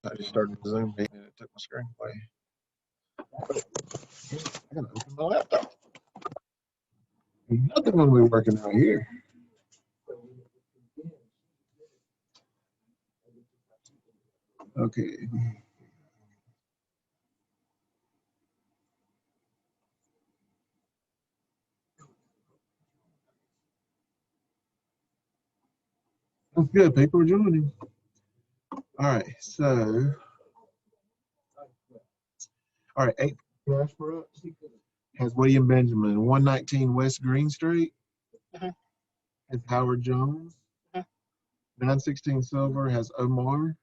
I just started the Zoom meeting and it took my screen away. I gotta open my laptop. Nothing when we're working out here. Okay. That's good. People are joining. All right. So, all right. 8 has William Benjamin. 119 West Green Street has Howard Jones. 916 Silver has Omar.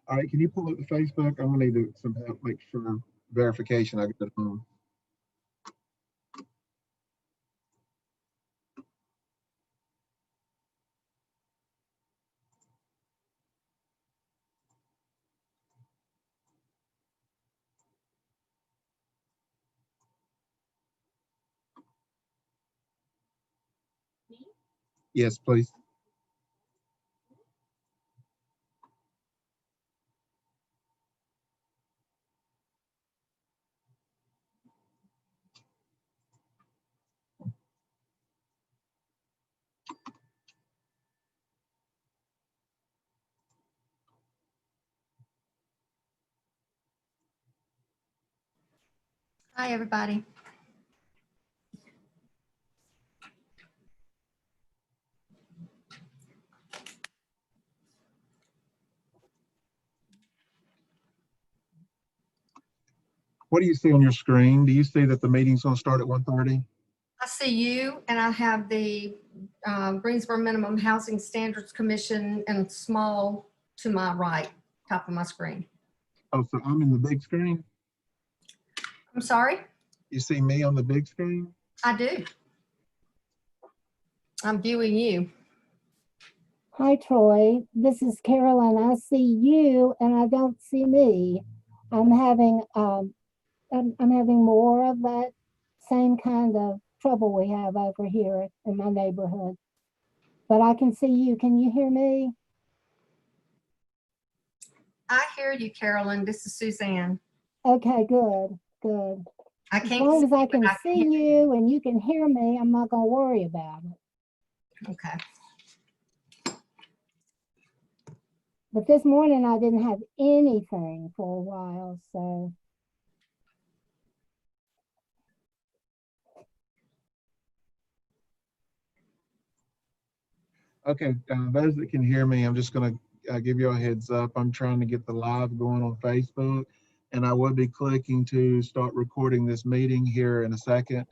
All right. Can you pull up the Facebook? I'm gonna need some help, make sure verification. I got it on. Yes, please. Hi, everybody. What do you see on your screen? Do you see that the meeting's going to start at 1:30? I see you, and I have the Greensboro Minimum Housing Standards Commission in small to my right, top of my screen. Oh, so I'm in the big screen? I'm sorry? You see me on the big screen? I do. I'm viewing you. Hi, Troy. This is Carolyn. I see you and I don't see me. I'm having more of that same kind of trouble we have over here in my neighborhood. But I can see you. Can you hear me? I hear you, Carolyn. This is Suzanne. Okay, good, good. I As can't long see as I you, can but I see hear you and you can hear me, I'm not gonna worry about it. Okay. But this morning I didn't have anything for a while, so. Okay, those that can hear me, I'm just going to give you a heads up. I'm trying to get the live going on Facebook, and I will be clicking to start recording this meeting here in a second.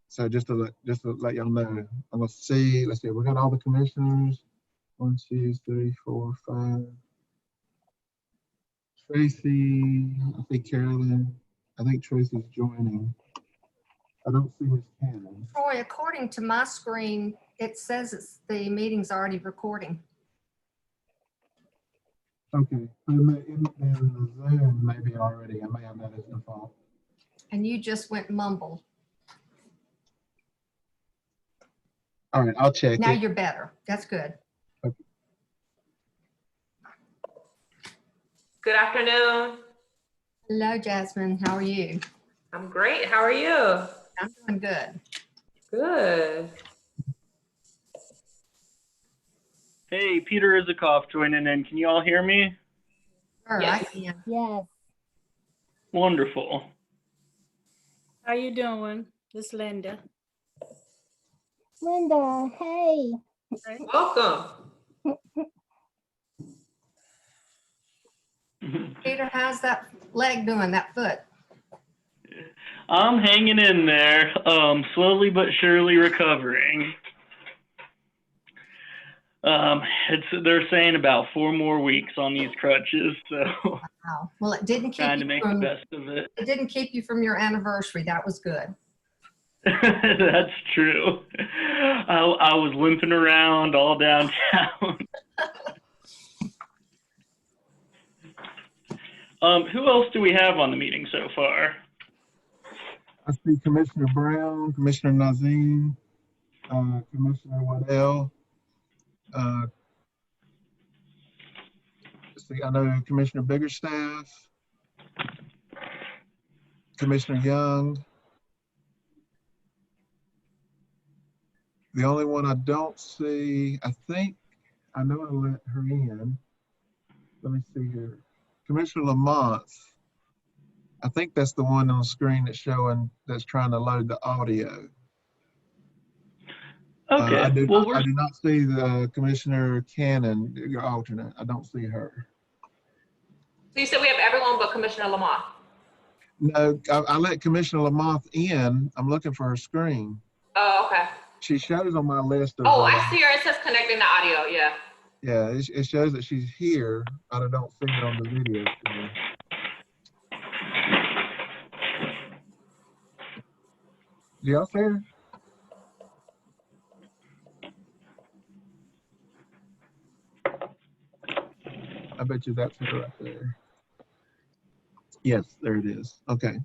So just to let y'all know, I'm going to see. Let's see. We got all the commissioners. 1, 2, 3, 4, 5. Tracy, I think Carolyn. I think Tracy's joining. I don't see Miss Cannon. Troy, according to my screen, it says the meeting's already recording. Okay, in the Zoom, maybe already. I may have that as default. And you just went mumble. All right, I'll check Now it. you're better. That's good. Okay. Good afternoon. Hello, Jasmine. How are you? I'm great. How are you? I'm doing good. Good. Hey, Peter Izikoff joining in. Can you all hear me? Sure, Yes. I can. Yes. Wonderful. How you doing? This is Linda. Linda, hey. Welcome. Peter, how's that leg doing, that foot? I'm hanging in there, slowly but surely recovering. They're saying about 4 more weeks on these crutches, so Wow. Well, it didn't keep trying to you make the from, best of it. it didn't keep you from your anniversary. That was good. That's true. I was limping around all downtown. Who else do we have on the meeting so far? I see Commissioner Brown, Commissioner Nazim, Commissioner Waddell. Let's see, I know Commissioner Biggerstaff, Commissioner Young. The only one I don't see, I think, I know I let her in. Let me see here. Commissioner Lamont. I think that's the one on the screen that's trying to load the audio. Okay. I do Well, not see the Commissioner Cannon, your alternate. I don't see her. So you said we have everyone but Commissioner Lamont. No, I let Commissioner Lamont in. I'm looking for her screen. Oh, okay. She shows on my list of. Oh, I see her. It says connecting the audio. Yeah. Yeah, it shows that she's here. I don't see her on the video screen. Do y'all see her? I bet you that's her right there. Yes, there it is. Okay.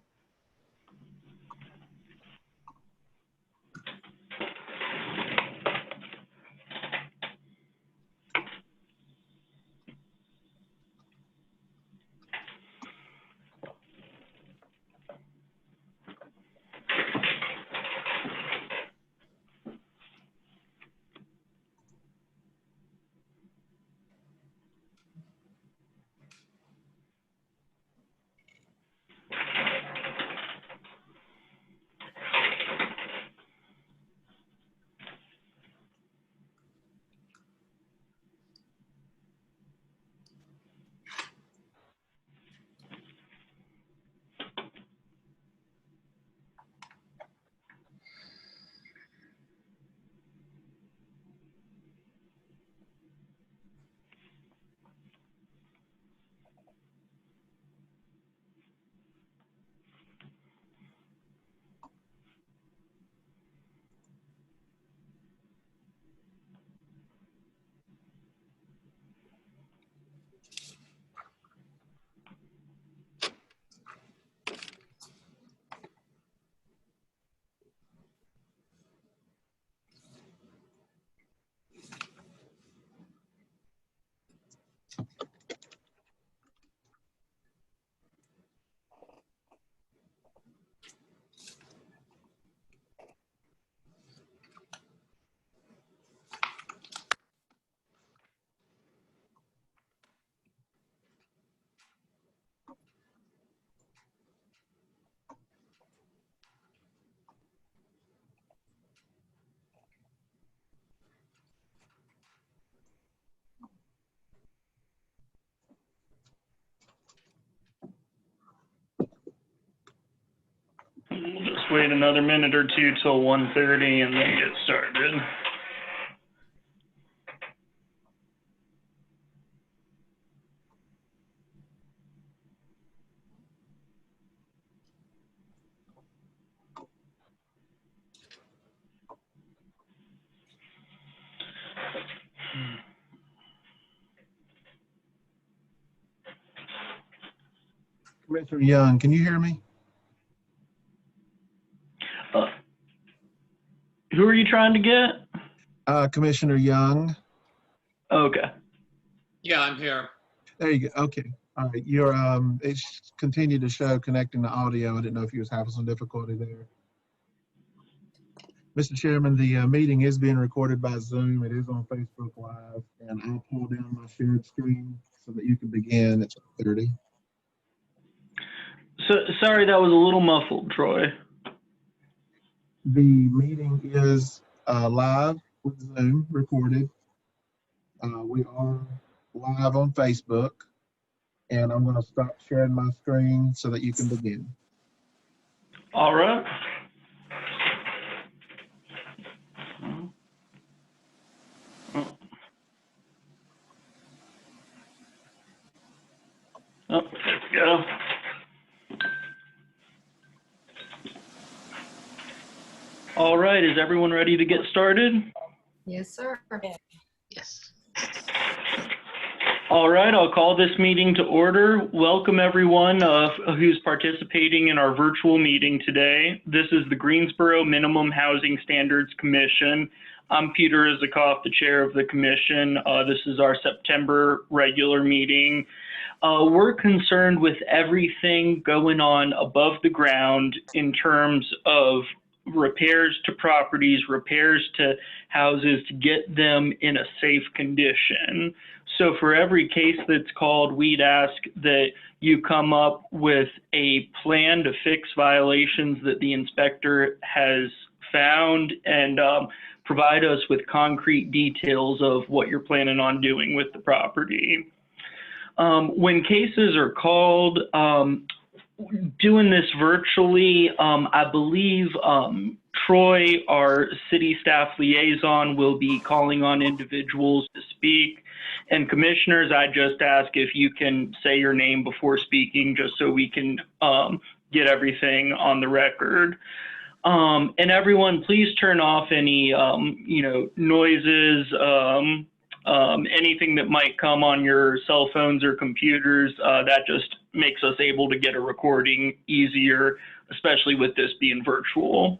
just wait another minute or two till 1:30 and then get started. Commissioner Young, can you hear me? Who are you trying to get? Commissioner Young. Okay. Yeah, I'm here. There you go. Okay. All right. You're it's continued to show connecting the audio. I didn't know if you was having some difficulty there. Mr. Chairman, the meeting is being recorded by Zoom. It is on Facebook Live, and I'll pull down my shared screen so that you can begin at 30. So sorry, that was a little muffled, Troy. The meeting is live with Zoom, recorded. We are live on Facebook, and I'm going to stop sharing my screen so that you can begin. All right. Oh, there we go. All right, is everyone ready to get started? Yes, sir. Yes. All right, I'll call this meeting to order. Welcome everyone who's participating in our virtual meeting today. This is the Greensboro Minimum Housing Standards Commission. I'm Peter Isikoff, the chair of the commission. This is our September regular meeting. We're concerned with everything going on above the ground in terms of repairs to properties, repairs to houses to get them in a safe condition. So for every case that's called, we'd ask that you come up with a plan to fix violations that the inspector has found and provide us with concrete details of what you're planning on doing with the property. When cases are called, doing this virtually, I believe Troy, our city staff liaison, will be calling on individuals to speak. And commissioners, I just ask if you can say your name before speaking, just so we can get everything on the record. And everyone, please turn off any, noises, anything that might come on your cell phones or computers. That just makes us able to get a recording easier, especially with this being virtual.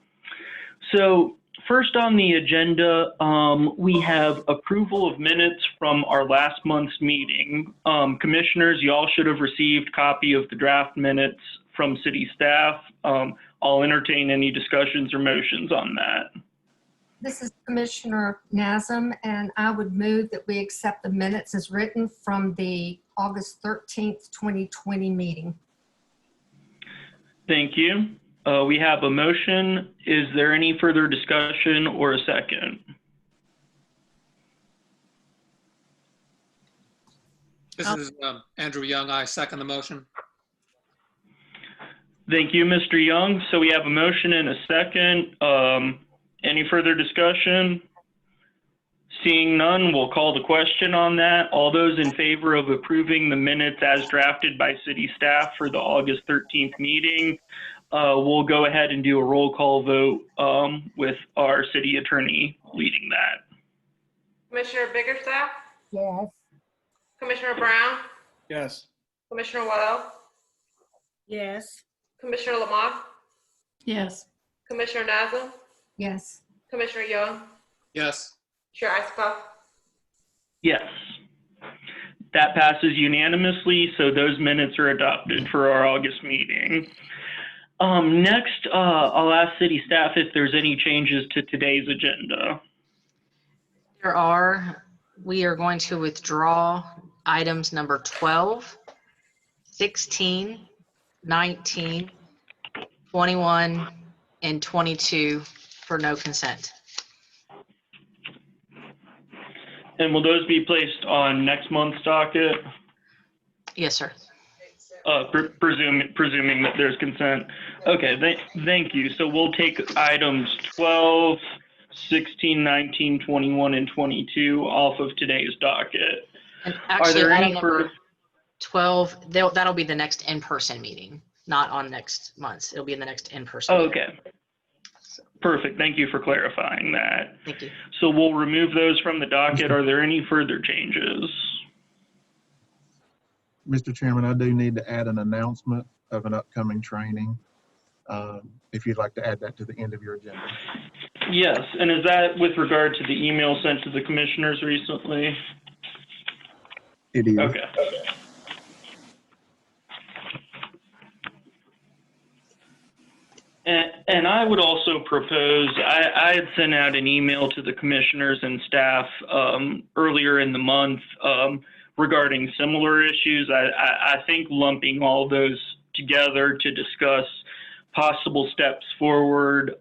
So first on the agenda, we have approval of minutes from our last month's meeting. Commissioners, y'all should have received a copy of the draft minutes from city staff. I'll entertain any discussions or motions on that. This is Commissioner Nazem, and I would move that we accept the minutes as written from the August 13th, 2020 meeting. Thank you. We have a motion. Is there any further discussion or a second? This is Andrew Young. I second the motion. Thank you, Mr. Young. So we have a motion and a second. Any further discussion? Seeing none, we'll call the question on that. All those in favor of approving the minutes as drafted by city staff for the August 13th meeting, we'll go ahead and do a roll call vote with our city attorney leading that. Commissioner Bickerstaff? Yes. Commissioner Brown? Yes. Commissioner Waddell? Yes. Commissioner Lamont? Yes. Commissioner Nazem? Yes. Commissioner Young? Yes. Chair Isikoff? Yes. That passes unanimously, so those minutes are adopted for our August meeting. Next, I'll ask city staff if there's any changes to today's agenda. There are. We are going to withdraw items number 12, 16, 19, 21, and 22 for no consent. And will those be placed on next month's docket? Yes, sir. Presuming that there's consent. Okay, thank you. So we'll take items 12, 16, 19, 21, and 22 off of today's docket. And Are actually, there item any number further? 12, that'll be the next in-person meeting, not on next month's. It'll be in the next in-person. meeting. Okay. Perfect. Thank you for clarifying that. Thank you. So we'll remove those from the docket. Are there any further changes? Mr. Chairman, I do need to add an announcement of an upcoming training. If you'd like to add that to the end of your agenda. Yes, and is that with regard to the email sent to the commissioners recently? It is. Okay. And I would also propose, I had sent out an email to the commissioners and staff earlier in the month regarding similar issues. I think lumping all those together to discuss possible steps forward,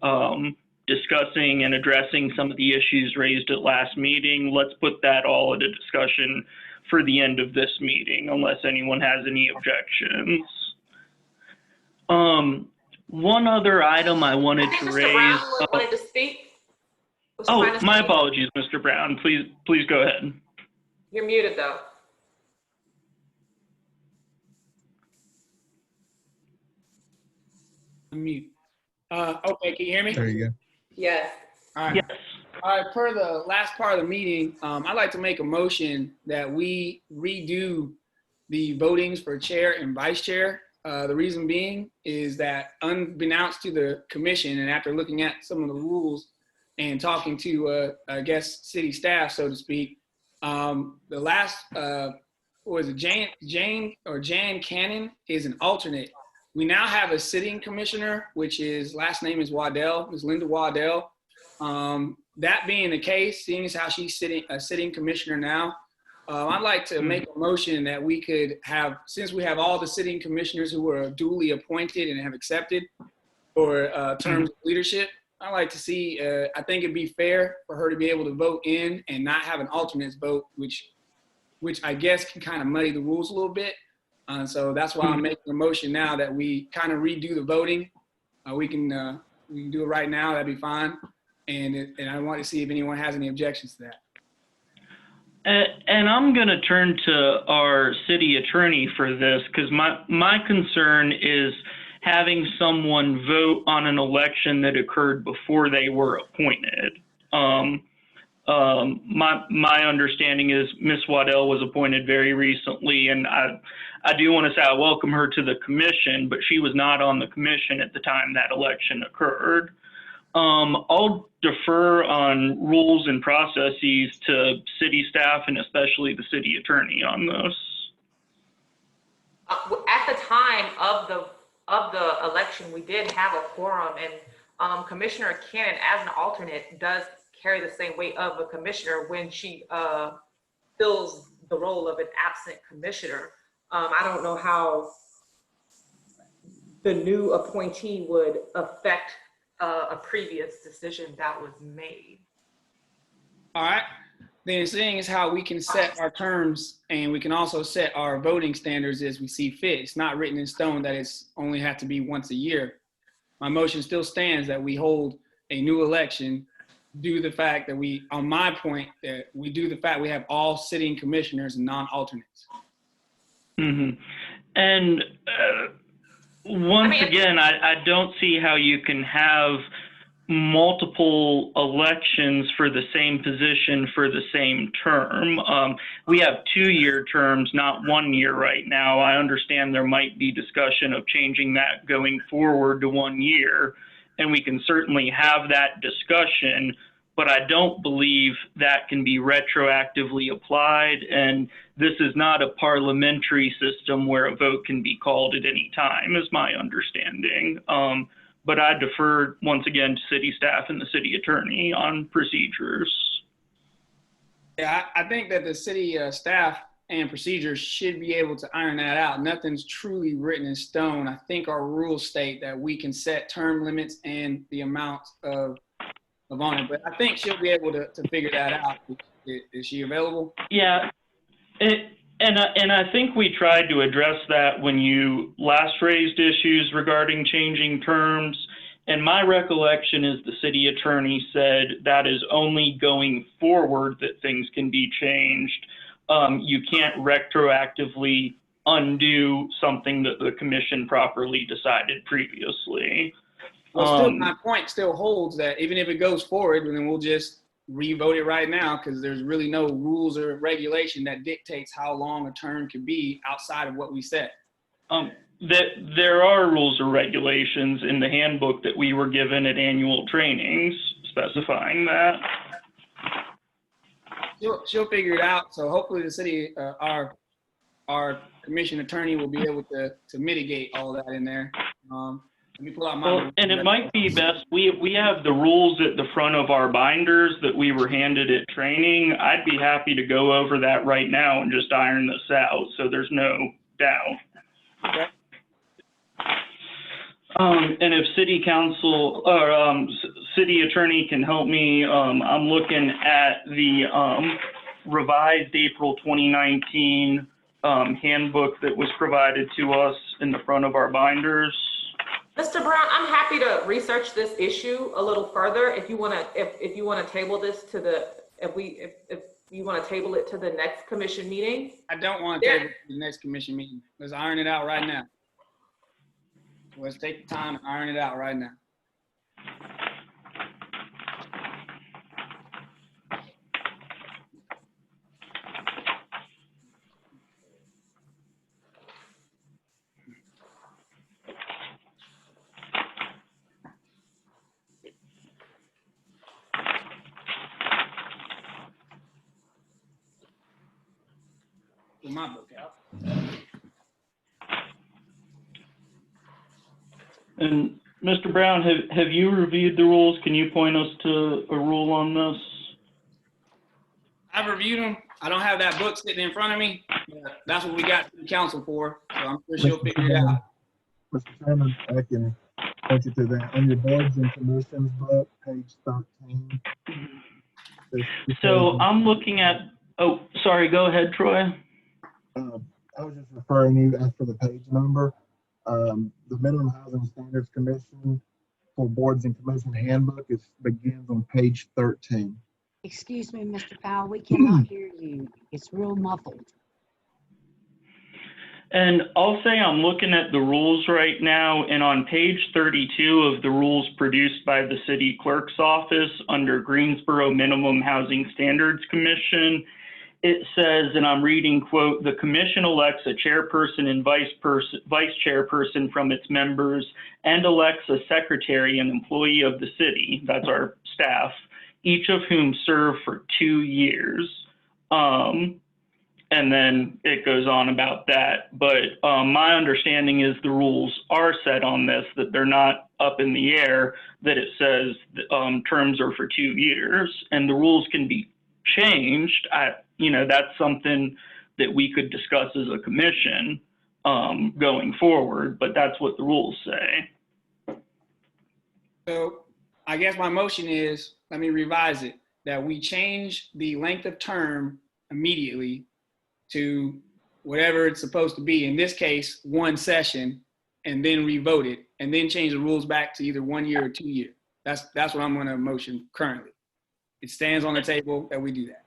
discussing and addressing some of the issues raised at last meeting. Let's put that all into discussion for the end of this meeting, unless anyone has any objections. One other item I wanted to Mr. raise. Brown wanted to speak. Was trying Oh, to my speak. apologies, Mr. Brown. Please go ahead. You're muted though. Mute. Okay, can you hear me? There you go. Yes. All right. Yes. All right, per the last part of the meeting, I'd like to make a motion that we redo the votings for chair and vice chair. The reason being is that unbeknownst to the commission and after looking at some of the rules and talking to, I guess, city staff, so to speak, the last, was it Jan Cannon is an alternate. We now have a sitting commissioner, which is, last name is Waddell, Ms. Linda Waddell. That being the case, seeing as how she's a sitting commissioner now, I'd like to make a motion that we could have, since we have all the sitting commissioners who were duly appointed and have accepted for terms of leadership, I'd like to see, I think it'd be fair for her to be able to vote in and not have an alternates vote, which I guess can kind of muddy the rules a little bit. So that's why I'm making a motion now that we kind of redo the voting. We can do it right now. That'd be fine. And I want to see if anyone has any objections to that. And I'm going to turn to our city attorney for this, because my concern is having someone vote on an election that occurred before they were appointed. My understanding is Ms. Waddell was appointed very recently, and I do want to say I welcome her to the commission, but she was not on the commission at the time that election occurred. I'll defer on rules and processes to city staff and especially the city attorney on this. At the time of the election, we did have a quorum, and Commissioner Cannon, as an alternate, does carry the same weight of a commissioner when she fills the role of an absent commissioner. I don't know how the new appointee would affect a previous decision that was made. All right. Then seeing as how we can set our terms and we can also set our voting standards as we see fit. It's not written in stone that it's only have to be once a year. My motion still stands that we hold a new election due to the fact that we, on my point, that we do the fact we have all sitting commissioners and non-alternates. Mm-hmm. And once again, I don't see how you can have multiple elections for the same position for the same term. We have 2-year terms, not 1 year right now. I understand there might be discussion of changing that going forward to 1 year, and we can certainly have that discussion, but I don't believe that can be retroactively applied, and this is not a parliamentary system where a vote can be called at any time, is my understanding. But I defer once again to city staff and the city attorney on procedures. Yeah, I think that the city staff and procedures should be able to iron that out. Nothing's truly written in stone. I think our rules state that we can set term limits and the amount of on it, but I think she'll be able to figure that out. Is she available? Yeah, And I think we tried to address that when you last raised issues regarding changing terms. And my recollection is the city attorney said that is only going forward that things can be changed. You can't retroactively undo something that the commission properly decided previously. Well, still, my point still holds that even if it goes forward, then we'll just re-vote it right now because there's really no rules or regulation that dictates how long a term can be outside of what we said. There are rules or regulations in the handbook that we were given at annual trainings specifying that. She'll figure it out. So hopefully the city, our commission attorney will be able to mitigate all that in there. Let me pull out my. Well, and it might be best, we have the rules at the front of our binders that we were handed at training. I'd be happy to go over that right now and just iron this out so there's no doubt. Okay. And if city council or city attorney can help me, I'm looking at the revised April 2019 handbook that was provided to us in the front of our binders. Mr. Brown, I'm happy to research this issue a little further. If you want to table this to the, if you want to table it to the next commission meeting. I don't want to table it to the next commission meeting. Let's iron it out right now. Let's take the time and iron it out right now. Pull my book out. And Mr. Brown, have you reviewed the rules? Can you point us to a rule on this? I've reviewed them. I don't have that book sitting in front of me. But that's what we got the council for. So I'm sure she'll figure it out. Mr. Chairman, I can point you to that. On your boards and commissions book, page 13. So I'm looking at, oh, sorry, go ahead, Troy. I was just referring you as for the page number. The Minimum Housing Standards Commission for Boards and Commission Handbook begins on page 13. Excuse me, Mr. Powell, we cannot hear you. It's real muffled. And I'll say I'm looking at the rules right now, and on page 32 of the rules produced by the city clerk's office under Greensboro Minimum Housing Standards Commission, it says, and I'm reading, quote, the commission elects a chairperson and vice chairperson from its members and elects a secretary and employee of the city, that's our staff, each of whom serve for 2 years. And then it goes on about that. But my understanding is the rules are set on this, that they're not up in the air, that it says terms are for 2 years, and the rules can be changed. That's something that we could discuss as a commission going forward, but that's what the rules say. So I guess my motion is, let me revise it, that we change the length of term immediately to whatever it's supposed to be. In this case, 1 session, and then revote it, and then change the rules back to either 1 year or 2 years. That's what I'm going to motion currently. It stands on the table that we do that.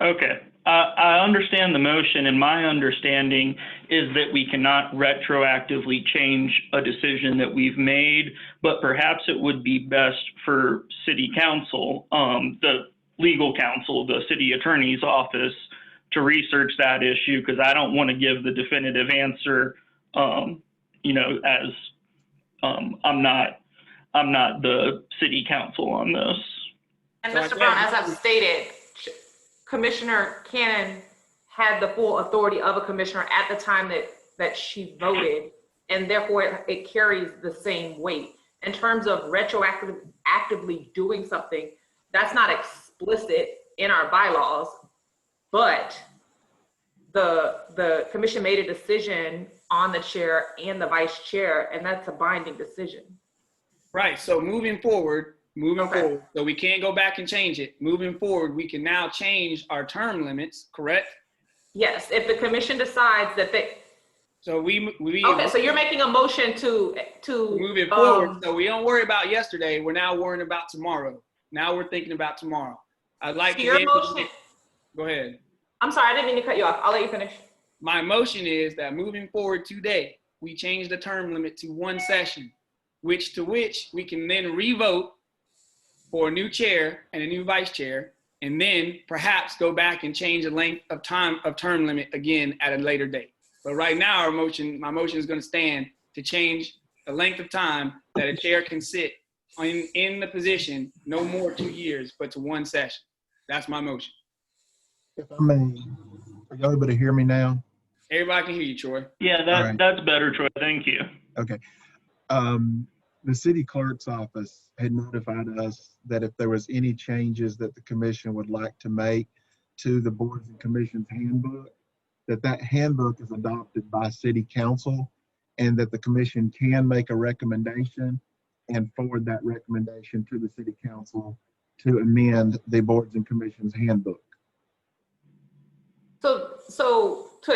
Okay, I understand the motion, and my understanding is that we cannot retroactively change a decision that we've made, but perhaps it would be best for city council, the legal counsel, the city attorney's office, to research that issue, because I don't want to give the definitive answer, as I'm not the city council on this. And Mr. Brown, as I've stated, Commissioner Cannon had the full authority of a commissioner at the time that she voted, and therefore it carries the same weight. In terms of retroactively doing something, that's not explicit in our bylaws, but the commission made a decision on the chair and the vice chair, and that's a binding decision. Right, so moving forward, so we can't go back and change it. Moving forward, we can now change our term limits, correct? Yes, if the commission decides that they, So we okay, so you're making a motion to move it forward. So we don't worry about yesterday. We're now worrying about tomorrow. Now we're thinking about tomorrow. I'd like to your be able to motion. go ahead. I'm sorry, I didn't mean to cut you off. I'll let you finish. My motion is that moving forward today, we change the term limit to 1 session, which we can then revote for a new chair and a new vice chair, and then perhaps go back and change the length of term limit again at a later date. But right now, my motion is going to stand to change the length of time that a chair can sit in the position, no more 2 years, but to 1 session. That's my motion. If I may, are y'all able to hear me now? Everybody can hear you, Troy. Yeah, right. that's better, Troy. Thank you. Okay. The city clerk's office had notified us that if there was any changes that the commission would like to make to the boards and commissions handbook, that handbook is adopted by city council, and that the commission can make a recommendation and forward that recommendation to the city council to amend the boards and commissions handbook. So to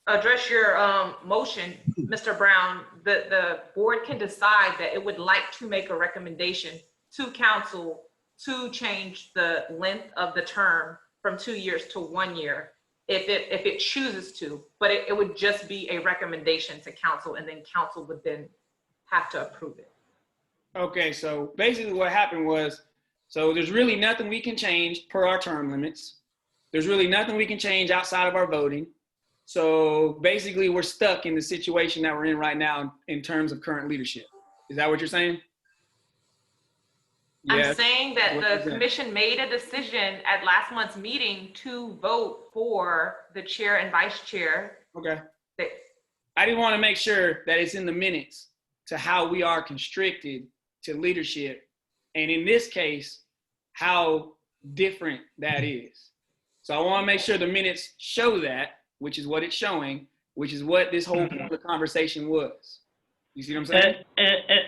address your motion, Mr. Brown, the board can decide that it would like to make a recommendation to council to change the length of the term from 2 years to 1 year if it chooses to, but it would just be a recommendation to council, and then council would then have to approve it. Okay, so basically what happened was, so there's really nothing we can change per our term limits. There's really nothing we can change outside of our voting. So basically we're stuck in the situation that we're in right now in terms of current leadership. Is that what you're saying? I'm saying that the commission made a decision at last month's meeting to vote for the chair and vice chair. Okay. I didn't want to make sure that it's in the minutes to how we are constricted to leadership. And in this case, how different that is. So I want to make sure the minutes show that, which is what it's showing, which is what this whole conversation was. You see what I'm saying?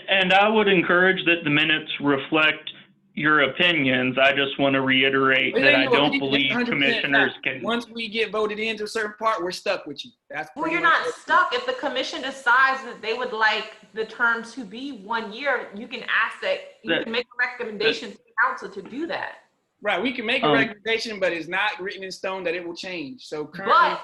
And I would encourage that the minutes reflect your opinions. I just want to reiterate that I don't believe commissioners can. Once we get voted into a certain part, we're stuck with you. Well, you're not stuck. If the commission decides that they would like the term to be 1 year, you can ask that, you can make a recommendation to the council to do that. Right, we can make a recommendation, but it's not written in stone that it will change. So currently,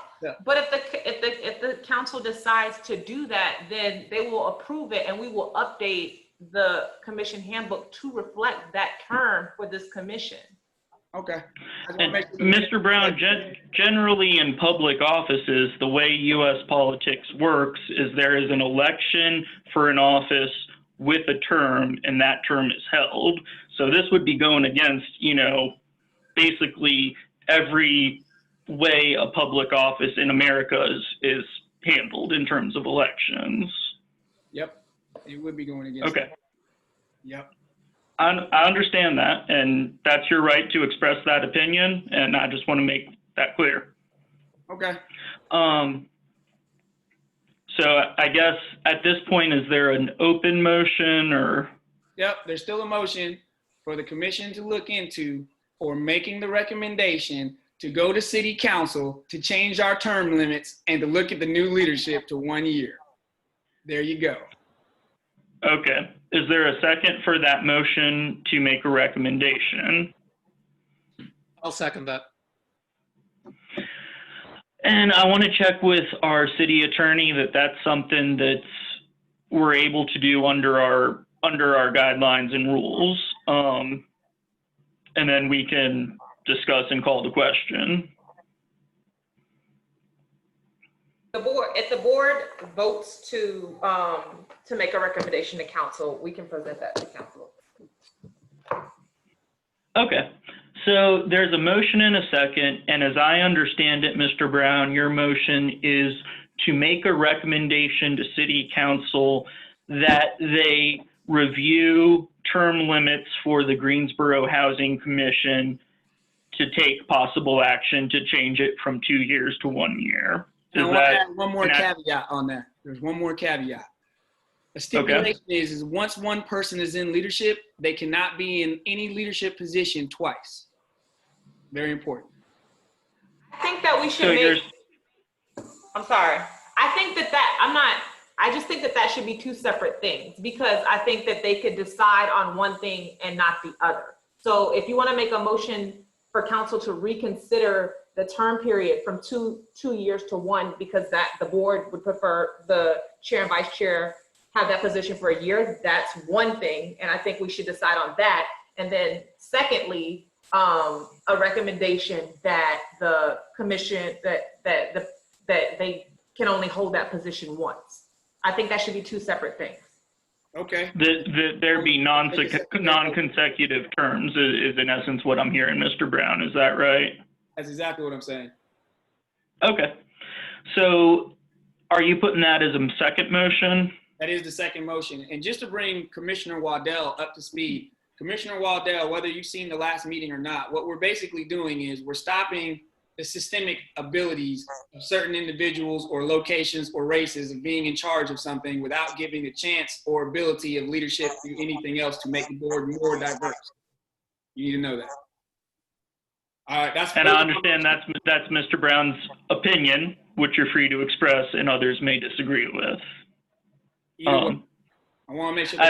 but if the council decides to do that, then they will approve it, and we will update the commission handbook to reflect that term for this commission. Okay. And Mr. Brown, generally in public offices, the way U.S. politics works is there is an election for an office with a term, and that term is held. So this would be going against, basically every way a public office in America is handled in terms of elections. Yep, it would be going against. Okay. Yep. I understand that, and that's your right to express that opinion, and I just want to make that clear. Okay. So I guess at this point, is there an open motion or? Yep, there's still a motion for the commission to look into or making the recommendation to go to city council to change our term limits and to look at the new leadership to 1 year. There you go. Okay. Is there a second for that motion to make a recommendation? I'll second that. And I want to check with our city attorney that that's something that we're able to do under our guidelines and rules. And then we can discuss and call the question. If the board votes to make a recommendation to council, we can present that to council. Okay. So there's a motion and a second, and as I understand it, Mr. Brown, your motion is to make a recommendation to city council that they review term limits for the Greensboro Housing Commission to take possible action to change it from 2 years to 1 year. I want to add one more caveat on that. There's one more caveat. A stipulation is once one person is in leadership, they cannot be in any leadership position twice. Very important. think that we should So make, I'm sorry. I just think that that should be two separate things, because I think that they could decide on one thing and not the other. So if you want to make a motion for council to reconsider the term period from two years to one, because that the board would prefer the chair and vice chair have that position for a year, that's one thing. And I think we should decide on that. And then secondly, a recommendation that the commission, that they can only hold that position once. I think that should be two separate things. Okay. There be non-consecutive terms is in essence what I'm hearing, Mr. Brown. Is that right? That's exactly what I'm saying. Okay. So are you putting that as a second motion? That is the second motion. And just to bring Commissioner Waddell up to speed, Commissioner Waddell, whether you've seen the last meeting or not, what we're basically doing is we're stopping the systemic abilities of certain individuals or locations or races of being in charge of something without giving a chance or ability of leadership or anything else to make the board more diverse. You need to know that. All right, and I understand that's Mr. Brown's opinion, which you're free to express, and others may disagree with. I want to make sure.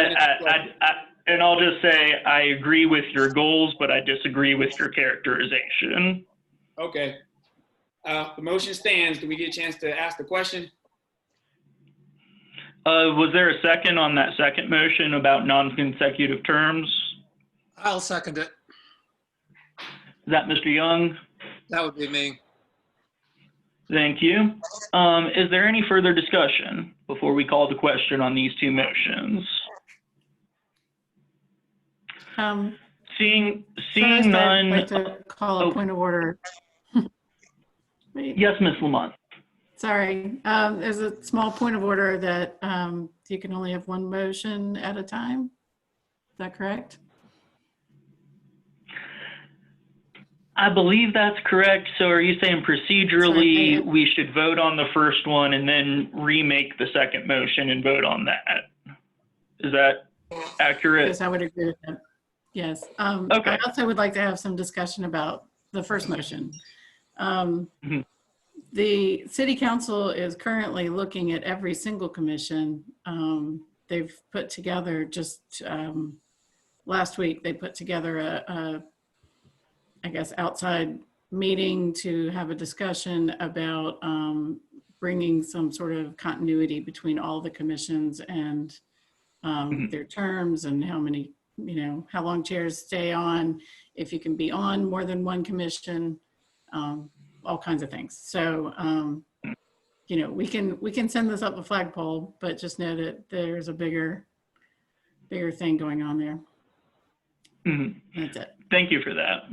And I'll just say I agree with your goals, but I disagree with your characterization. Okay. The motion stands. Do we get a chance to ask the question? Was there a second on that second motion about non-consecutive terms? I'll second it. Is that Mr. Young? That would be me. Thank you. Is there any further discussion before we call the question on these two motions? Seeing none. I'd like to call a point of order. Wait. Yes, Ms. Lamont. Sorry, there's a small point of order that you can only have one motion at a time. Is that correct? I believe that's correct. So are you saying procedurally we should vote on the first one and then remake the second motion and vote on that? Is that accurate? Yes, I would agree with that. Yes. Okay. I also would like to have some discussion about the first motion. The city council is currently looking at every single commission. They've put together just last week, they put together a I guess, outside meeting to have a discussion about bringing some sort of continuity between all the commissions and their terms and how many, how long chairs stay on, if you can be on more than one commission, all kinds of things. So, we can send this up a flagpole, but just know that there's a bigger thing going on there. That's it. Thank you for that.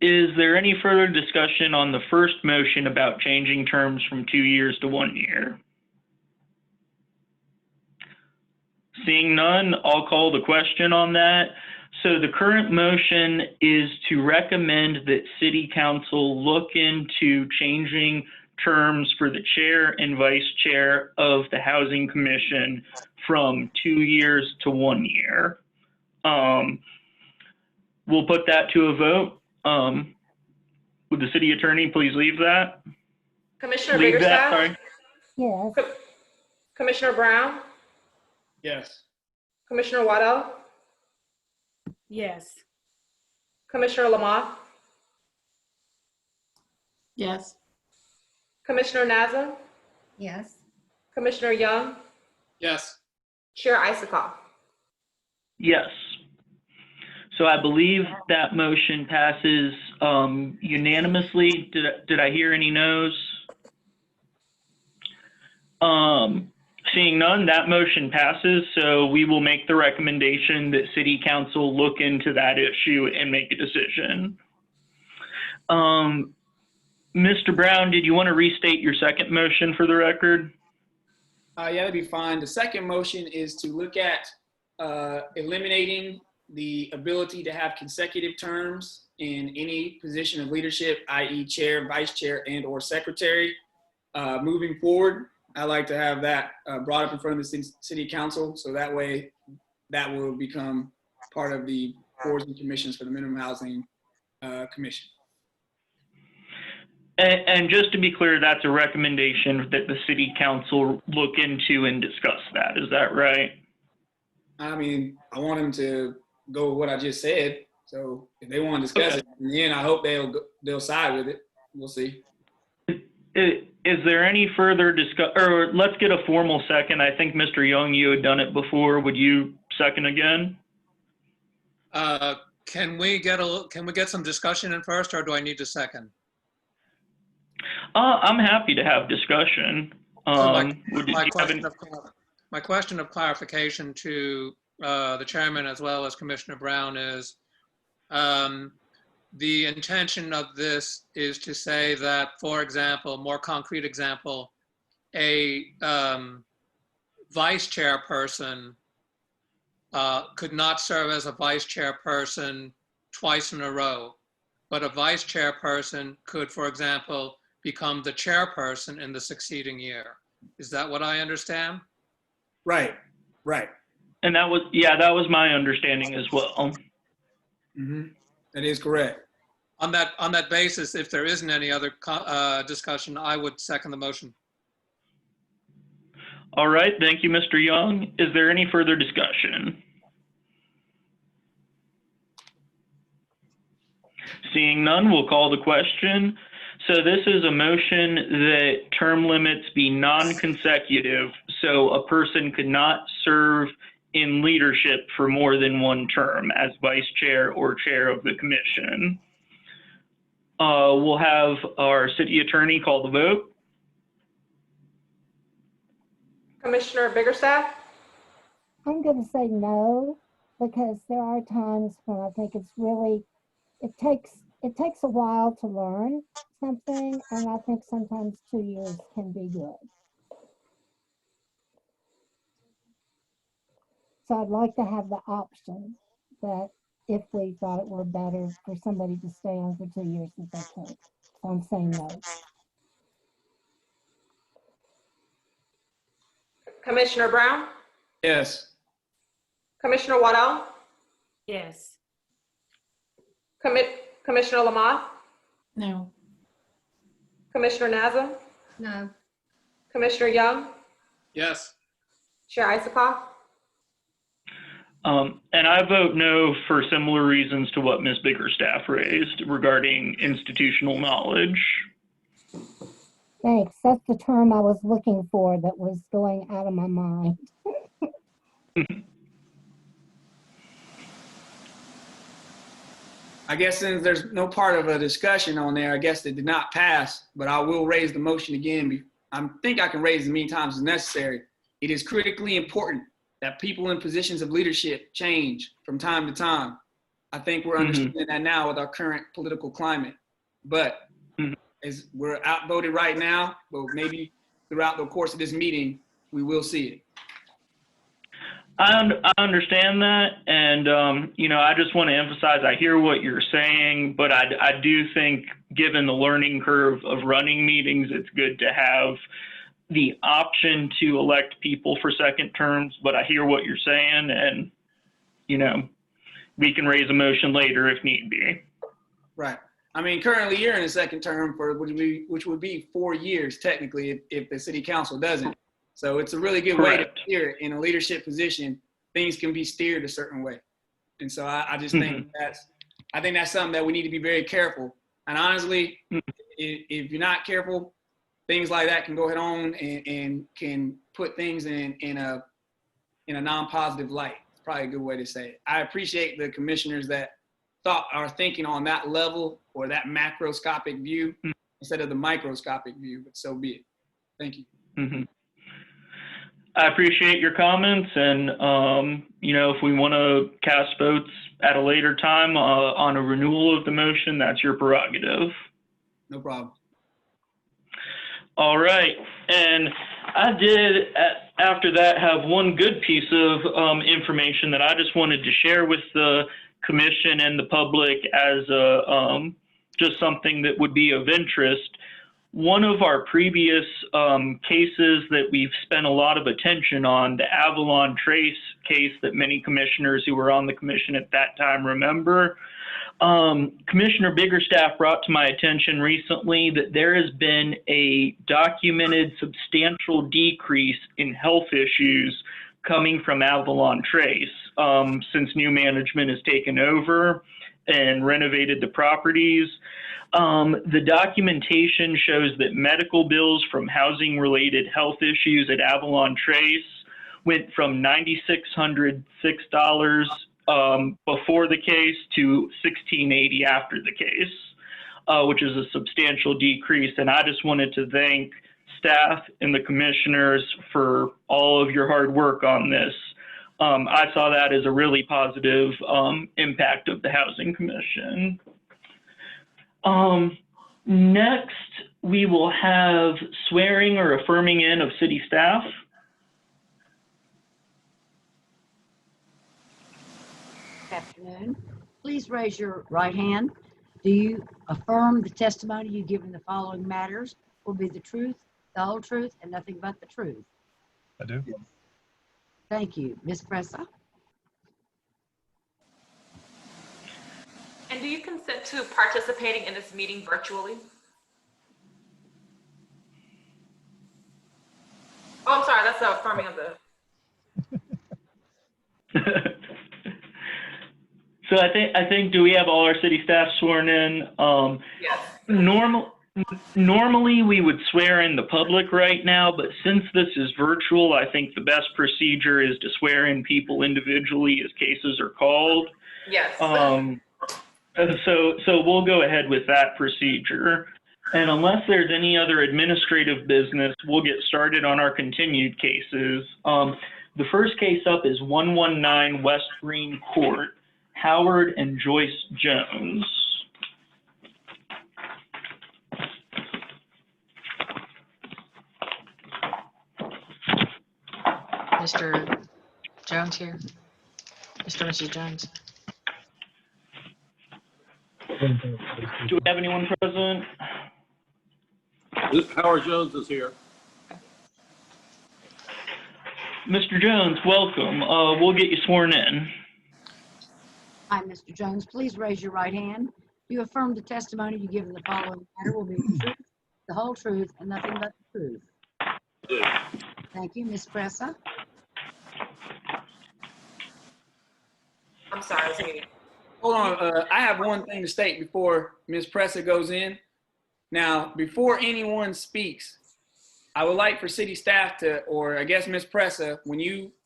Is there any further discussion on the first motion about changing terms from 2 years to 1 year? Seeing none, I'll call the question on that. So the current motion is to recommend that City Council look into changing terms for the chair and vice chair of the Housing Commission from 2 years to 1 year. We'll put that to a vote. Would the city attorney please leave that? Commissioner Leave Biggerstaff? that, sorry. Yes. Commissioner Brown? Yes. Commissioner Waddell? Yes. Commissioner Lamont? Yes. Commissioner Nazem? Yes. Commissioner Young? Yes. Chair Isikoff? Yes. So I believe that motion passes unanimously. Did I hear any no's? Seeing none, that motion passes. So we will make the recommendation that City Council look into that issue and make a decision. Mr. Brown, did you want to restate your second motion for the record? Yeah, that'd be fine. The second motion is to look at eliminating the ability to have consecutive terms in any position of leadership, i.e. chair, vice chair, and or secretary. Moving forward, I like to have that brought up in front of the city council, so that way that will become part of the boards and commissions for the Minimum Housing Commission. And just to be clear, that's a recommendation that the city council look into and discuss that. Is that right? I mean, I want them to go with what I just said. So if they want to discuss it, in the end, I hope they'll side with it. We'll see. Is there any further or let's get a formal second. I think Mr. Young, you had done it before. Would you second again? Can we get some discussion in first, or do I need to second? I'm happy to have discussion. My question of clarification to the chairman as well as Commissioner Brown is, the intention of this is to say that, for example, more concrete example, a vice chairperson could not serve as a vice chairperson twice in a row, but a vice chairperson could, for example, become the chairperson in the succeeding year. Is that what I understand? Right, right. And that was my understanding as well. Mm-hmm. That is correct. On that basis, if there isn't any other discussion, I would second the motion. All right, thank you, Mr. Young. Is there any further discussion? Seeing none, we'll call the question. So this is a motion that term limits be non-consecutive, so a person could not serve in leadership for more than one term as vice chair or chair of the commission. We'll have our city attorney call the vote. Commissioner Biggerstaff? I'm going to say no, because there are times when I think it's really, it takes a while to learn something, and I think sometimes 2 years can be good. So I'd like to have the option that if we thought it were better for somebody to stay on for 2 years, that they could. So I'm saying no. Commissioner Brown? Yes. Commissioner Waddell? Yes. Commissioner Lamont? No. Commissioner Nazem? No. Commissioner Young? Yes. Chair Isakoff? And I vote no for similar reasons to what Ms. Biggerstaff raised regarding institutional knowledge. Thanks. That's the term I was looking for that was going out of my mind. I guess since there's no part of a discussion on there, I guess it did not pass, but I will raise the motion again. I think I can raise it as many times as necessary. It is critically important that people in positions of leadership change from time to time. I think we're understanding that now with our current political climate. But as we're outvoted right now, but maybe throughout the course of this meeting, we will see it. I understand that, and I just want to emphasize, I hear what you're saying, but I do think, given the learning curve of running meetings, it's good to have the option to elect people for second terms. But I hear what you're saying, and we can raise a motion later if need be. Right. I mean, currently you're in a second term for which would be 4 years technically if the city council doesn't. So it's a really good way to steer it. In a leadership position, things can be steered a certain way. And so I just think that's something that we need to be very careful. And honestly, if you're not careful, things like that can go head on and can put things in a non-positive light. It's probably a good way to say it. I appreciate the commissioners that are thinking on that level or that macroscopic view instead of the microscopic view, but so be it. Thank you. I appreciate your comments, and if we want to cast votes at a later time on a renewal of the motion, that's your prerogative. No problem. All right, and I did after that have one good piece of information that I just wanted to share with the commission and the public as just something that would be of interest. One of our previous cases that we've spent a lot of attention on, the Avalon Trace case that many commissioners who were on the commission at that time remember. Commissioner Biggerstaff brought to my attention recently that there has been a documented substantial decrease in health issues coming from Avalon Trace since new management has taken over and renovated the properties. The documentation shows that medical bills from housing-related health issues at Avalon Trace went from $9,606 before the case to $1,680 after the case, which is a substantial decrease. And I just wanted to thank staff and the commissioners for all of your hard work on this. I saw that as a really positive impact of the Housing Commission. Next, we will have swearing or affirming in of city staff. Good afternoon. Please raise your right hand. Do you affirm the testimony you give in the following matters will be the truth, the whole truth, and nothing but the truth? I do. Thank you. Ms. Pressa? And do you consent to participating in this meeting virtually? Oh, I'm sorry, that's the affirming of the. So I think, do we have all our city staff sworn in? Yes. Normally we would swear in the public right now, but since this is virtual, I think the best procedure is to swear in people individually as cases are called. Yes. So we'll go ahead with that procedure. And unless there's any other administrative business, we'll get started on our continued cases. The first case up is 119 West Green Court, Howard and Joyce Jones. Mr. Jones here. Mr. and Mrs. Jones. Do we have anyone present? Howard Jones is here. Mr. Jones, welcome. We'll get you sworn in. Hi, Mr. Jones. Please raise your right hand. Do you affirm the testimony you give in the following matter will be the truth, the whole truth, and nothing but the truth? I do. Thank you. Ms. Pressa? I'm sorry, I was muted. Hold on. I have one thing to state before Ms. Pressa goes in. Now, before anyone speaks, I would like for city staff to, or I guess Ms. Pressa,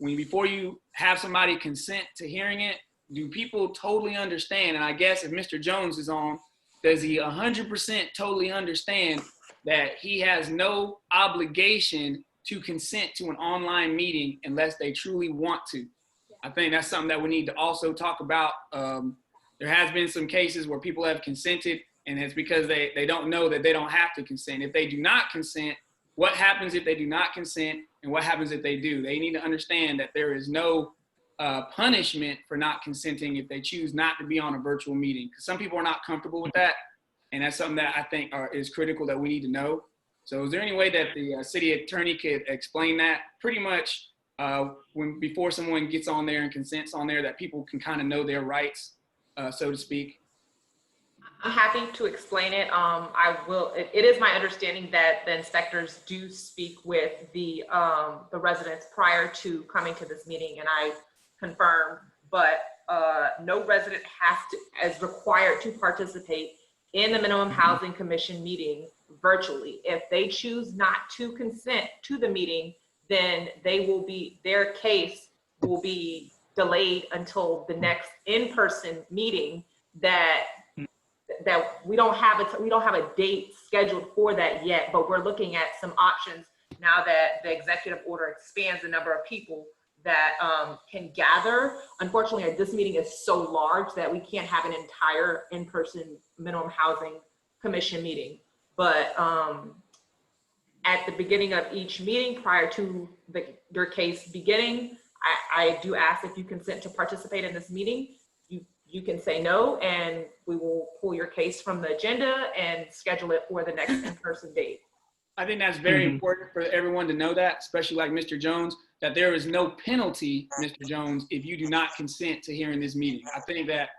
before you have somebody consent to hearing it, do people totally understand? And I guess if Mr. Jones is on, does he 100% totally understand that he has no obligation to consent to an online meeting unless they truly want to? I think that's something that we need to also talk about. There has been some cases where people have consented, and it's because they don't know that they don't have to consent. If they do not consent, what happens if they do not consent, and what happens if they do? They need to understand that there is no punishment for not consenting if they choose not to be on a virtual meeting. Because some people are not comfortable with that, and that's something that I think is critical that we need to know. So is there any way that the city attorney could explain that? Pretty much before someone gets on there and consents on there, that people can kind of know their rights, so to speak. I'm happy to explain it. I will. It is my understanding that the inspectors do speak with the residents prior to coming to this meeting, and I confirm. But no resident is required to participate in the Minimum Housing Commission meeting virtually. If they choose not to consent to the meeting, then their case will be delayed until the next in-person meeting that we don't have a date scheduled for that yet, but we're looking at some options now that the executive order expands the number of people that can gather. Unfortunately, this meeting is so large that we can't have an entire in-person Minimum Housing Commission meeting. But at the beginning of each meeting, prior to your case beginning, I do ask if you consent to participate in this meeting. You can say no, and we will pull your case from the agenda and schedule it for the next in-person date. I think that's very important for everyone to know that, especially like Mr. Jones. that there is no penalty, Mr. Jones, if you do not consent to hearing this meeting. I think that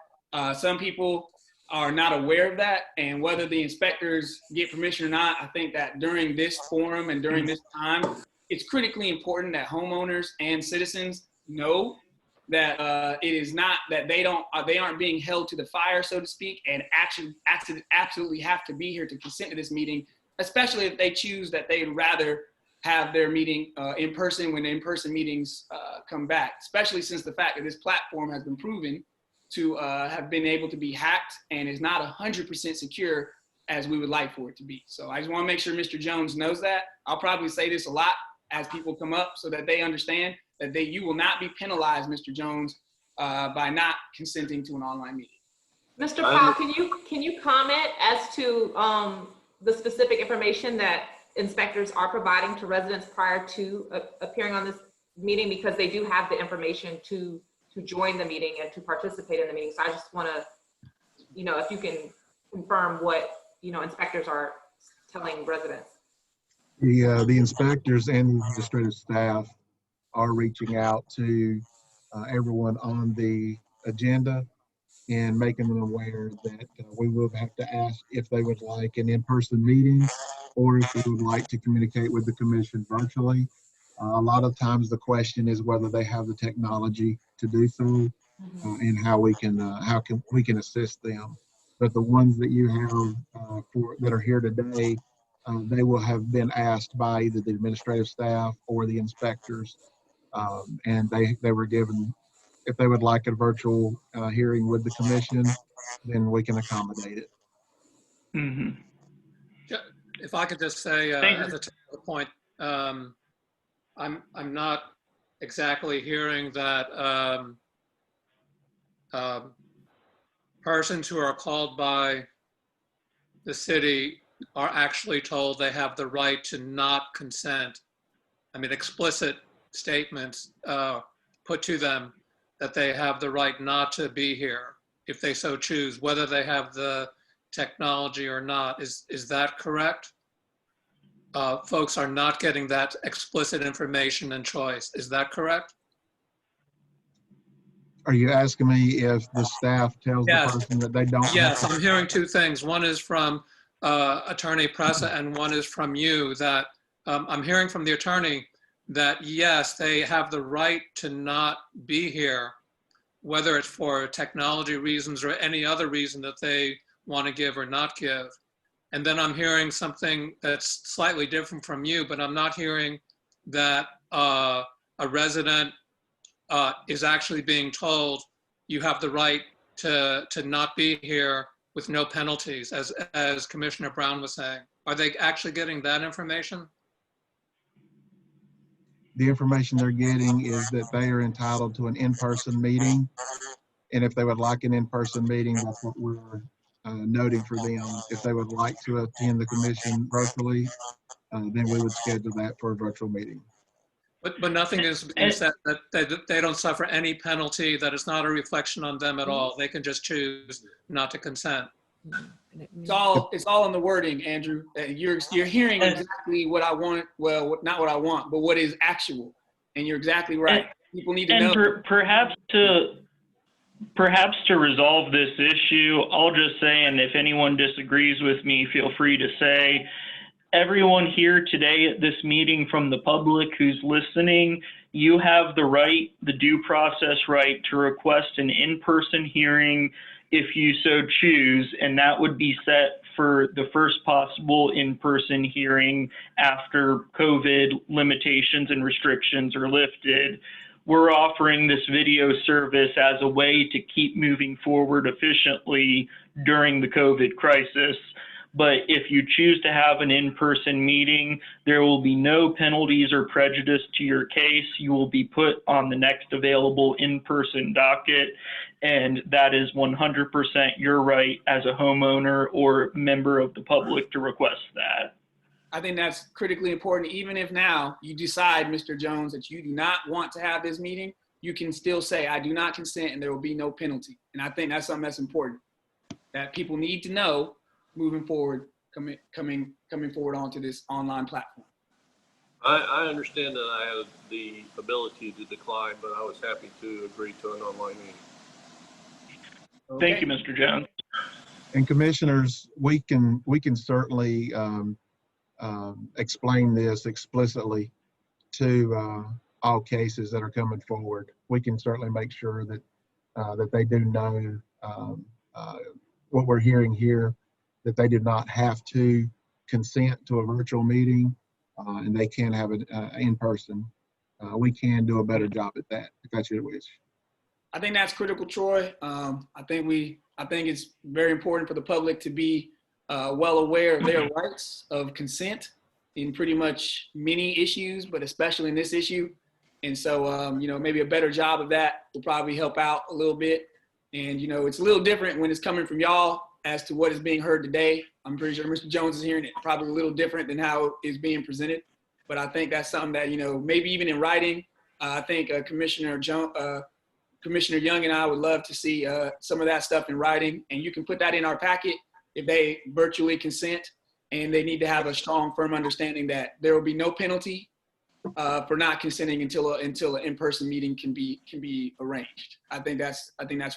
some people are not aware of that, and whether the inspectors get permission or not, I think that during this forum and during this time, it's critically important that homeowners and citizens know that it is not that they aren't being held to the fire, so to speak, and actually absolutely have to be here to consent to this meeting, especially if they choose that they'd rather have their meeting in person when the in-person meetings come back, especially since the fact that this platform has been proven to have been able to be hacked and is not 100% secure as we would like for it to be. So I just want to make sure Mr. Jones knows that. I'll probably say this a lot as people come up so that they understand that you will not be penalized, Mr. Jones, by not consenting to an online meeting. Mr. Powell, can you comment as to the specific information that inspectors are providing to residents prior to appearing on this meeting, because they do have the information to join the meeting and to participate in the meeting. So I just want to, if you can confirm what, inspectors are telling residents. The inspectors and the administrative staff are reaching out to everyone on the agenda and making them aware that we will have to ask if they would like an in-person meeting or if they would like to communicate with the commission virtually. A lot of times the question is whether they have the technology to do so and how we can assist them. But the ones that you have that are here today, they will have been asked by either the administrative staff or the inspectors, and they were given, if they would like a virtual hearing with the commission, then we can accommodate it. Mm-hmm. If I could just say at the point, I'm not exactly hearing that persons who are called by the city are actually told they have the right to not consent. I mean, explicit statements put to them that they have the right not to be here if they so choose, whether they have the technology or not. Is that correct? Folks are not getting that explicit information and choice. Is that correct? Are you asking me if the staff tells the person that they don't? Yes, I'm hearing two things. One is from Attorney Pressa and one is from you, that I'm hearing from the attorney that yes, they have the right to not be here, whether it's for technology reasons or any other reason that they want to give or not give. And then I'm hearing something that's slightly different from you, but I'm not hearing that a resident is actually being told you have the right to not be here with no penalties, as Commissioner Brown was saying. Are they actually getting that information? The information they're getting is that they are entitled to an in-person meeting. And if they would like an in-person meeting, that's what we're noting for them. If they would like to attend the commission virtually, then we would schedule that for a virtual meeting. But nothing is being said that they don't suffer any penalty, that it's not a reflection on them at all. They can just choose not to consent. It's all in the wording, Andrew. You're hearing exactly what I want. Well, not what I want, but what is actual. And you're exactly right. People need to know. Perhaps to resolve this issue, I'll just say, and if anyone disagrees with me, feel free to say, everyone here today at this meeting from the public who's listening, you have the right, the due process right, to request an in-person hearing if you so choose, and that would be set for the first possible in-person hearing after COVID limitations and restrictions are lifted. We're offering this video service as a way to keep moving forward efficiently during the COVID crisis. But if you choose to have an in-person meeting, there will be no penalties or prejudice to your case. You will be put on the next available in-person docket, and that is 100% your right as a homeowner or member of the public to request that. I think that's critically important. Even if now you decide, Mr. Jones, that you do not want to have this meeting, you can still say, I do not consent, and there will be no penalty. And I think that's something that's important, that people need to know moving forward, coming forward onto this online platform. I understand that I had the ability to decline, but I was happy to agree to an online meeting. Thank you, Mr. Jones. And commissioners, we can certainly explain this explicitly to all cases that are coming forward. We can certainly make sure that that they do know what we're hearing here, that they do not have to consent to a virtual meeting, and they can have it in person. We can do a better job at that if that's your wish. I think that's critical, Troy. I think it's very important for the public to be well aware of their rights of consent in pretty much many issues, but especially in this issue. And so, maybe a better job of that will probably help out a little bit. And, it's a little different when it's coming from y'all as to what is being heard today. I'm pretty sure Mr. Jones is hearing it probably a little different than how it's being presented. But I think that's something that, maybe even in writing, I think Commissioner Young and I would love to see some of that stuff in writing. And you can put that in our packet if they virtually consent, and they need to have a strong, firm understanding that there will be no penalty for not consenting until an in-person meeting can be arranged. I think that's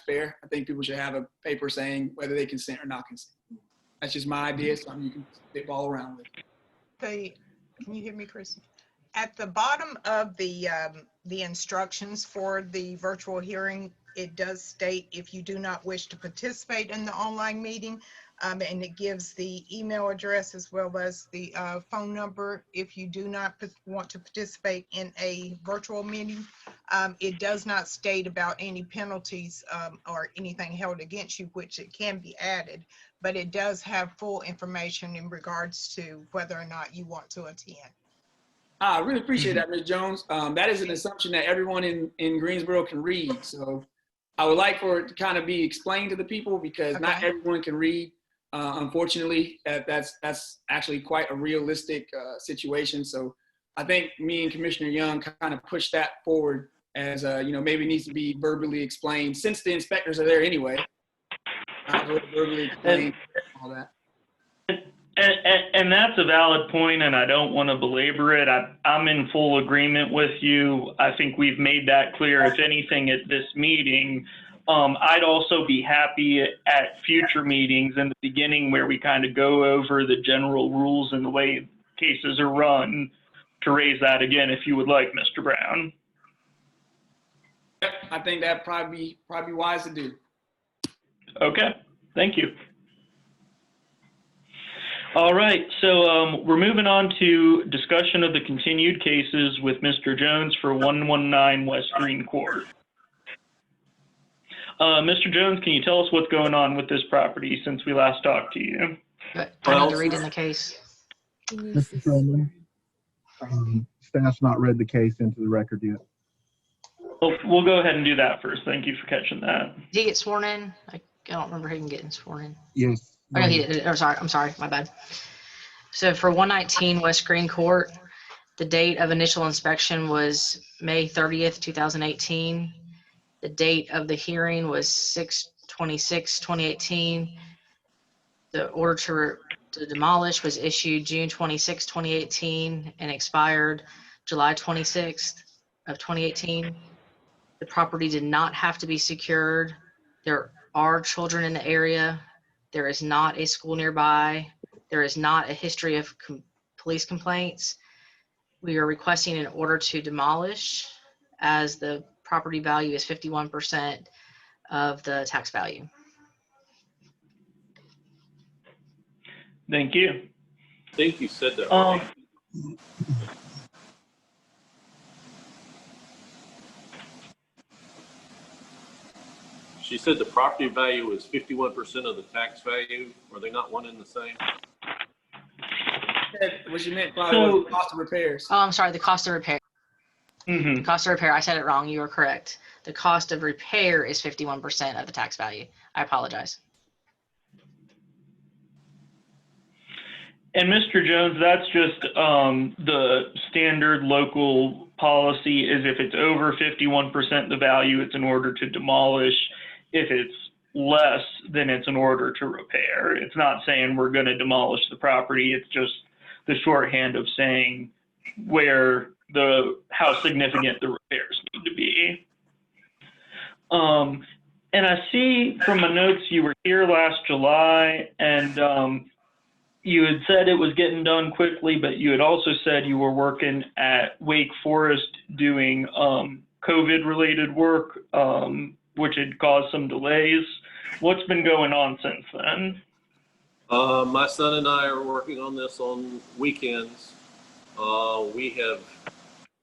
fair. I think people should have a paper saying whether they consent or not consent. That's just my idea, something you can spitball around with. Can you hear me, Chris? At the bottom of the instructions for the virtual hearing, it does state if you do not wish to participate in the online meeting, and it gives the email address as well as the phone number. If you do not want to participate in a virtual meeting, it does not state about any penalties or anything held against you, which it can be added, but it does have full information in regards to whether or not you want to attend. I really appreciate that, Ms. Jones. That is an assumption that everyone in Greensboro can read. So I would like for it to kind of be explained to the people, because not everyone can read. Unfortunately, that's actually quite a realistic situation. So I think me and Commissioner Young kind of pushed that forward as, maybe it needs to be verbally explained, since the inspectors are there anyway. Verbally explained, all that. And that's a valid point, and I don't want to belabor it. I'm in full agreement with you. I think we've made that clear. If anything, at this meeting, I'd also be happy at future meetings in the beginning where we kind of go over the general rules and the way cases are run to raise that again, if you would like, Mr. Brown. I think that probably wise to do. Okay, thank you. All right, so we're moving on to discussion of the continued cases with Mr. Jones for 119 West Green Court. Mr. Jones, can you tell us what's going on with this property since we last talked to you? I need to read in the case. Mr. Chairman, staff's not read the case into the record yet. Well, we'll go ahead and do that first. Thank you for catching that. Did he get sworn in? I don't remember him getting sworn in. Yes. Oh, no, he did. I'm sorry, my bad. So for 119 West Green Court, the date of initial inspection was May 30th, 2018. The date of the hearing was 6/26/2018. The order to demolish was issued June 26, 2018 and expired July 26th of 2018. The property did not have to be secured. There are children in the area. There is not a school nearby. There is not a history of police complaints. We are requesting an order to demolish, as the property value is 51% of the tax value. Thank you. I think you said that wrong. She said the property value is 51% of the tax value. Are they not one and the same? What you meant probably was the cost of repairs. Oh, I'm sorry, the cost of repair. Mm-hmm. The cost of repair, I said it wrong. You are correct. The cost of repair is 51% of the tax value. I apologize. And Mr. Jones, that's just the standard local policy is if it's over 51% the value, it's an order to demolish. If it's less, then it's an order to repair. It's not saying we're going to demolish the property. It's just the shorthand of saying how significant the repairs need to be. And I see from my notes you were here last July, and you had said it was getting done quickly, but you had also said you were working at Wake Forest doing COVID-related work, which had caused some delays. What's been going on since then? My son and I are working on this on weekends. We have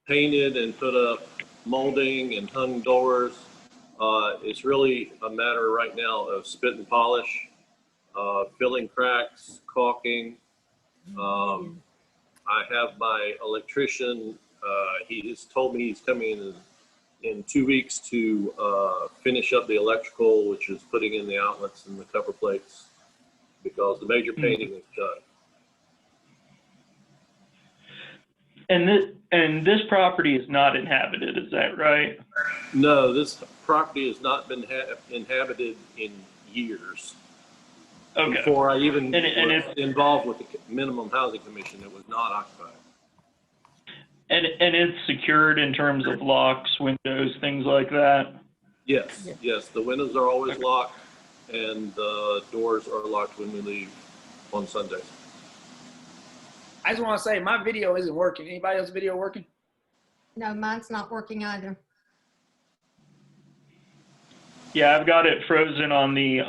painted and put up molding and hung doors. It's really a matter right now of spit and polish, filling cracks, caulking. I have my electrician, he has told me he's coming in 2 weeks to finish up the electrical, which is putting in the outlets and the cover plates, because the major painting is done. And this property is not inhabited, is that right? No, this property has not been inhabited in years. Okay. Before I even was involved with the Minimum Housing Commission, it was not occupied. And it's secured in terms of locks, windows, things like that? Yes, yes, the windows are always locked and the doors are locked when we leave on Sundays. I just want to say my video isn't working. Anybody else's video working? No, mine's not working either. Yeah, I've got it frozen on the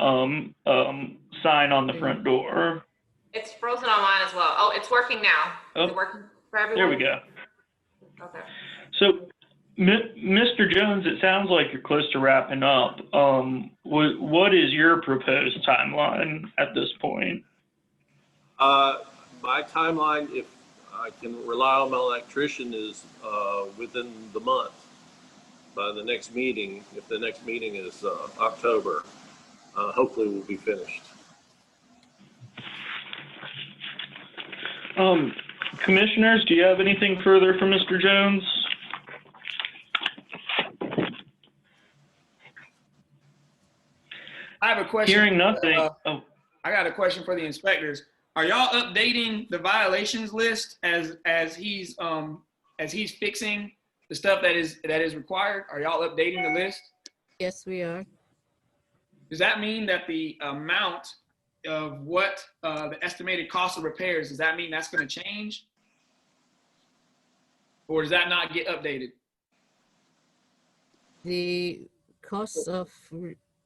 sign on the front door. It's frozen on mine as well. Oh, it's working now. Oh, Is it working for everyone? there we go. Okay. So, Mr. Jones, it sounds like you're close to wrapping up. What is your proposed timeline at this point? My timeline, if I can rely on my electrician, is within the month. By the next meeting, if the next meeting is October, hopefully we'll be finished. Commissioners, do you have anything further for Mr. Jones? I have a question. Hearing nothing. I got a question for the inspectors. Are y'all updating the violations list as he's fixing the stuff that is required? Are y'all updating the list? Yes, we are. Does that mean that the amount of what the estimated cost of repairs, does that mean that's going to change? Or does that not get updated? The cost of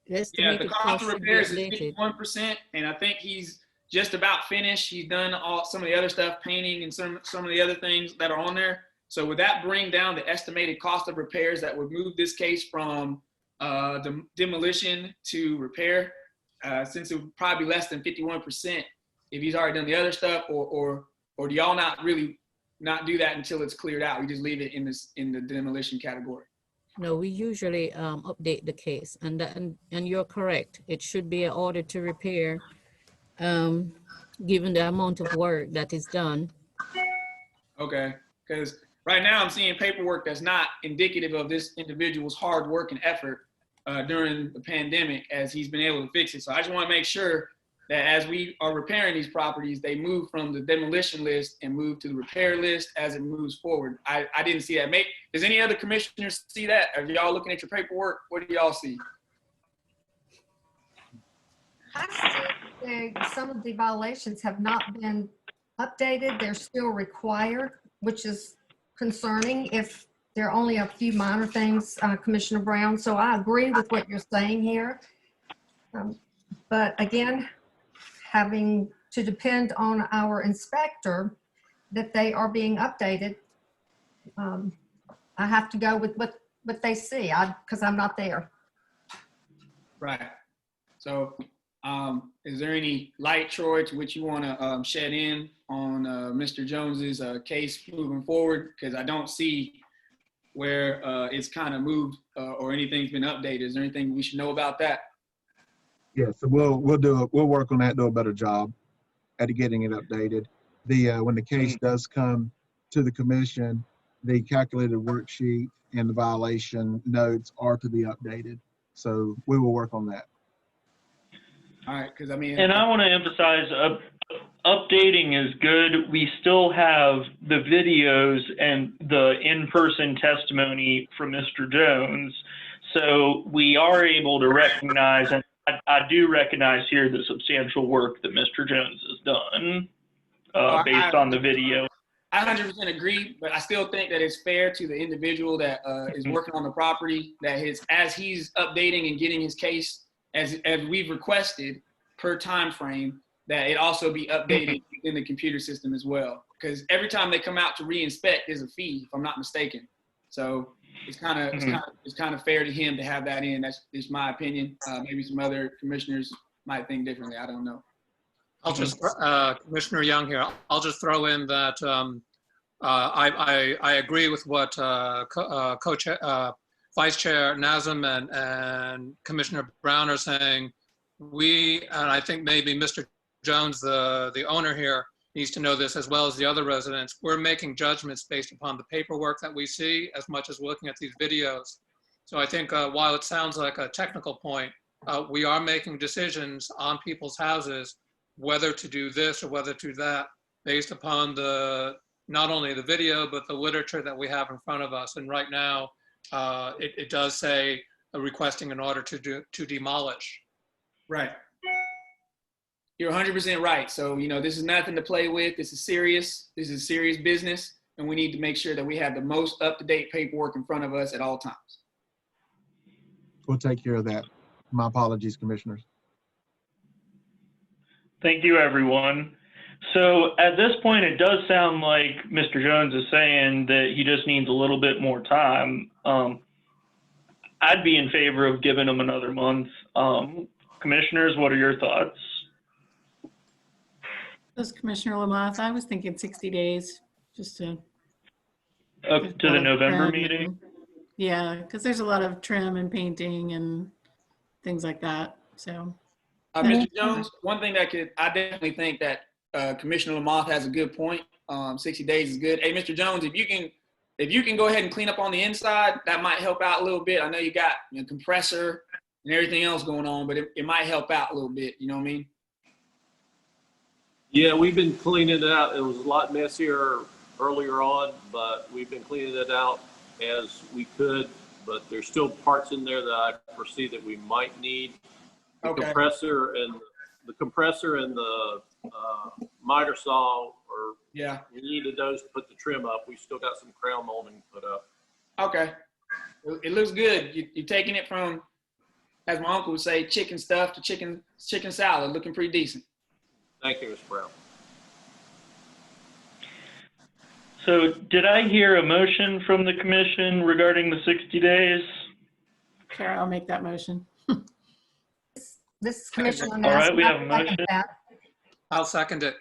Yeah, the cost of repairs is 51%, and I think he's just about finished. He's done some of the other stuff, painting and some of the other things that are on there. So would that bring down the estimated cost of repairs that would move this case from demolition to repair, since it would probably be less than 51% if he's already done the other stuff, or do y'all not really not do that until it's cleared out? We just leave it in the demolition category. No, we usually update the case, and you're correct. It should be an order to repair, given the amount of work that is done. Okay, because right now I'm seeing paperwork that's not indicative of this individual's hard work and effort during the pandemic, as he's been able to fix it. So I just want to make sure that as we are repairing these properties, they move from the demolition list and move to the repair list as it moves forward. I didn't see that. Does any other commissioners see that? Are y'all looking at your paperwork? What do y'all see? I see some of the violations have not been updated. They're still required, which is concerning if there are only a few minor things, Commissioner Brown. So I agree with what you're saying here. But again, having to depend on our inspector that they are being updated, I have to go with what they see, because I'm not there. Right. So is there any light, Troy, to which you want to shed in on Mr. Jones's case moving forward? Because I don't see where it's kind of moved or anything's been updated. Is there anything we should know about that? Yeah, so we'll work on that, do a better job at getting it updated. When the case does come to the commission, the calculated worksheet and the violation notes are to be updated. So we will work on that. All right, because I mean, and I want to emphasize updating is good. We still have the videos and the in-person testimony from Mr. Jones. So we are able to recognize, and I do recognize here the substantial work that Mr. Jones has done based on the video. I 100% agree, but I still think that it's fair to the individual that is working on the property that as he's updating and getting his case as we've requested per time frame, that it also be updated in the computer system as well. Because every time they come out to re-inspect, there's a fee, if I'm not mistaken. So it's kind of fair to him to have that in. That's just my opinion. Maybe some other commissioners might think differently. I don't know. I'll just, Commissioner Young here, I'll just throw in that I agree with what Vice Chair Nazem and Commissioner Brown are saying. And I think maybe Mr. Jones, the owner here, needs to know this as well as the other residents. We're making judgments based upon the paperwork that we see as much as looking at these videos. So I think while it sounds like a technical point, we are making decisions on people's houses whether to do this or whether to do that based upon not only the video, but the literature that we have in front of us. And right now, it does say requesting an order to demolish. Right. You're 100% right. So, this is nothing to play with. This is serious. This is serious business. And we need to make sure that we have the most up-to-date paperwork in front of us at all times. We'll take care of that. My apologies, commissioners. Thank you, everyone. So at this point, it does sound like Mr. Jones is saying that he just needs a little bit more time. I'd be in favor of giving him another month. Commissioners, what are your thoughts? This Commissioner Lamothe, I was thinking 60 days, just to. Up to the November meeting? Yeah, because there's a lot of trim and painting and things like that, so. Mr. Jones, one thing I definitely think that Commissioner Lamothe has a good point. 60 days is good. Hey, Mr. Jones, if you can go ahead and clean up on the inside, that might help out a little bit. I know you got a compressor and everything else going on, but it might help out a little bit. You know what I mean? Yeah, we've been cleaning it out. It was a lot messier earlier on, but we've been cleaning it out as we could. But there's still parts in there that I foresee that we might need. The compressor and the miter saw, we needed those to put the trim up. We still got some crown molding to put up. Okay, it looks good. You're taking it from, as my uncle would say, chicken stuff to chicken salad. Looking pretty decent. Thank you, Mr. Brown. So did I hear a motion from the commission regarding the 60 days? Sure, I'll make that motion. This is Commissioner All right, we have a Nelson. I second motion. that. I'll second it.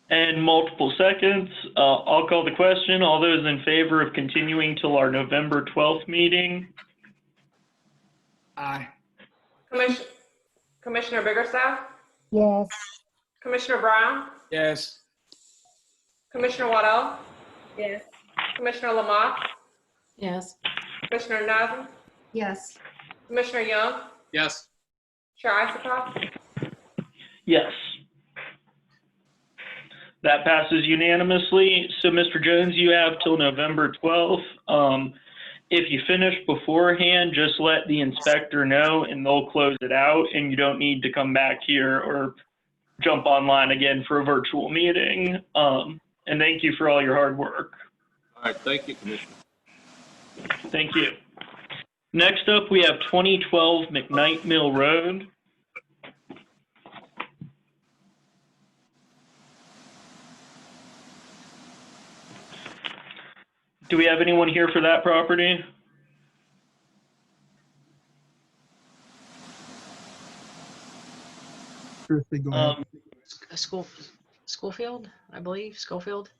And multiple seconds. I'll call the question. All those in favor of continuing till our November 12th meeting? Aye. Commissioner Biggerstaff? Yes. Commissioner Brown? Yes. Commissioner Waddell? Yes. Commissioner Lamont? Yes. Commissioner Nazem? Yes. Commissioner Young? Yes. Chair Isikoff? Yes. That passes unanimously. So Mr. Jones, you have till November 12th. If you finish beforehand, just let the inspector know and they'll close it out and you don't need to come back here or jump online again for a virtual meeting. And thank you for all your hard work. All right, thank you, Commissioner. Thank you. Next up, we have 2012 McKnight Mill Road. Do we have anyone here for that property? Christie, go ahead. Schofield, I believe, Schofield.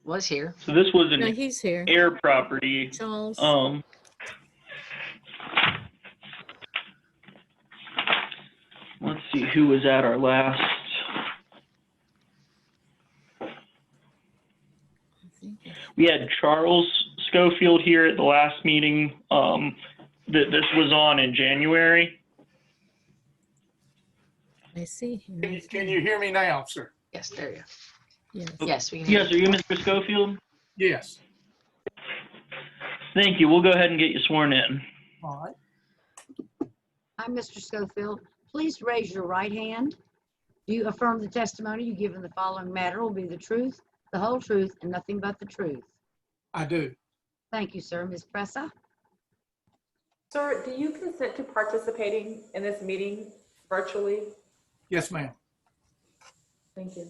Was here. So this was an No, he's here. air property. Charles. Let's see who was at our last. We had Charles Schofield here at the last meeting that this was on in January. I see. Can you hear me now, sir? Yes, there you go. Yes. Yes, we can hear Yes, are you Mr. Schofield? Yes. Thank you. We'll go ahead and get you sworn in. All right. I'm Mr. Schofield. Please raise your right hand. Do you affirm the testimony you give in the following matter will be the truth, the whole truth, and nothing but the truth? I do. Thank you, sir. Ms. Pressa? Sir, do you consent to participating in this meeting virtually? Yes, ma'am. Thank you.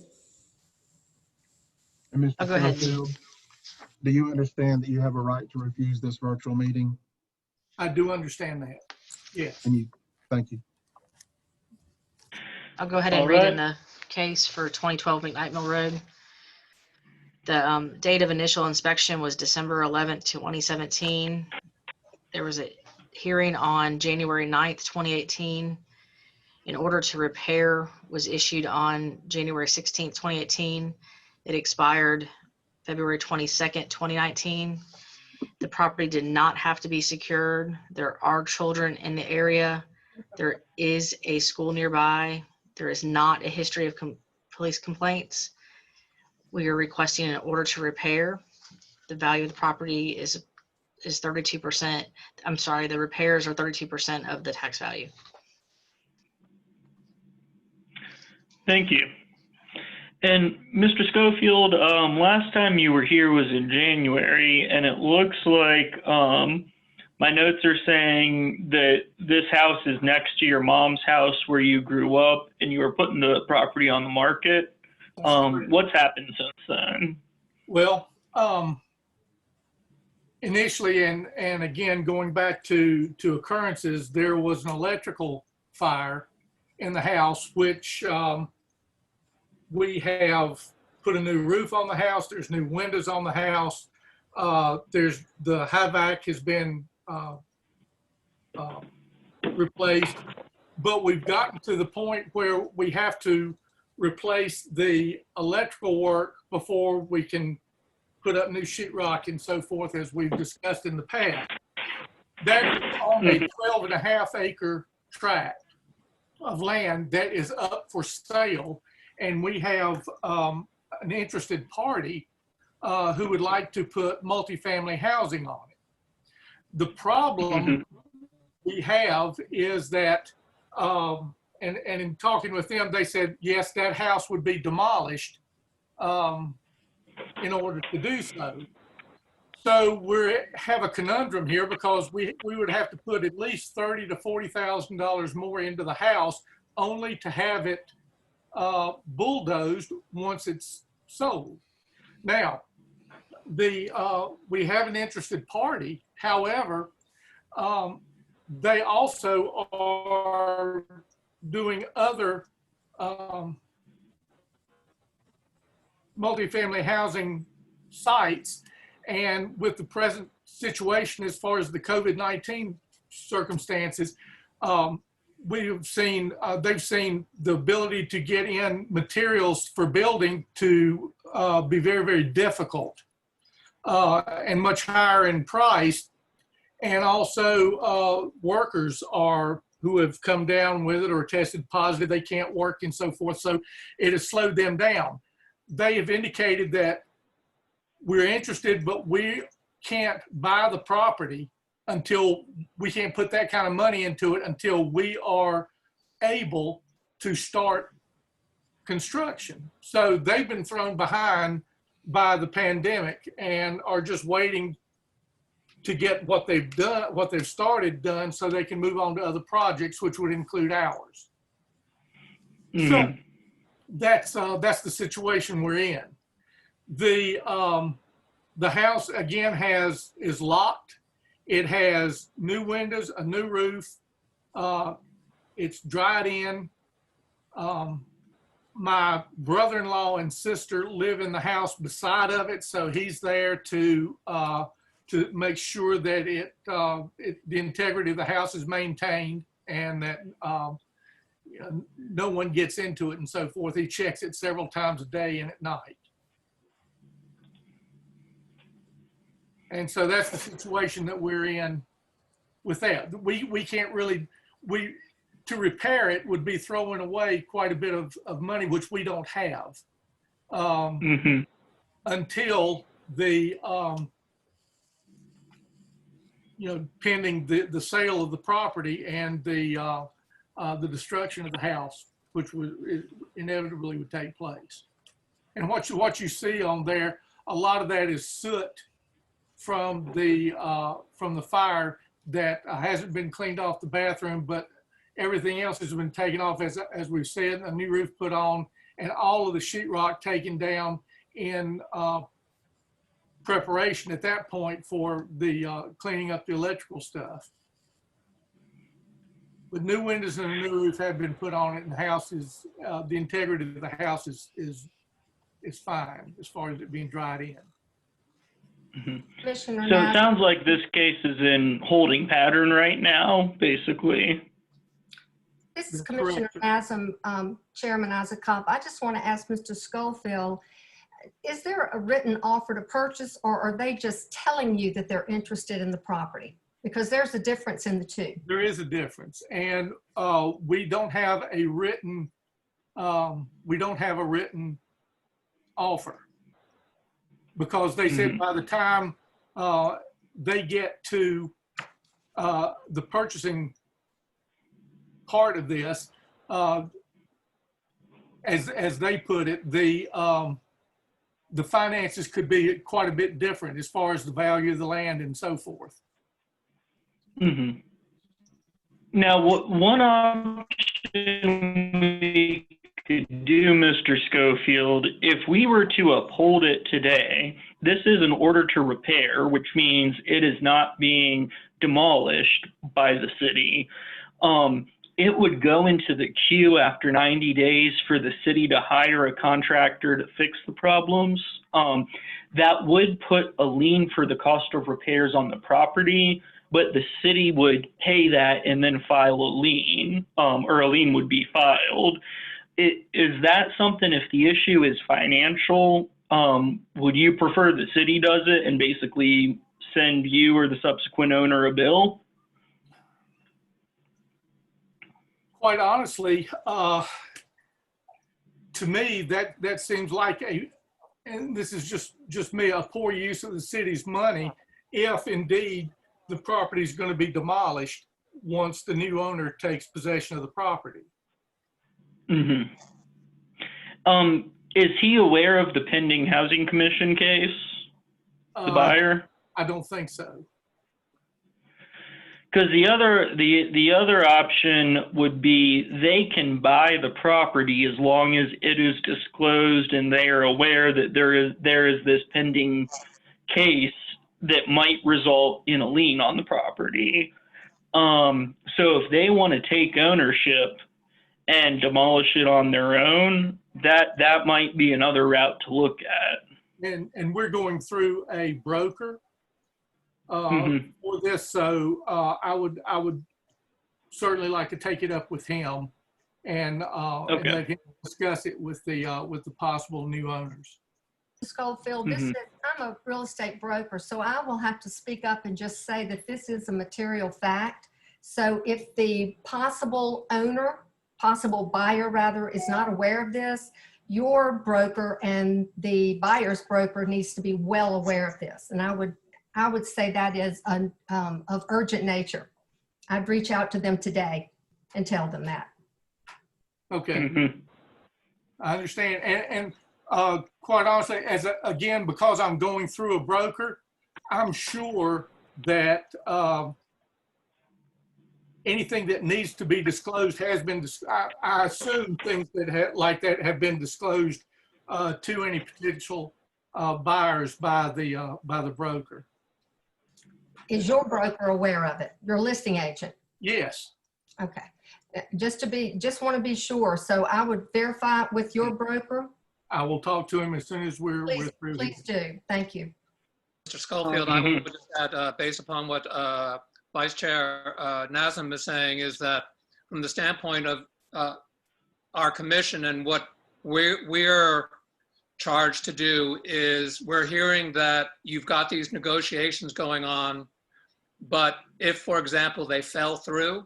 And Mr. Oh, go ahead. Schofield, do you understand that you have a right to refuse this virtual meeting? I do understand that. Yes. And you, thank you. I'll go ahead and All read right. in the case for 2012 McKnight Mill Road. The date of initial inspection was December 11th, 2017. There was a hearing on January 9th, 2018. An order to repair was issued on January 16th, 2018. It expired February 22nd, 2019. The property did not have to be secured. There are children in the area. There is a school nearby. There is not a history of police complaints. We are requesting an order to repair. The value of the property is 32%. I'm sorry, the repairs are 32% of the tax value. Thank you. And Mr. Schofield, last time you were here was in January, and it looks like my notes are saying that this house is next to your mom's house where you grew up, and you were putting the property on the market. What's happened since then? Well, initially, and again, going back to occurrences, there was an electrical fire in the house, which we have put a new roof on the house. There's new windows on the house. There's the HVAC has been replaced, but we've gotten to the point where we have to replace the electrical work before we can put up new sheetrock and so forth, as we've discussed in the past. That is on a 12.5 acre tract of land that is up for sale, and we have an interested party who would like to put multifamily housing on it. The problem we have is that, and in talking with them, they said, yes, that house would be demolished in order to do so. So we have a conundrum here, because we would have to put at least $30,000 to $40,000 more into the house, only to have it bulldozed once it's sold. Now, we have an interested party. However, they also are doing other multifamily housing sites, and with the present situation as far as the COVID-19 circumstances, we've seen they've seen the ability to get in materials for building to be very, very difficult and much higher in price. And also workers who have come down with it or tested positive, they can't work and so forth. So it has slowed them down. They have indicated that we're interested, but we can't buy the property until we can't put that kind of money into it until we are able to start construction. So they've been thrown behind by the pandemic and are just waiting to get what they've done, what they've started done, so they can move on to other projects, which would include ours. So that's the situation we're in. The house again is locked. It has new windows, a new roof. It's dried in. My brother-in-law and sister live in the house beside of it, so he's there to make sure that the integrity of the house is maintained and that no one gets into it and so forth. He checks it several times a day and at night. And so that's the situation that we're in with that. We can't really, to repair it would be throwing away quite a bit of money, which we don't have, until the, pending the sale of the property and the destruction of the house, which would inevitably would take place. And what you see on there, a lot of that is soot from the fire that hasn't been cleaned off the bathroom, but everything else has been taken off, as we've said, a new roof put on, and all of the sheetrock taken down in preparation at that point for the cleaning up the electrical stuff. But new windows and a new roof have been put on it, and the house is, the integrity of the house is fine as far as it being dried in. Commissioner So it Nass, sounds like this case is in holding pattern right now, basically. this is That's Commissioner correct. Nasm, Chairman Isakov. I just want to ask Mr. Schofield, is there a written offer to purchase, or are they just telling you that they're interested in the property? Because there's a difference in the two. There is a difference, and we don't have a written offer, because they said by the time they get to the purchasing part of this, as they put it, the finances could be quite a bit different as far as the value of the land and so forth. Now, one option we could do, Mr. Schofield, if we were to uphold it today, this is an order to repair, which means it is not being demolished by the city. It would go into the queue after 90 days for the city to hire a contractor to fix the problems. That would put a lien for the cost of repairs on the property, but the city would pay that and then file a lien, or a lien would be filed. Is that something, if the issue is financial, would you prefer the city does it and basically send you or the subsequent owner a bill? Quite honestly, to me, that seems like and this is just me, a poor use of the city's money, if indeed the property is going to be demolished once the new owner takes possession of the property. Is he aware of the pending housing commission case, the buyer? I don't think so. Because the other option would be they can buy the property as long as it is disclosed and they are aware that there is this pending case that might result in a lien on the property. So if they want to take ownership and demolish it on their own, that might be another route to look at. And we're going through a broker for this, so I would certainly like to take it up with him and let him discuss it with the possible new owners. Schofield, I'm a real estate broker, so I will have to speak up and just say that this is a material fact. So if the possible buyer rather, is not aware of this, your broker and the buyer's broker needs to be well aware of this. And I would say that is of urgent nature. I'd reach out to them today and tell them that. Okay. I understand. And quite honestly, again, because I'm going through a broker, I'm sure that anything that needs to be disclosed has been, I assume things that like that have been disclosed to any potential buyers by the broker. Is your broker aware of it? Your listing agent? Yes. Okay. Just want to be sure. So I would verify it with your broker. I will talk to him as soon as we're through. Please do. Thank you. Mr. Schofield, I would just add, based upon what Vice Chair Nazem is saying, is that from the standpoint of our commission and what we're charged to do is we're hearing that you've got these negotiations going on, but if, for example, they fell through,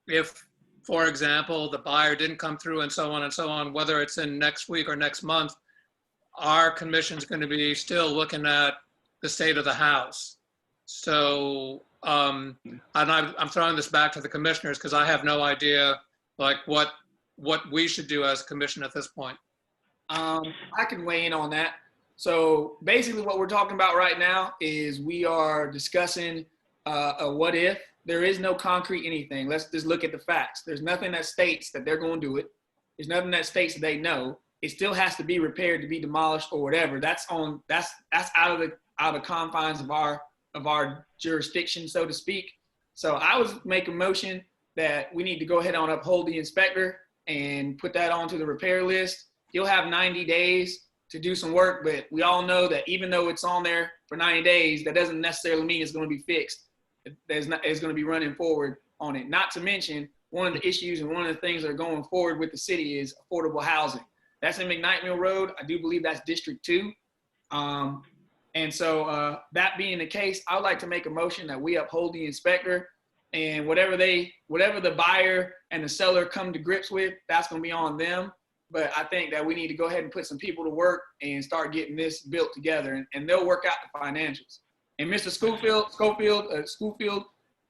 if for example, the buyer didn't come through and so on, whether it's in next week or next month, our commission's going to be still looking at the state of the house. So, and I'm throwing this back to the commissioners because I have no idea like what we should do as a commission at this point. I can weigh in on that. So basically what we're talking about right now is we are discussing a what if. There is no concrete anything. Let's just look at the facts. There's nothing that states that they're going to do it. There's nothing that states that they know. It still has to be repaired to be demolished or whatever. That's out of the confines of our jurisdiction, so to speak. So I would make a motion that we need to go ahead and uphold the inspector and put that onto the repair list. He'll have 90 days to do some work, but we all know that even though it's on there for 90 days, that doesn't necessarily mean it's going to be fixed. It's going to be running forward on it. Not to mention, one of the issues and one of the things that are going forward with the city is affordable housing. That's in McKnight Mill Road. I do believe that's District 2. And so that being the case, I would like to make a motion that we uphold the inspector, and whatever the buyer and the seller come to grips with, that's going to be on them. But I think that we need to go ahead and put some people to work and start getting this built together, and they'll work out the financials. And Mr. Schofield,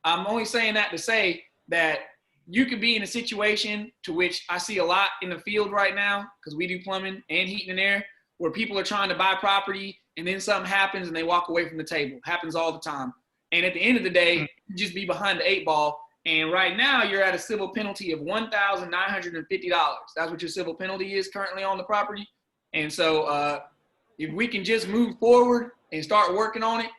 I'm only saying that to say that you could be in a situation to which I see a lot in the field right now, because we do plumbing and heating and air, where people are trying to buy property and then something happens and they walk away from the table. Happens all the time. And at the end of the day, you just be behind the 8 ball. And right now you're at a civil penalty of $1,950. That's what your civil penalty is currently on the property. And so if we can just move forward and start working on it,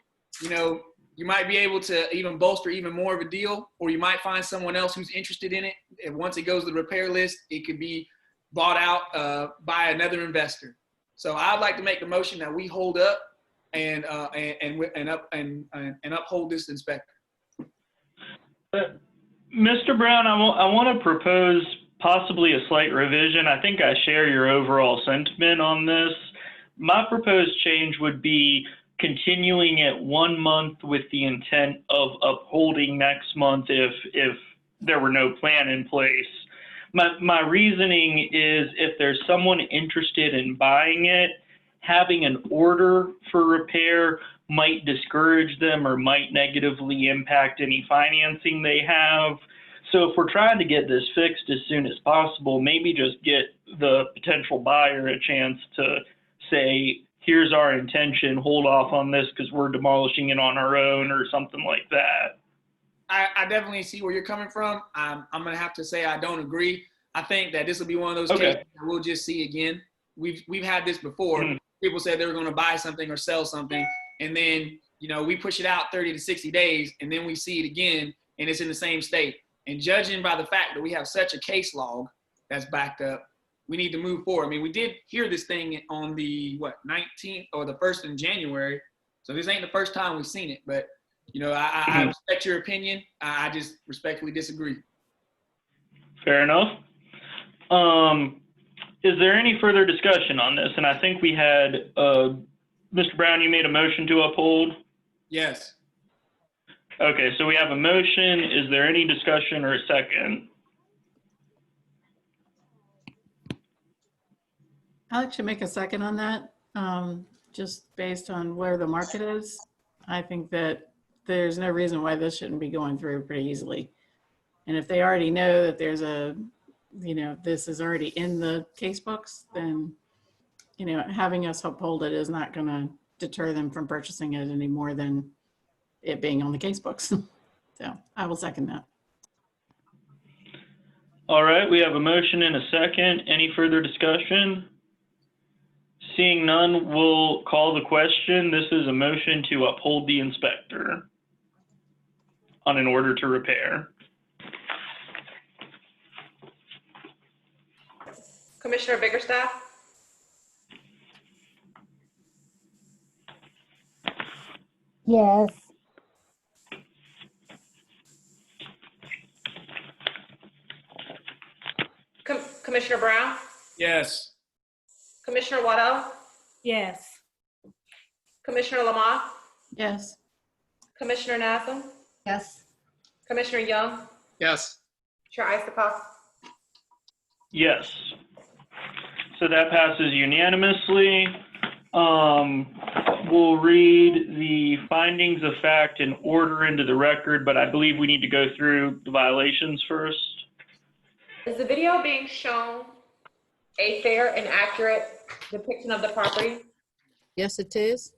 you know, you might be able to even bolster even more of a deal, or you might find someone else who's interested in it. And once it goes to the repair list, it could be bought out by another investor. So I'd like to make the motion that we hold up and uphold this inspector. Mr. Brown, I want to propose possibly a slight revision. I think I share your overall sentiment on this. My proposed change would be continuing it 1 month with the intent of upholding next month if there were no plan in place. My reasoning is if there's someone interested in buying it, having an order for repair might discourage them or might negatively impact any financing they have. So if we're trying to get this fixed as soon as possible, maybe just get the potential buyer a chance to say, here's our intention, hold off on this because we're demolishing it on our own or something like that. I definitely see where you're coming from. I'm going to have to say I don't agree. I think that this will be one of those cases that we'll just see again. We've had this before. People said they were going to buy something or sell something, and then, you know, we push it out 30 to 60 days, and then we see it again, and it's in the same state. And judging by the fact that we have such a case log that's backed up, we need to move forward. I mean, we did hear this thing on the, 19th or the 1st in January. So this ain't the first time we've seen it, but, you know, I respect your opinion. I just respectfully disagree. Fair enough. Is there any further discussion on this? And I think we had, Mr. Brown, you made a motion to uphold? Yes. Okay, so we have a motion. Is there any discussion or a second? I'll actually make a second on that, just based on where the market is. I think that there's no reason why this shouldn't be going through pretty easily. And if they already know that there's a, you know, this is already in the case books, then, you know, having us uphold it is not going to deter them from purchasing it any more than it being on the case books. So I will second that. All right, we have a motion and a second. Any further discussion? Seeing none, we'll call the question. This is a motion to uphold the inspector on an order to repair. Commissioner Biggerstaff? Yes. Commissioner Brown? Yes. Commissioner Waddell? Yes. Commissioner Lamont? Yes. Commissioner Natham? Yes. Commissioner Young? Yes. Chair Isakov? Yes. So that passes unanimously. We'll read the findings of fact in order into the record, but I believe we need to go through the violations first. Is the video being shown a fair and accurate depiction of the property? Yes, it is.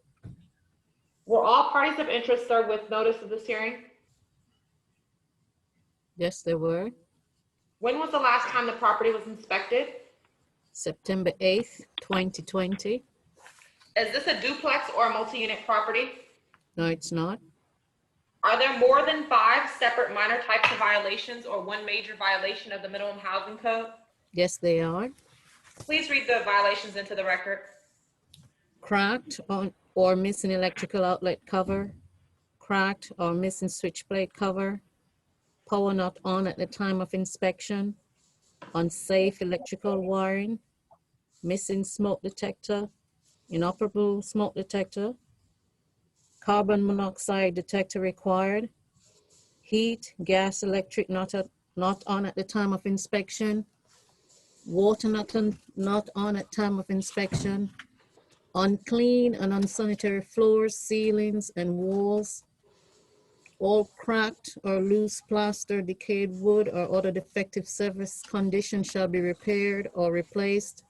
Were all parties of interest served with notice of this hearing? Yes, they were. When was the last time the property was inspected? September 8th, 2020. Is this a duplex or a multi-unit property? No, it's not. Are there more than 5 separate minor types of violations or one major violation of the minimum housing code? Yes, they are. Please read the violations into the record. Cracked or missing electrical outlet cover, cracked or missing switch plate cover, power not on at the time of inspection, unsafe electrical wiring, missing smoke detector, inoperable smoke detector, carbon monoxide detector required, heat, gas, electric not on at the time of inspection, water not on at time of inspection, unclean and unsanitary floors, ceilings, and walls, all cracked or loose plaster, decayed wood, or other defective surface condition shall be repaired or replaced.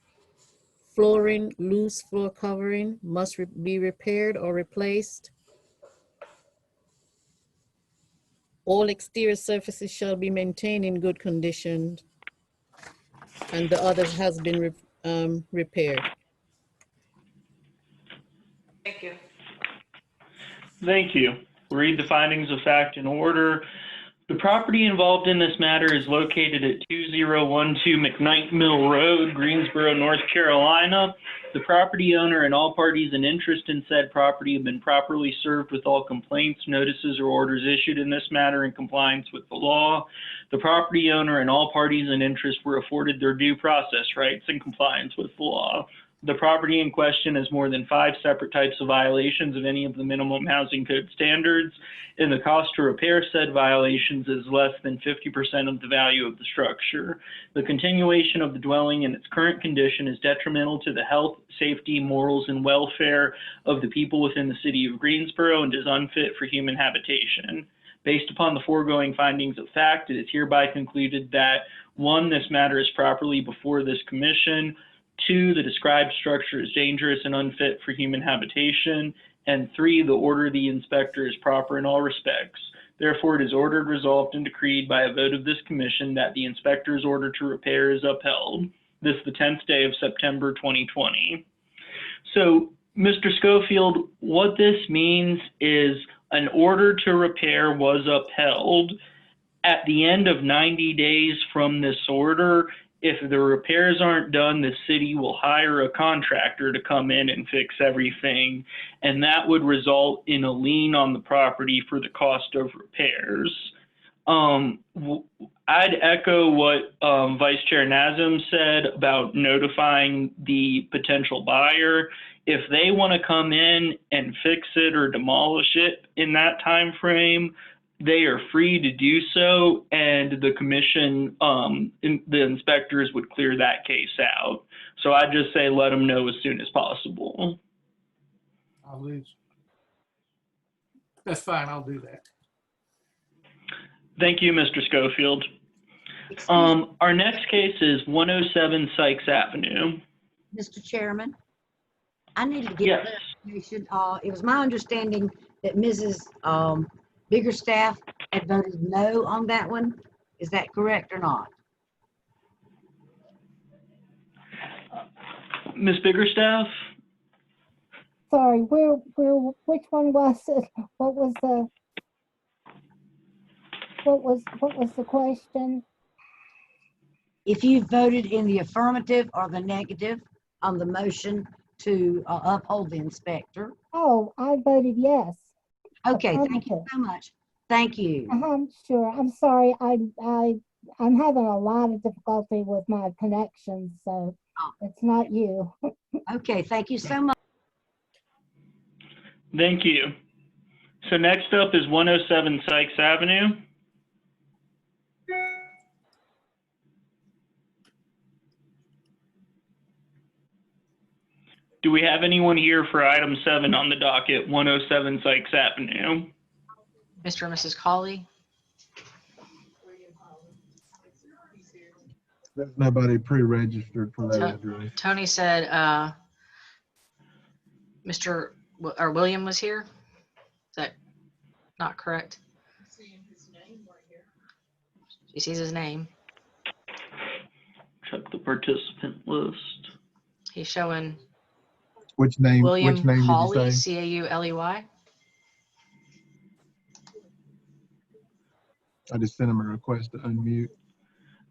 Flooring, loose floor covering must be repaired or replaced. All exterior surfaces shall be maintained in good condition, and the others has been repaired. Thank you. Thank you. We'll read the findings of fact in order. The property involved in this matter is located at 2012 McKnight Mill Road, Greensboro, North Carolina. The property owner and all parties in interest in said property have been properly served with all complaints, notices, or orders issued in this matter in compliance with the law. The property owner and all parties in interest were afforded their due process rights in compliance with the law. The property in question has more than 5 separate types of violations of any of the minimum housing code standards, and the cost to repair said violations is less than 50% of the value of the structure. The continuation of the dwelling in its current condition is detrimental to the health, safety, morals, and welfare of the people within the city of Greensboro and is unfit for human habitation. Based upon the foregoing findings of fact, it is hereby concluded that 1, this matter is properly before this commission, 2, the described structure is dangerous and unfit for human habitation, and 3, the order of the inspector is proper in all respects. Therefore, it is ordered, resolved, and decreed by a vote of this commission that the inspector's order to repair is upheld. This is the 10th day of September 2020. So, Mr. Schofield, what this means is an order to repair was upheld. At the end of 90 days from this order, if the repairs aren't done, the city will hire a contractor to come in and fix everything, and that would result in a lien on the property for the cost of repairs. I'd echo what Vice Chair Nazem said about notifying the potential buyer. If they want to come in and fix it or demolish it in that time frame, they are free to do so, and the commission, the inspectors would clear that case out. So I'd just say let them know as soon as possible. I'll lose. That's fine, I'll do that. Thank you, Mr. Schofield. Our next case is 107 Sykes Avenue. Mr. Chairman, I need to get clarification. It was my understanding that Mrs. Biggerstaff had voted no on that one. Is that correct or not? Ms. Biggerstaff? Sorry, which one was it? What was the question? If you voted in the affirmative or the negative on the motion to uphold the inspector. Oh, I voted yes. Okay, thank you so much. Thank you. Sure. I'm sorry. I'm having a lot of difficulty with my connection, so it's not you. Okay, thank you so much. Thank you. So next up is 107 Sykes Avenue. Do we have anyone here for item 7 on the docket, 107 Sykes Avenue? Mr. and Mrs. Colley? There's nobody pre-registered for that address. Tony said William was here. Is that not correct? She sees his name. Check the participant list. He's showing Which name? William Which name Cauley, did you say? Cauley. I just sent him a request to unmute.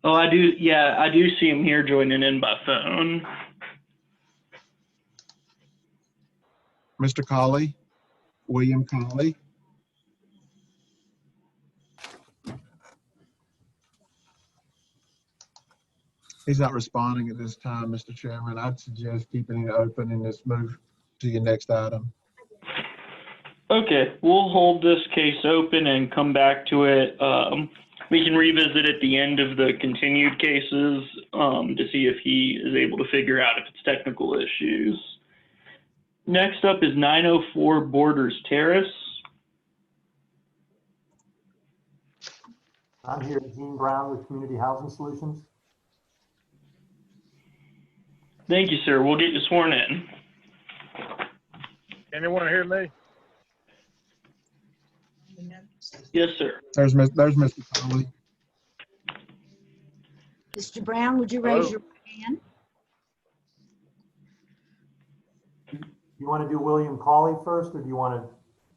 Oh, I do. Yeah, I do see him here joining in by phone. Mr. Colley, William Colley. He's not responding at this time, Mr. Chairman. I'd suggest keeping it open and just move to your next item. Okay, we'll hold this case open and come back to it. We can revisit at the end of the continued cases to see if he is able to figure out if it's technical issues. Next up is 904 Borders Terrace. I'm here, Gene Brown with Community Housing Solutions. Thank you, sir. We'll get you sworn in. Anyone hear me? Yes, sir. There's Mr. Colley. Mr. Brown, would you raise your hand? You want to do William Cauley first, or do you want to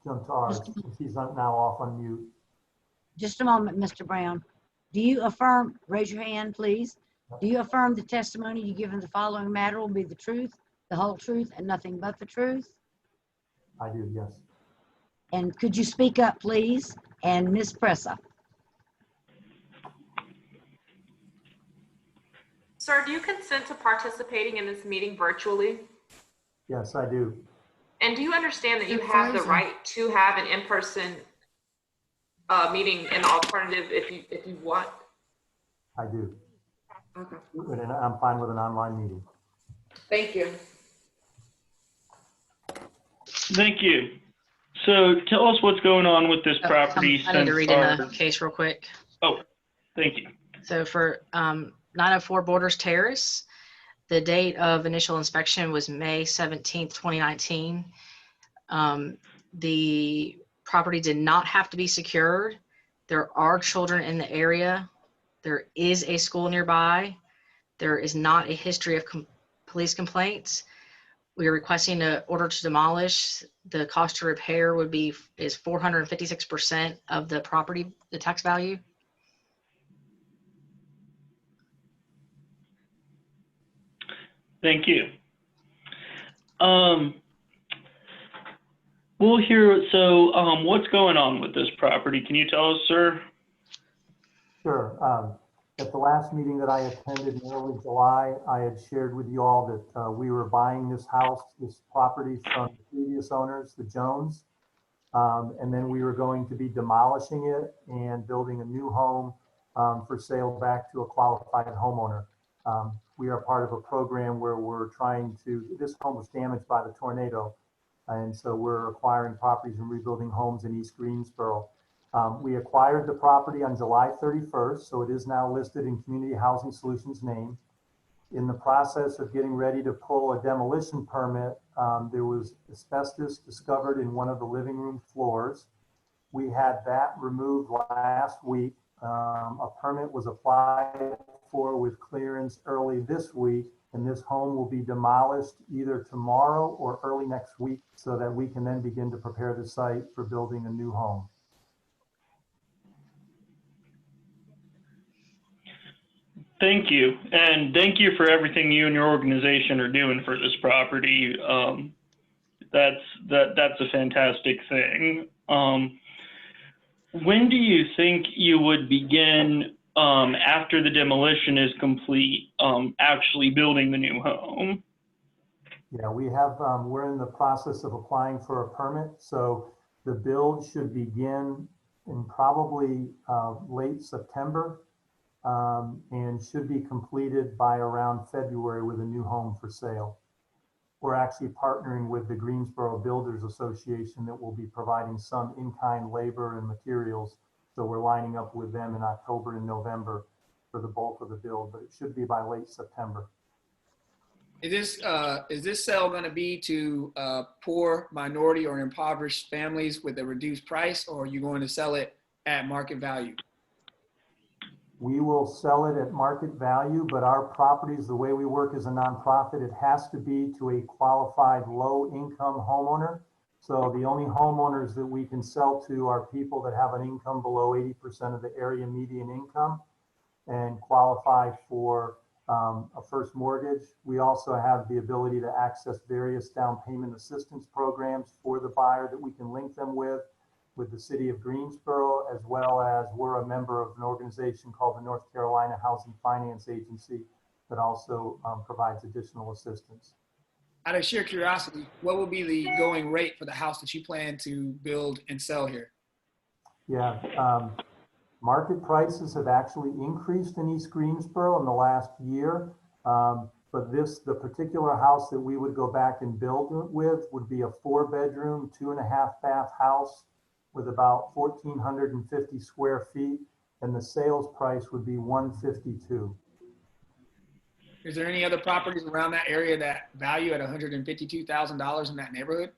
jump to ours? He's now off on mute. Just a moment, Mr. Brown. Do you affirm, raise your hand, please. Do you affirm the testimony you give in the following matter will be the truth, the whole truth, and nothing but the truth? I do, yes. And could you speak up, please? And Ms. Pressa. Sir, do you consent to participating in this meeting virtually? Yes, I do. And do you understand that you have the right to have an in-person meeting, an alternative if you want? I do. Okay. And I'm fine with an online meeting. Thank you. Thank you. So tell us what's going on with this property. I need to read in the case real quick. Oh, thank you. So for 904 Borders Terrace, the date of initial inspection was May 17th, 2019. The property did not have to be secured. There are children in the area. There is a school nearby. There is not a history of police complaints. We are requesting an order to demolish. The cost to repair is 456% of the property, the tax value. Thank you. We'll hear, so what's going on with this property? Can you tell us, sir? Sure. At the last meeting that I attended in early July, I had shared with you all that we were buying this house, this property from the previous owners, the Jones. And then we were going to be demolishing it and building a new home for sale back to a qualified homeowner. We are part of a program where we're trying to, this home was damaged by the tornado. And so we're acquiring properties and rebuilding homes in East Greensboro. We acquired the property on July 31st, so it is now listed in Community Housing Solutions' name. In the process of getting ready to pull a demolition permit, there was asbestos discovered in one of the living room floors. We had that removed last week. A permit was applied for with clearance early this week, and this home will be demolished either tomorrow or early next week so that we can then begin to prepare the site for building a new home. Thank you. And thank you for everything you and your organization are doing for this property. That's a fantastic thing. When do you think you would begin, after the demolition is complete, actually building the new home? Yeah, we have, we're in the process of applying for a permit. So the build should begin in probably late September and should be completed by around February with a new home for sale. we're actually partnering with the Greensboro Builders Association that will be providing some in-kind labor and materials. So we're lining up with them in October and November for the bulk of the build, but it should be by late September. Is this sale going to be to poor, minority, or impoverished families with a reduced price, or are you going to sell it at market value? We will sell it at market value, but our properties, the way we work as a nonprofit, it has to be to a qualified low-income homeowner. So the only homeowners that we can sell to are people that have an income below 80% of the area median income and qualify for a first mortgage. We also have the ability to access various down payment assistance programs for the buyer that we can link them with the city of Greensboro, as well as we're a member of an organization called the North Carolina Housing Finance Agency that also provides additional assistance. Out of sheer curiosity, what will be the going rate for the house that you plan to build and sell here? Yeah, market prices have actually increased in East Greensboro in the last year. But the particular house that we would go back and build with would be a 4-bedroom, 2.5-bath house with about 1,450 square feet, and the sales price would be $152,000. Is there any other properties around that area that value at $152,000 in that neighborhood?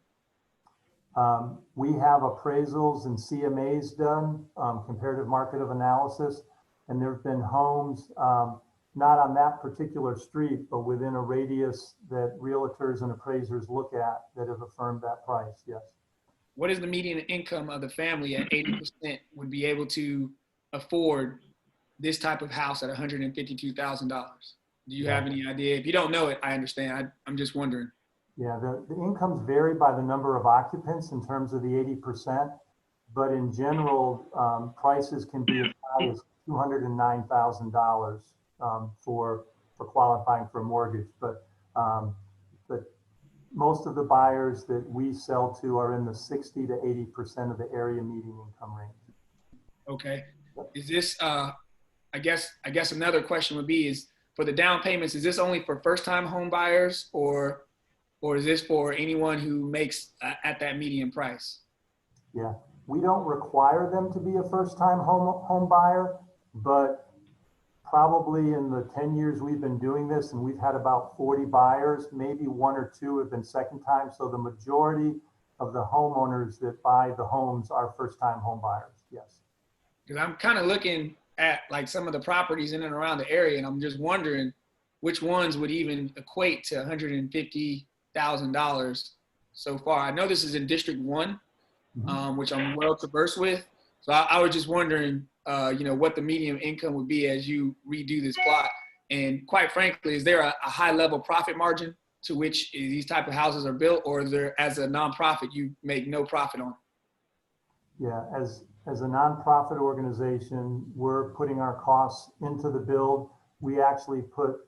We have appraisals and CMAs done, comparative market of analysis, and there have been homes, not on that particular street, but within a radius that realtors and appraisers look at that have affirmed that price, yes. What is the median income of the family at 80% would be able to afford this type of house at $152,000? Do you have any idea? If you don't know it, I understand. I'm just wondering. Yeah, the incomes vary by the number of occupants in terms of the 80%, but in general, prices can be as high as $209,000 for qualifying for a mortgage. But most of the buyers that we sell to are in the 60 to 80% of the area median income range. Okay. Is this, I guess another question would be is for the down payments, is this only for first-time home buyers or is this for anyone who makes at that median price? Yeah, we don't require them to be a first-time home buyer, but probably in the 10 years we've been doing this, and we've had about 40 buyers, maybe 1 or 2 have been second time. So the majority of the homeowners that buy the homes are first-time home buyers, yes. Because I'm kind of looking at like some of the properties in and around the area, and I'm just wondering which ones would even equate to $150,000 so far. I know this is in District 1, which I'm well traversed with. So I was just wondering, what the median income would be as you redo this plot. And quite frankly, is there a high level profit margin to which these type of houses are built, or is there, as a nonprofit, you make no profit on it? Yeah, as a nonprofit organization, we're putting our costs into the build. We actually put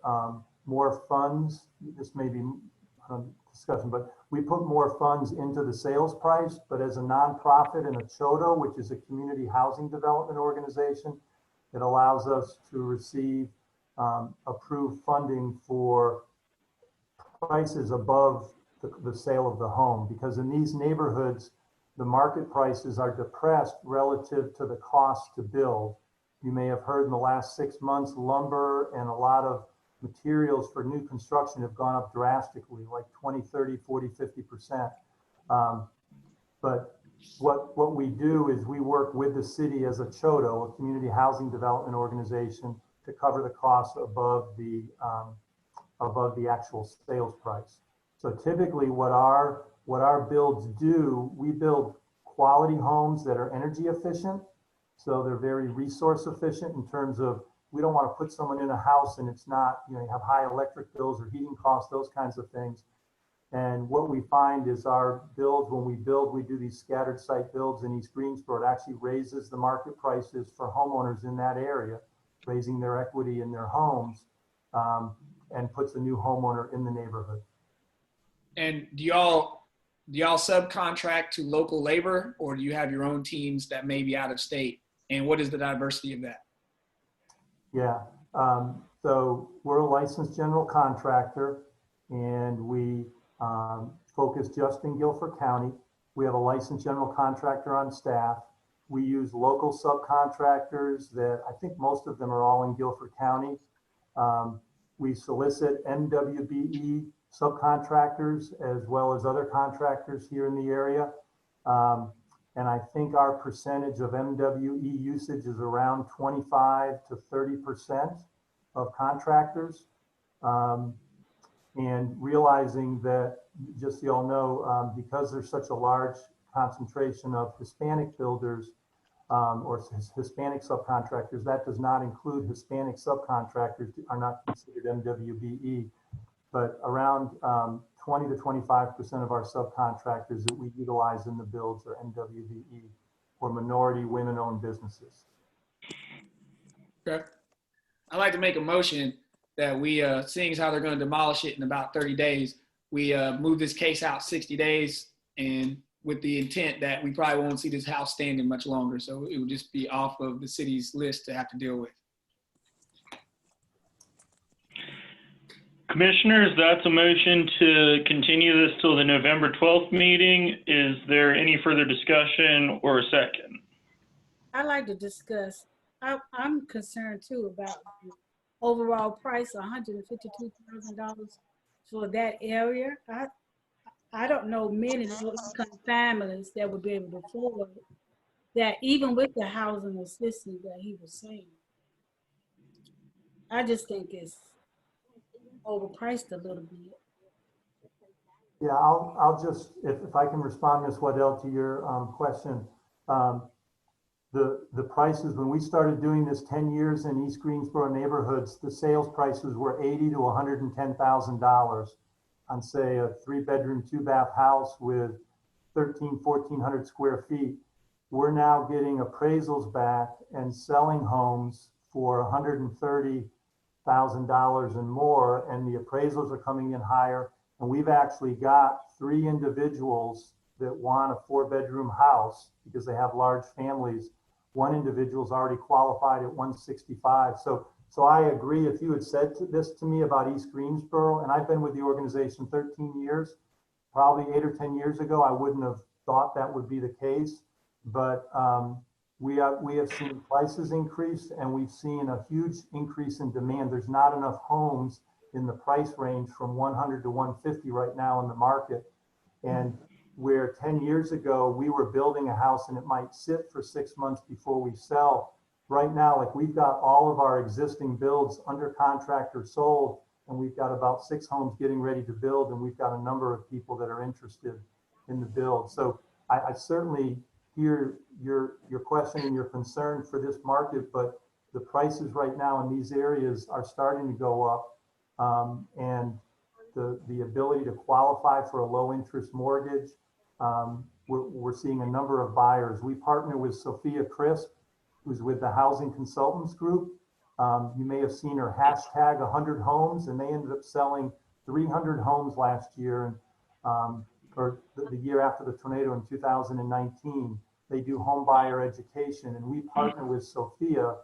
more funds, this may be discussion, but we put more funds into the sales price. But as a nonprofit and a CHODO, which is a community housing development organization, it allows us to receive approved funding for prices above the sale of the home. Because in these neighborhoods, the market prices are depressed relative to the cost to build. You may have heard in the last 6 months, lumber and a lot of materials for new construction have gone up drastically, like 20, 30, 40, 50%. But what we do is we work with the city as a CHODO, a community housing development organization, to cover the costs above the actual sales price. So typically what our builds do, we build quality homes that are energy efficient. So they're very resource efficient in terms of, we don't want to put someone in a house and it's not, you have high electric bills or heating costs, those kinds of things. And what we find is our builds, when we build, we do these scattered site builds in East Greensboro. It actually raises the market prices for homeowners in that area, raising their equity in their homes, and puts a new homeowner in the neighborhood. And do y'all subcontract to local labor, or do you have your own teams that may be out of state? And what is the diversity of that? Yeah, so we're a licensed general contractor, and we focused just in Guilford County. We have a licensed general contractor on staff. We use local subcontractors that I think most of them are all in Guilford County. We solicit MWBE subcontractors as well as other contractors here in the area. And I think our percentage of MWE usage is around 25 to 30% of contractors. And realizing that, just so you all know, because there's such a large concentration of Hispanic builders or Hispanic subcontractors, that does not include Hispanic subcontractors are not considered MWBE, but around 20 to 25% of our subcontractors that we utilize in the builds are MWBE or minority women-owned businesses. Okay. I'd like to make a motion that we, seeing as how they're going to demolish it in about 30 days, we move this case out 60 days and with the intent that we probably won't see this house standing much longer. So it will just be off of the city's list to have to deal with. Commissioners, that's a motion to continue this till the November 12th meeting. Is there any further discussion or a second? I'd like to discuss, I'm concerned too about the overall price, $152,000 for that area. I don't know many low-income families that would be able to afford that, even with the housing assistance that he was saying. I just think it's overpriced a little bit. Yeah, I'll just, if I can respond, Ms. Waddell, to your question. The prices, when we started doing this 10 years in East Greensboro neighborhoods, the sales prices were $80,000 to $110,000 on, say, a 3-bedroom, 2-bath house with 1,400 square feet. We're now getting appraisals back and selling homes for $130,000 and more, and the appraisals are coming in higher. And we've actually got 3 individuals that want a 4-bedroom house because they have large families. One individual's already qualified at 165. So I agree. If you had said this to me about East Greensboro, and I've been with the organization 13 years, probably 8 or 10 years ago, I wouldn't have thought that would be the case. But we have seen prices increase, and we've seen a huge increase in demand. There's not enough homes in the price range from 100 to 150 right now in the market. And where 10 years ago we were building a house and it might sit for 6 months before we sell, right now, like, we've got all of our existing builds under contract or sold, and we've got about 6 homes getting ready to build, and we've got a number of people that are interested in the build. So I certainly hear your question and your concern for this market, but the prices right now in these areas are starting to go up, and the ability to qualify for a low interest mortgage, we're seeing a number of buyers. We partner with Sophia Crisp, who's with the Housing Consultants Group. You may have seen her hashtag 100 homes, and they ended up selling 300 homes last year, or the year after the tornado in 2019. They do home buyer education, and we partner with Sophia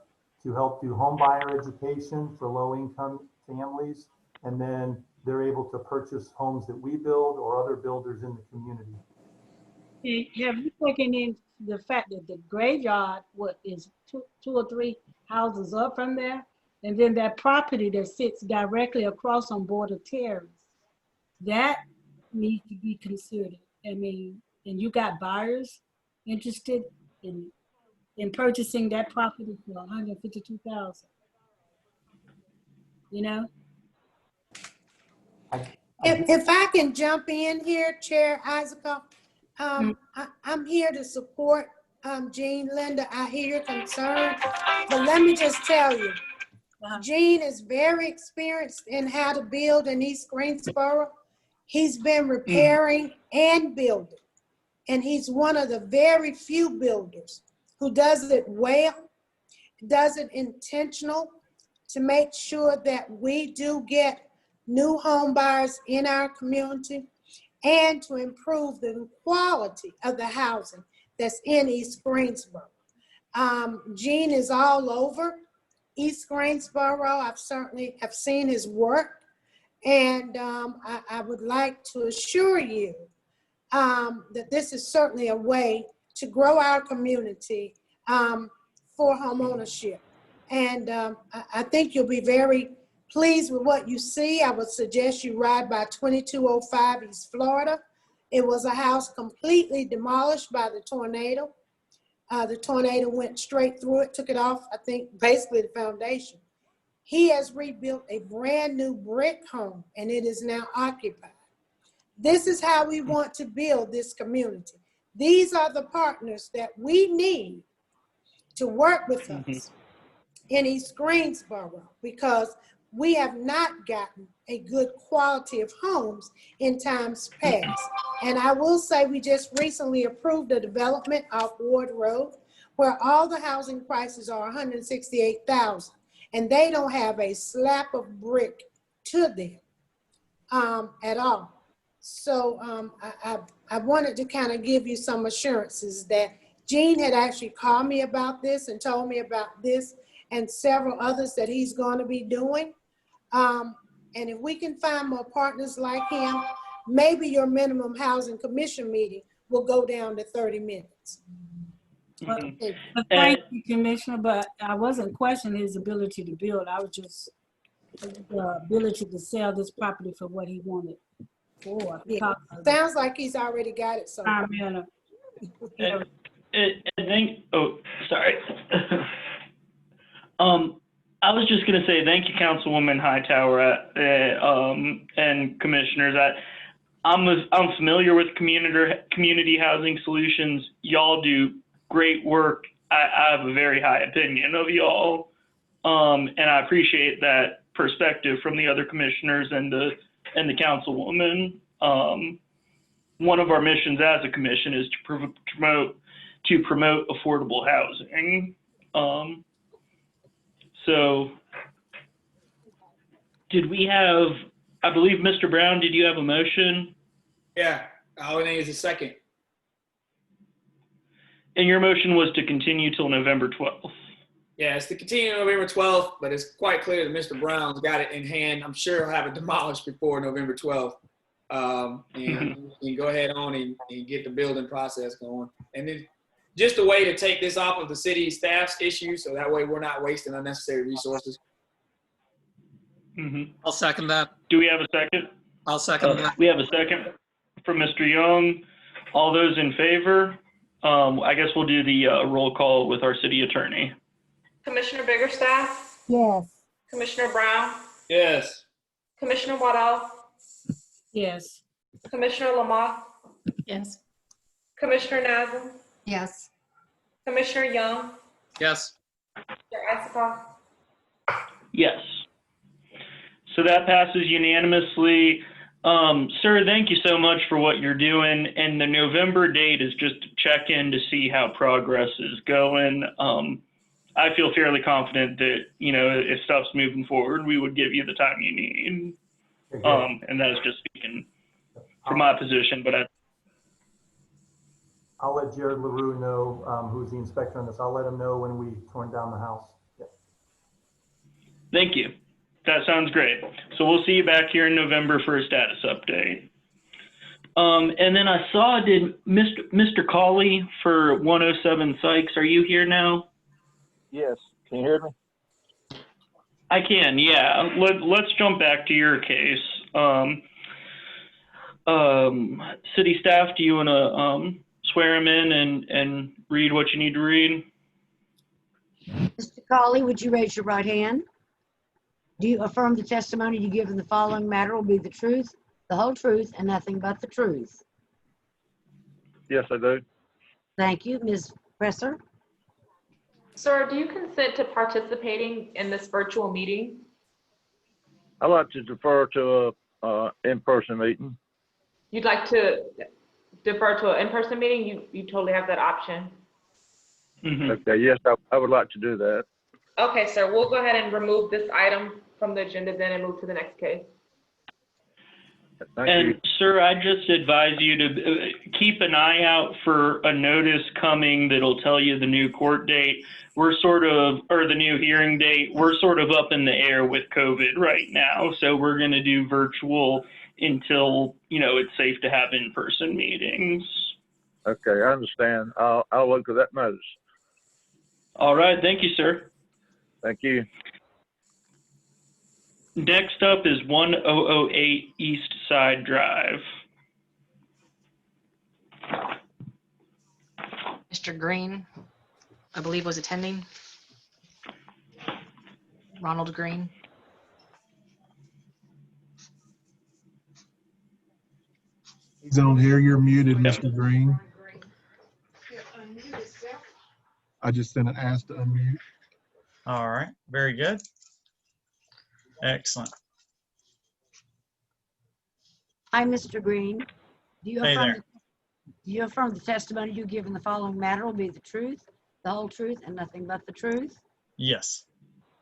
to help do home buyer education for low income families, and then they're able to purchase homes that we build or other builders in the community. Have you taken in the fact that the graveyard is two or three houses up from there, and then that property that sits directly across on Border Terrace, that needs to be considered? I mean, and you got buyers interested in purchasing that property for $152,000. You know. If I can jump in here, Chair Isaac, I'm here to support Jean. Linda, I hear your concern, but let me just tell you, Jean is very experienced in how to build in East Greensboro. He's been repairing and building, and he's one of the very few builders who does it well, does it intentional to make sure that we do get new home buyers in our community, and to improve the quality of the housing that's in East Greensboro. Jean is all over East Greensboro. I've certainly have seen his work, And I would like to assure you that this is certainly a way to grow our community for homeownership. And I think you'll be very pleased with what you see. I would suggest you ride by 2205 East Florida. It was a house completely demolished by the tornado. The tornado went straight through it, took it off, I think, basically the foundation. He has rebuilt a brand new brick home, and it is now occupied. This is how we want to build this community. These are the partners that we need to work with us in East Greensboro, because we have not gotten a good quality of homes in times past. And I will say we just recently approved a development off Ward Road where all the housing prices are $168,000, and they don't have a slap of brick to them at all. So I wanted to kind of give you some assurances that Gene had actually called me about this and told me about this and several others that he's going to be doing. And if we can find more partners like him, maybe your minimum housing commission meeting will go down to 30 minutes. But thank you, Commissioner, but I wasn't questioning his ability to build. I was just the ability to sell this property for what he wanted for. Yeah. Sounds like he's already got it. So. Sorry. I was just going to say thank you, Councilwoman Hightower and commissioners. I'm familiar with community housing solutions. Y'all do great work. I have a very high opinion of y'all, and I appreciate that perspective from the other commissioners and the Councilwoman. One of our missions as a commission is to promote affordable housing. So did we have, I believe, Mr. Brown, did you have a motion? Yeah, all I need is a second. And your motion was to continue till November 12th. Yeah, it's to continue November 12th, but it's quite clear that Mr. Brown's got it in hand. I'm sure he'll have it demolished before November 12th. And you can go ahead on and get the building process going. And then just a way to take this off of the city staff's issue, so that way we're not wasting unnecessary resources. I'll second that. Do we have a second? I'll second that. We have a second from Mr. Young. All those in favor? I guess we'll do the roll call with our city attorney. Commissioner Biggerstaff? Yes. Commissioner Brown? Yes. Commissioner Waddell? Yes. Commissioner Lamont? Yes. Commissioner Nazem? Yes. Commissioner Young? Yes. Chair Isikoff? Yes. So that passes unanimously. Sir, thank you so much for what you're doing. And the November date is just to check in to see how progress is going. I feel fairly confident that, you know, if stuff's moving forward, we would give you the time you need. And that's just speaking from my position, but I'll let Jared LaRue know, who's the inspector on this. I'll let him know when we torn down the house. Yeah. Thank you. That sounds great. So we'll see you back here in November for a status update. And then I saw, did Mr. Cawley for 107 Sykes, are you here now? Yes. Can you hear me? I can, yeah. Let's jump back to your case. City staff, do you want to swear him in and read what you need to read? Mr. Cawley, would you raise your right hand? Do you affirm the testimony you give in the following matter will be the truth, the whole truth, and nothing but the truth? Yes, I do. Thank you. Ms. Presser? Sir, do you consent to participating in this virtual meeting? I'd like to defer to a in-person meeting. You'd like to defer to an in-person meeting? You totally have that option. Okay, yes, I would like to do that. Okay, sir, we'll go ahead and remove this item from the agenda then and move to the next case. Thank And you. sir, I just advise you to keep an eye out for a notice coming that'll tell you the new court date. Or the new hearing date. We're sort of up in the air with COVID right now. So we're going to do virtual until, it's safe to have in-person meetings. Okay, I understand. I'll look for that notice. All right. Thank you, sir. Thank you. Next up is 1008 East Side Drive. Mr. Green, I believe, was attending. Ronald Green. He's on here. You're muted, Mr. Green. I just sent an ask to unmute. All right, very good. Excellent. Hi, Mr. Green. Do you Hey affirm, there. do you affirm the testimony you give in the following matter will be the truth, the whole truth, and nothing but the truth? Yes.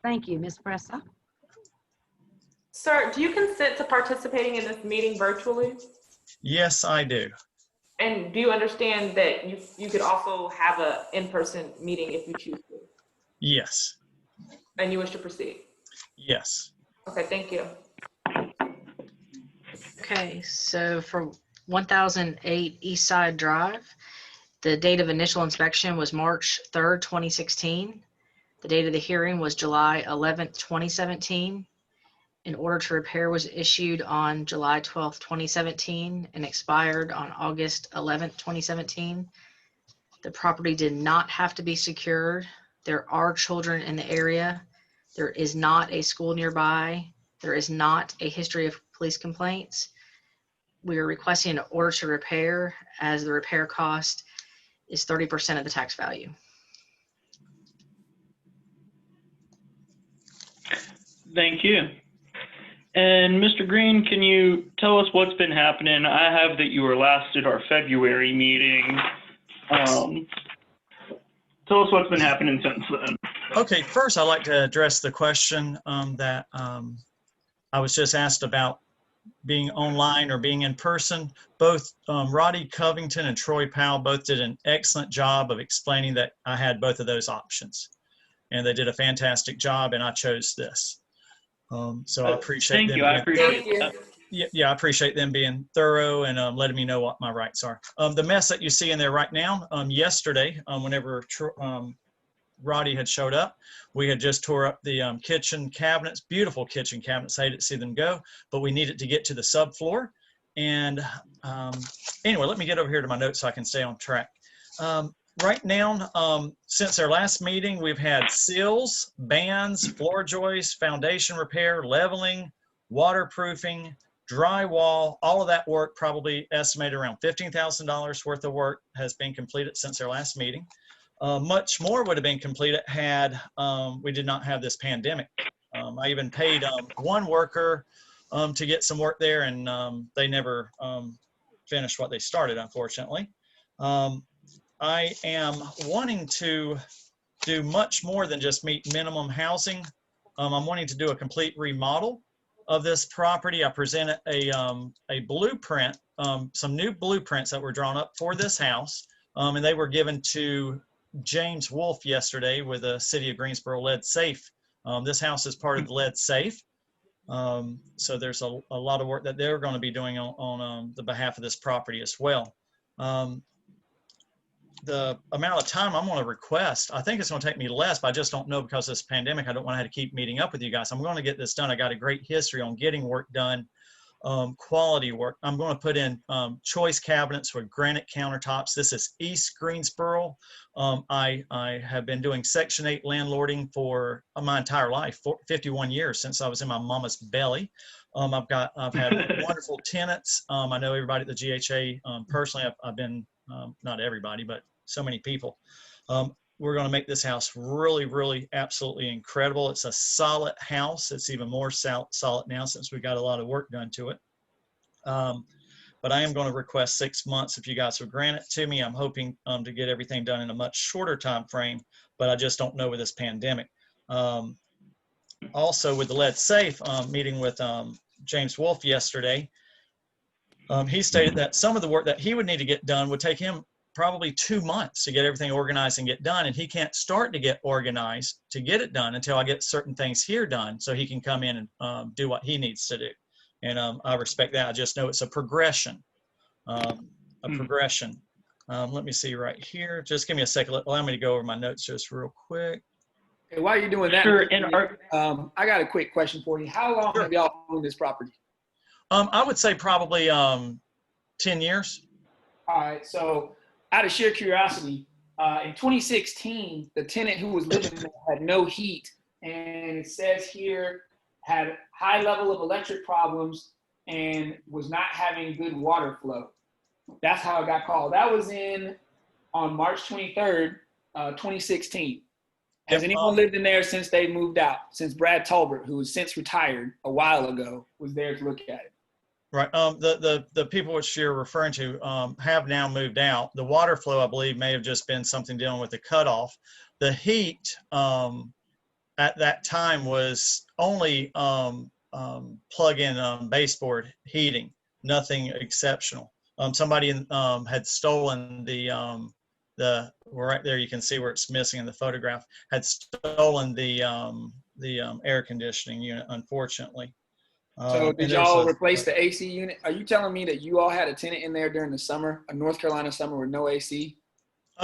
Thank you, Ms. Pressa. Sir, do you consent to participating in this meeting virtually? Yes, I do. And do you understand that you could also have an in-person meeting if you choose to? Yes. And you wish to proceed? Yes. Okay, thank you. Okay, so for 1008 East Side Drive, the date of initial inspection was March 3rd, 2016. The date of the hearing was July 11th, 2017. An order to repair was issued on July 12th, 2017 and expired on August 11th, 2017. The property did not have to be secured. There are children in the area. There is not a school nearby. There is not a history of police complaints. We are requesting an order to repair as the repair cost is 30% of the tax value. Thank you. And Mr. Green, can you tell us what's been happening? I have that you were last at our February meeting. Tell us what's been happening since then. Okay, first I'd like to address the question that I was just asked about being online or being in person. Both Roddy Covington and Troy Powell both did an excellent job of explaining that I had both of those options. And they did a fantastic job, and I chose this. So I appreciate them. I appreciate that. Yeah, I appreciate them being thorough and letting me know what my rights are. The mess that you see in there right now, yesterday, whenever Roddy had showed up, we had just tore up the kitchen cabinets, beautiful kitchen cabinets. I hated to see them go, but we needed to get to the subfloor. And anyway, let me get over here to my notes so I can stay on track. Right now, since our last meeting, we've had seals, bands, floor joists, foundation repair, leveling, waterproofing, drywall, all of that work, probably estimated around $15,000 worth of work has been completed since our last meeting. Much more would have been completed had we did not have this pandemic. I even paid one worker to get some work there, and they never finished what they started, unfortunately. I am wanting to do much more than just meet minimum housing. I'm wanting to do a complete remodel of this property. I presented a blueprint, some new blueprints that were drawn up for this house, and they were given to James Wolf yesterday with the City of Greensboro Lead Safe. This house is part of the Lead Safe. So there's a lot of work that they're going to be doing on the behalf of this property as well. The amount of time I'm going to request, I think it's going to take me less, but I just don't know because of this pandemic. I don't want to have to keep meeting up with you guys. I'm going to get this done. I got a great history on getting work done, quality work. I'm going to put in choice cabinets with granite countertops. This is East Greensboro. I have been doing Section 8 landlording for my entire life, 51 years since I was in my mama's belly. I've had wonderful tenants. I know everybody at the GHA personally. I've been not everybody, but so many people. We're going to make this house really, really, absolutely incredible. It's a solid house. It's even more solid now since we got a lot of work done to it. But I am going to request 6 months if you guys will grant it to me. I'm hoping to get everything done in a much shorter time frame, but I just don't know with this pandemic. Also with the Lead Safe, meeting with James Wolf yesterday, He stated that some of the work that he would need to get done would take him probably 2 months to get everything organized and get done. And he can't start to get organized to get it done until I get certain things here done so he can come in and do what he needs to do. And I respect that. I just know it's a progression, progression. Let me see right here. Just give me a second. Allow me to go over my notes just real quick. Hey, while you're doing that, Sure. I got a quick question for you. How long have y'all owned this property? I would say probably 10 years. All right. So out of sheer curiosity, in 2016, the tenant who was living there had no heat, and it says here had high level of electric problems and was not having good water flow. That's how it got called. That was on March 23rd, 2016. Has anyone lived in there since they moved out? Since Brad Tolbert, who has since retired a while ago, was there to look at it? Right. The people which you're referring to have now moved out. The water flow, I believe, may have just been something dealing with the cutoff. The heat at that time was only plug-in baseboard heating, nothing exceptional. Somebody had stolen the right there. You can see where it's missing in the photograph. Had stolen the air conditioning unit, unfortunately. So did y'all replace the AC unit? Are you telling me that you all had a tenant in there during the summer, a North Carolina summer with no AC?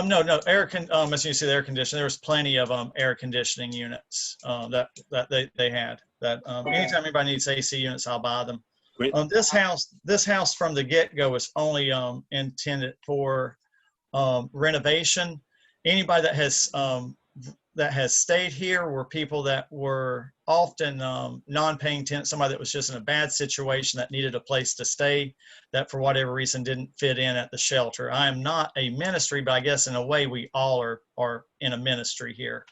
No. As you see, the air conditioning, there was plenty of air conditioning units that they had. That anytime anybody needs AC units, I'll buy them. This house from the get-go was only intended for renovation. Anybody that has stayed here were people that were often non-paying tenants, somebody that was just in a bad situation that needed a place to stay, that for whatever reason didn't fit in at the shelter. I am not a ministry, but I guess in a way we all are in a ministry here.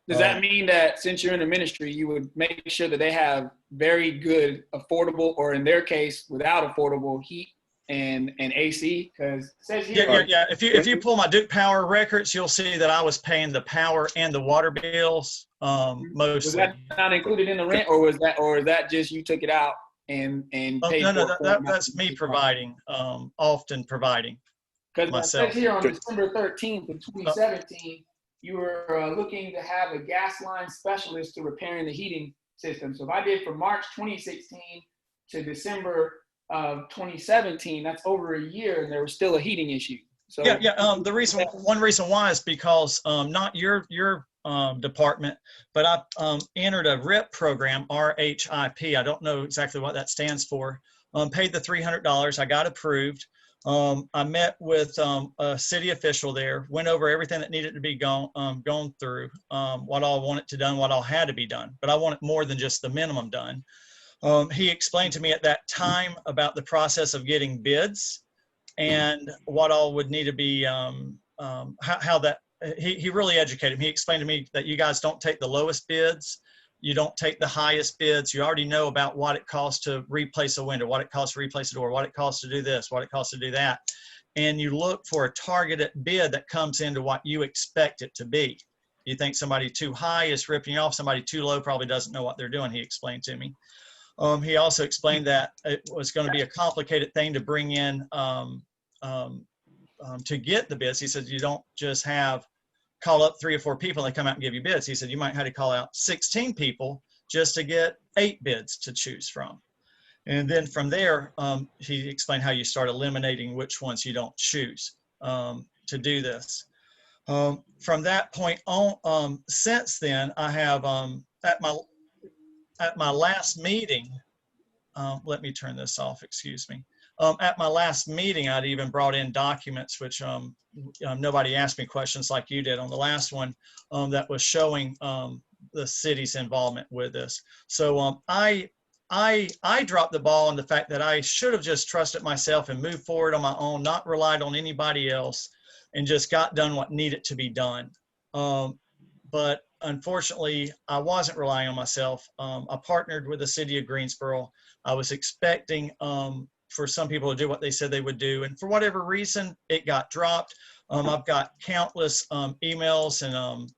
Does that mean that since you're in the ministry, you would make sure that they have very good, affordable, or in their case, without affordable heat and AC? Because it says here. Yeah. If you pull my Duke Power records, you'll see that I was paying the power and the water bills mostly. Was that not included in the rent, or is that just you took it out and paid for it? That's me providing, often providing. Because it says here on December 13th of 2017, you were looking to have a gas line specialist to repairing the heating system. So if I did from March 2016 to December of 2017, that's over a year, and there was still a heating issue. So one reason why is because not your department, but I entered a RIP program, RHIP. I don't know exactly what that stands for. Paid the $300. I got approved. I met with a city official there, went over everything that needed to be gone through, what all wanted to done, what all had to be done. But I wanted more than just the minimum done. He explained to me at that time about the process of getting bids and what all would need to be, how that, he really educated me. He explained to me that you guys don't take the lowest bids. You don't take the highest bids. You already know about what it costs to replace a window, what it costs to replace a door, what it costs to do this, what it costs to do that. And you look for a targeted bid that comes into what you expect it to be. You think somebody too high is ripping you off, somebody too low probably doesn't know what they're doing, he explained to me. He also explained that it was going to be a complicated thing to bring in to get the bids. He said, you don't just call up 3 or 4 people and they come out and give you bids. He said, you might have to call out 16 people just to get 8 bids to choose from. And then from there, he explained how you start eliminating which ones you don't choose to do this. From that point on, since then, I have at my last meeting, let me turn this off, excuse me. At my last meeting, I'd even brought in documents, which nobody asked me questions like you did on the last one, that was showing the city's involvement with this. So I dropped the ball on the fact that I should have just trusted myself and moved forward on my own, not relied on anybody else, and just got done what needed to be done. But unfortunately, I wasn't relying on myself. I partnered with the city of Greensboro. I was expecting for some people to do what they said they would do. And for whatever reason, it got dropped. I've got countless emails and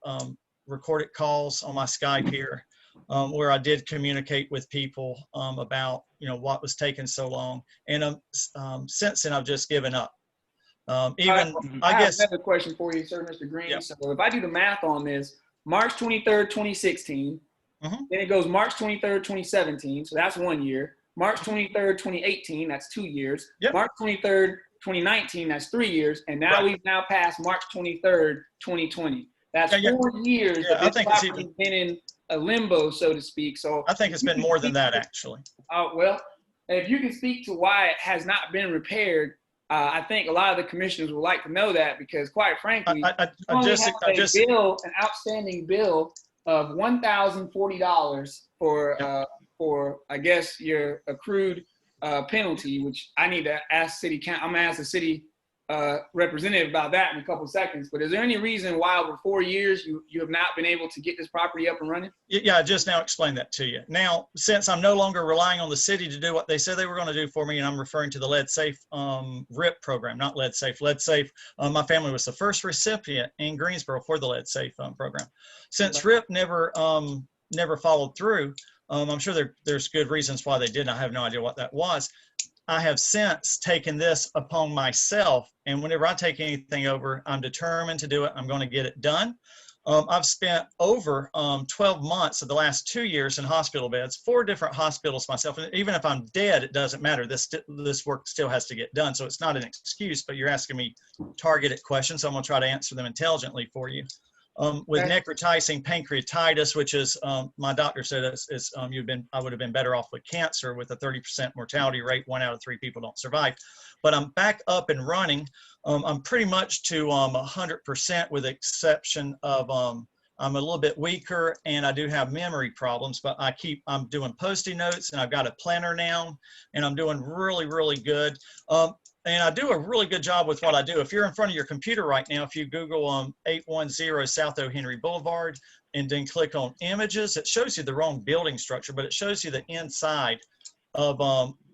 recorded calls on my Skype here where I did communicate with people about what was taking so long. And since then, I've just given up. I have guess. another question for you, sir, Mr. Green. Yep. So if I do the math on this, March 23rd, 2016, then it goes March 23rd, 2017, so that's 1 year. March 23rd, 2018, that's 2 years. Yep. March 23rd, 2019, that's 3 years. And now we've now passed March 23rd, 2020. That's 4 years that this property's been in a limbo, so to speak. So I think it's been more than that, actually. Well, if you can speak to why it has not been repaired, I think a lot of the commissioners would like to know that, because quite frankly, an outstanding bill of $1,040 for I guess your accrued penalty, which I need to ask city council. I'm gonna ask the city representative about that in a couple of seconds. But is there any reason why over 4 years you have not been able to get this property up and running? Yeah, I just now explained that to you. Now, since I'm no longer relying on the city to do what they said they were going to do for me, and I'm referring to the Lead Safe RIP program, not Lead Safe. Lead Safe, my family was the first recipient in Greensboro for the Lead Safe program. Since RIP never followed through, I'm sure there's good reasons why they didn't. I have no idea what that was. I have since taken this upon myself, and whenever I take anything over, I'm determined to do it. I'm going to get it done. I've spent over 12 months of the last 2 years in hospital beds, 4 different hospitals myself. And even if I'm dead, it doesn't matter. This work still has to get done. So it's not an excuse, but you're asking me targeted questions. So I'm going to try to answer them intelligently for you. With necrotizing pancreatitis, which is my doctor said I would have been better off with cancer with a 30% mortality rate. 1 out of 3 people don't survive. But I'm back up and running. I'm pretty much to 100% with the exception of I'm a little bit weaker and I do have memory problems, but I'm doing Post-it notes and I've got a planner now and I'm doing really, really good. And I do a really good job with what I do. If you're in front of your computer right now, if you Google 810 South O. Henry Boulevard and then click on images, it shows you the wrong building structure, but it shows you the inside of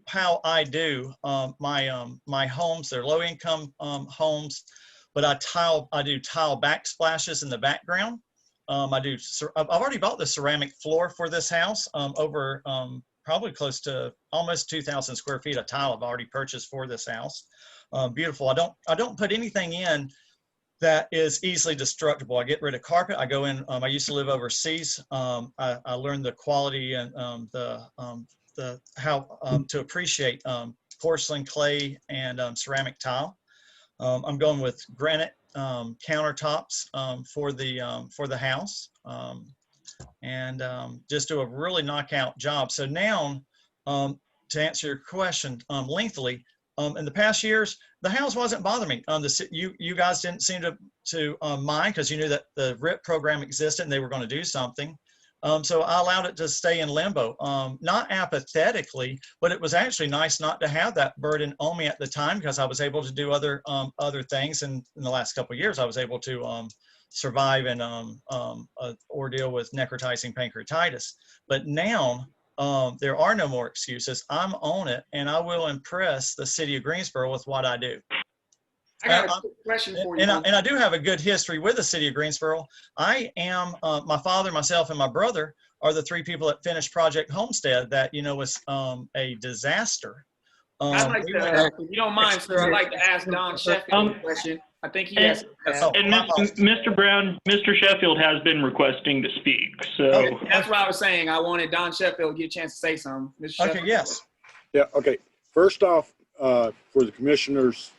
how I do my homes. They're low income homes, but I do tile backsplashes in the background. I've already bought the ceramic floor for this house over probably close to almost 2,000 square feet of tile I've already purchased for this house. Beautiful. I don't put anything in that is easily destructible. I get rid of carpet. I go in. I used to live overseas. I learned the quality and how to appreciate porcelain, clay, and ceramic tile. I'm going with granite countertops for the house. And just do a really knockout job. So now, to answer your question lengthily, in the past years, the house wasn't bothering me. You guys didn't seem to mind because you knew that the RIP program existed and they were going to do something. So I allowed it to stay in limbo, not apathetically, but it was actually nice not to have that burden on me at the time because I was able to do other things. And in the last couple of years, I was able to survive an ordeal with necrotizing pancreatitis. But now there are no more excuses. I'm on it, and I will impress the city of Greensboro with what I do. I got a quick question for you. And I do have a good history with the city of Greensboro. I am, my father, myself, and my brother are the 3 people that finished Project Homestead that, was a disaster. I'd like to, if you don't mind, sir, I'd like to ask Don Sheffield a question. I think he has. Mr. Brown, Mr. Sheffield has been requesting to speak. So okay, that's what I was saying. I wanted Don Sheffield to get a chance to say something. Mr. Okay, yes. Yeah, okay. First off, for the commissioner's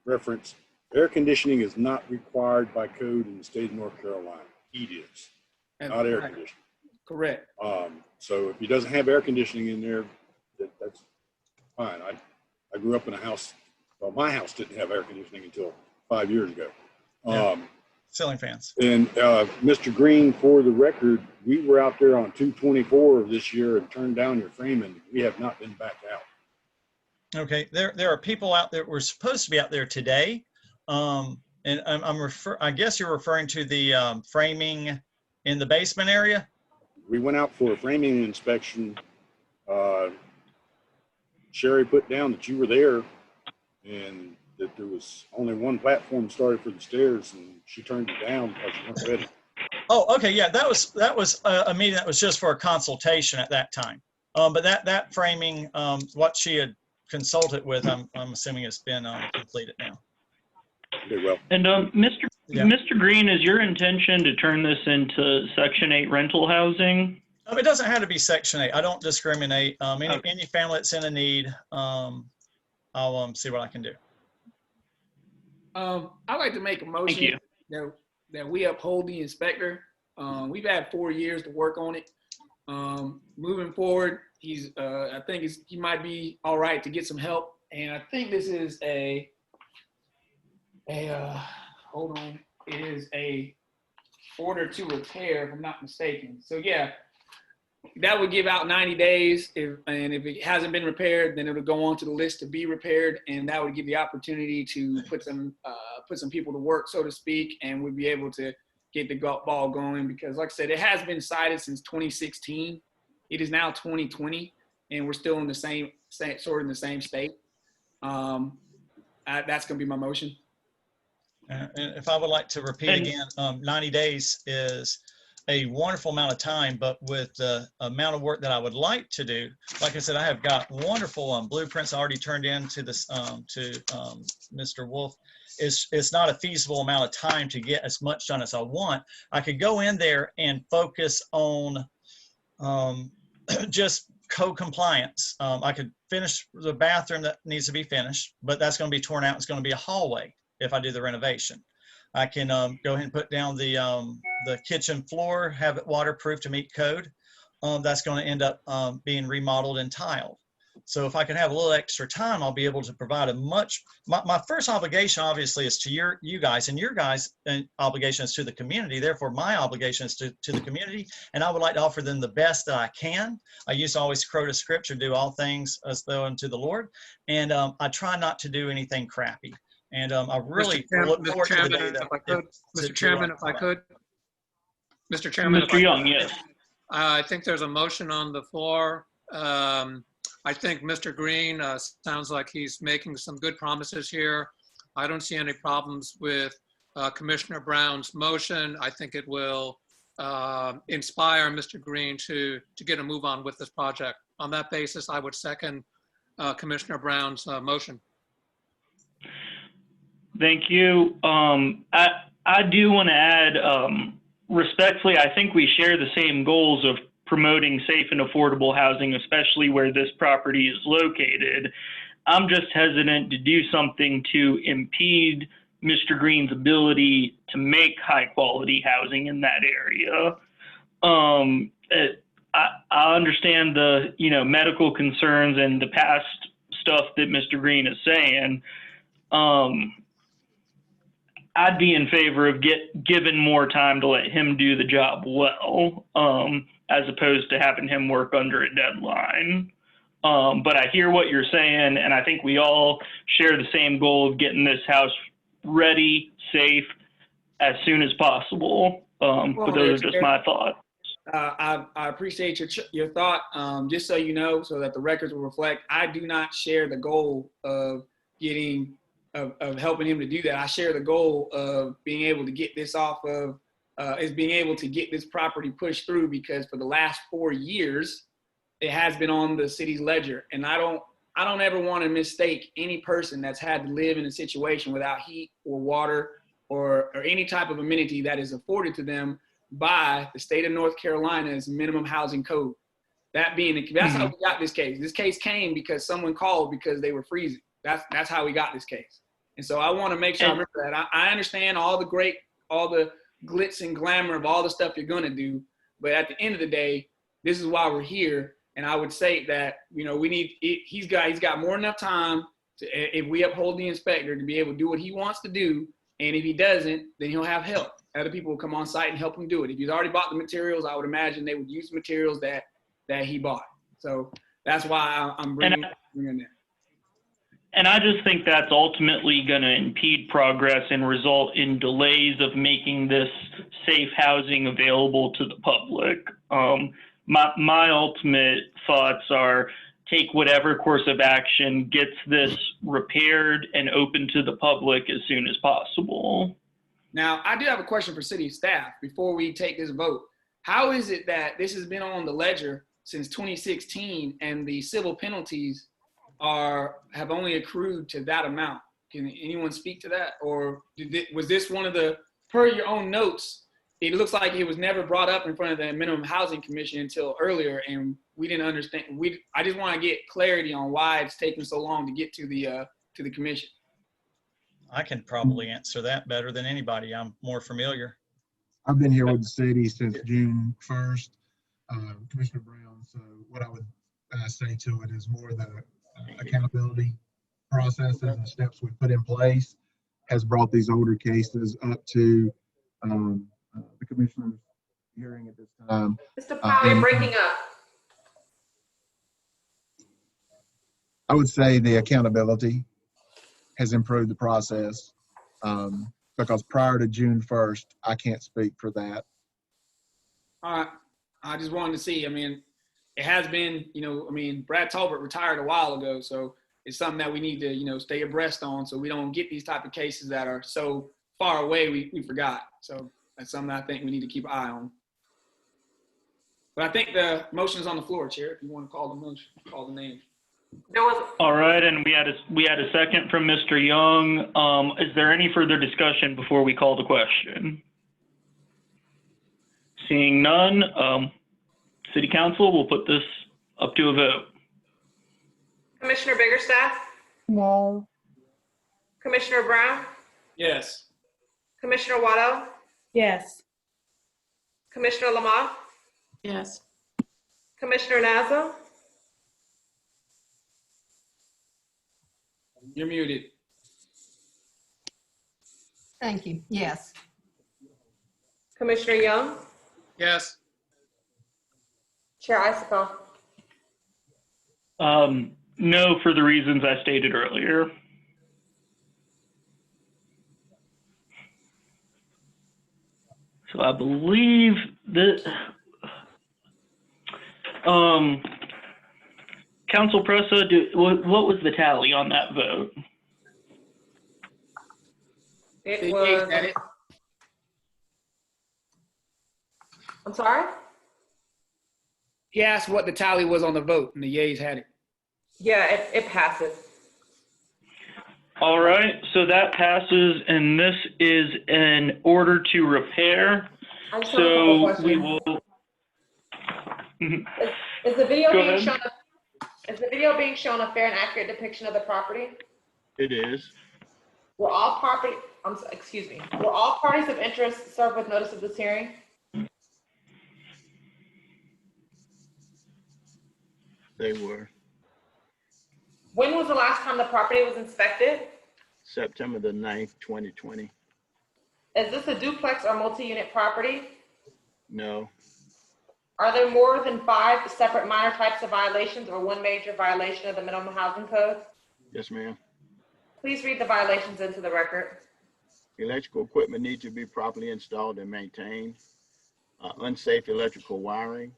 reference, air conditioning is not required by code in the state of North Carolina. Heat is, not air conditioning. Correct. So if he doesn't have air conditioning in there, that's fine. I grew up in a house. Well, my house didn't have air conditioning until 5 years ago. Ceiling fans. And Mr. Green, for the record, we were out there on 2/24 of this year and turned down your framing. We have not been back out. Okay, there are people out there. We're supposed to be out there today, and I guess you're referring to the framing in the basement area. We went out for a framing inspection. Sherry put down that you were there, and that there was only one platform started for the stairs, and she turned it down because you weren't ready. Oh, okay, yeah, that was a meeting that was just for a consultation at that time. But that framing, what she had consulted with, I'm assuming it's been completed now. Okay, well. And Mr. Green, is your intention to turn this into Section 8 rental housing? It doesn't have to be Section 8. I don't discriminate. Any family that's in a need, I'll see what I can do. I'd like to make a motion that we uphold the inspector. We've had 4 years to work on it. Moving forward, I think he might be all right to get some help. And I think this is hold on, it is a order to repair, if I'm not mistaken. So yeah, that would give out 90 days. And if it hasn't been repaired, then it'll go on to the list to be repaired. And that would give the opportunity to put some people to work, so to speak, and we'd be able to get the ball going, because like I said, it has been cited since 2016. It is now 2020 and we're still in the same state. That's gonna be my motion. And if I would like to repeat again, 90 days is a wonderful amount of time, but with the amount of work that I would like to do, like I said, I have got wonderful blueprints already turned in to this Mr. Wolf. It's not a feasible amount of time to get as much done as I want. I could go in there and focus on just code compliance. I could finish the bathroom that needs to be finished, but that's going to be torn out. It's going to be a hallway if I do the renovation. I can go ahead and put down the kitchen floor, have it waterproof to meet code. That's going to end up being remodeled and tiled. So if I can have a little extra time, I'll be able to provide my first obligation obviously is to you guys, and your guys' obligation is to the community. Therefore, my obligation is to the community, and I would like to offer them the best that I can. I used to always quote a scripture, do all things as though unto the Lord. And I try not to do anything crappy. And I really look forward to the day that Mr. Chairman, if I could. Mr. Chairman. Mr. Young, yes. I think there's a motion on the floor. I think Mr. Green sounds like he's making some good promises here. I don't see any problems with Commissioner Brown's motion. I think it will inspire Mr. Green to get a move on with this project. On that basis, I would second Commissioner Brown's motion. Thank you. I do want to add, respectfully, I think we share the same goals of promoting safe and affordable housing, especially where this property is located. I'm just hesitant to do something to impede Mr. Green's ability to make high quality housing in that area. I understand the medical concerns and the past stuff that Mr. Green is saying. I'd be in favor of given more time to let him do the job well, as opposed to having him work under a deadline. But I hear what you're saying, and I think we all share the same goal of getting this house ready, safe, as soon as possible. But those are just my thoughts. I appreciate your thought. Just so you know, so that the records will reflect, I do not share the goal of helping him to do that. I share the goal of being able to get this off of, being able to get this property pushed through, because for the last 4 years, it has been on the city's ledger. And I don't ever want to mistake any person that's had to live in a situation without heat or water or any type of amenity that is afforded to them by the state of North Carolina's minimum housing code. That's how we got this case. This case came because someone called because they were freezing. That's how we got this case. And so I want to make sure I remember that. I understand all the glitz and glamour of all the stuff you're going to do, but at the end of the day, this is why we're here. And I would say that, he's got more than enough time to, if we uphold the inspector, to be able to do what he wants to do. And if he doesn't, then he'll have help. Other people will come on site and help him do it. If he's already bought the materials, I would imagine they would use the materials that he bought. So that's why I'm bringing that. And I just think that's ultimately going to impede progress and result in delays of making this safe housing available to the public. My ultimate thoughts are take whatever course of action gets this repaired and open to the public as soon as possible. Now, I do have a question for city staff before we take this vote. How is it that this has been on the ledger since 2016, and the civil penalties have only accrued to that amount. Can anyone speak to that? Or was this one of the, per your own notes, it looks like it was never brought up in front of the Minimum Housing Commission until earlier, and we didn't understand. I just want to get clarity on why it's taking so long to get to the commission. I can probably answer that better than anybody. I'm more familiar. I've been here with the city since June 1st, Commissioner Brown. So what I would say to it is more the accountability processes and steps we put in place has brought these older cases up to the commissioner's hearing at this time. Mr. Powell, you're breaking up. I would say the accountability has improved the process because prior to June 1st, I can't speak for that. All right. I just wanted to see, I mean, it has been, Brad Talbot retired a while ago, so it's something that we need to, stay abreast on so we don't get these type of cases that are so far away we forgot. So that's something I think we need to keep an eye on. But I think the motion is on the floor, Chair, if you want to call the motion, call the name. All right, and we had a second from Mr. Young. Is there any further discussion before we call the question? Seeing none, City Council will put this up to a vote. Commissioner Biggerstaff? No. Commissioner Brown? Yes. Commissioner Watto? Yes. Commissioner Lamont? Yes. Commissioner Nazo? You're muted. Thank you. Yes. Commissioner Young? Yes. Chair Icicle? No, for the reasons I stated earlier. So I believe that Council Pressa, what was the tally on that vote? It was. I'm sorry? He asked what the tally was on the vote, and the yeas had it. Yeah, it passes. All right, so that passes, and this is an order to repair. I just have a couple So questions. we will. Is the video Go being ahead. shown? Is the video being shown a fair and accurate depiction of the property? It is. Were all Were all parties of interest served with notice of this hearing? They were. When was the last time the property was inspected? September the 9th, 2020. Is this a duplex or multi-unit property? No. Are there more than 5 separate minor types of violations or one major violation of the minimum housing code? Yes, ma'am. Please read the violations into the record. Electrical equipment needs to be properly installed and maintained. Unsafe electrical wiring.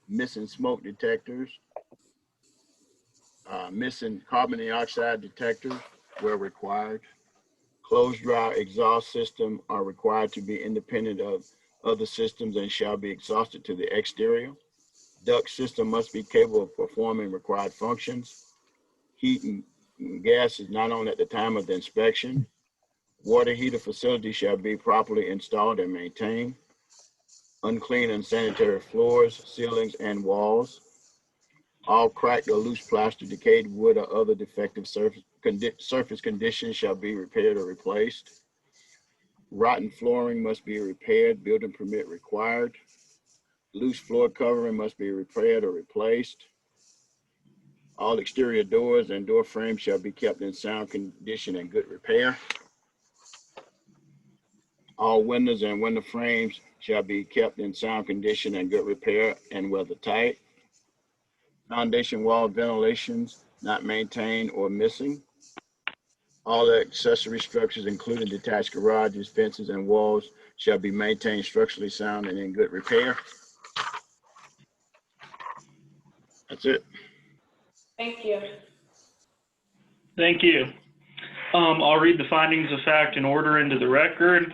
Missing smoke detectors. Missing carbon dioxide detectors where required. Closed drawer exhaust system are required to be independent of other systems and shall be exhausted to the exterior. Duct system must be capable of performing required functions. Heat and gas is not on at the time of the inspection. Water heater facility shall be properly installed and maintained. Unclean and sanitary floors, ceilings, and walls. All cracked or loose plaster, decayed wood, or other defective surface conditions shall be repaired or replaced. Rotten flooring must be repaired, building permit required. Loose floor covering must be repaired or replaced. All exterior doors and door frames shall be kept in sound condition and good repair. All windows and window frames shall be kept in sound condition and good repair and weather tight. Foundation wall ventilations not maintained or missing. All accessory structures, including detached garages, fences, and walls, shall be maintained structurally sound and in good repair. That's it. Thank you. Thank you. I'll read the findings of fact and order into the record.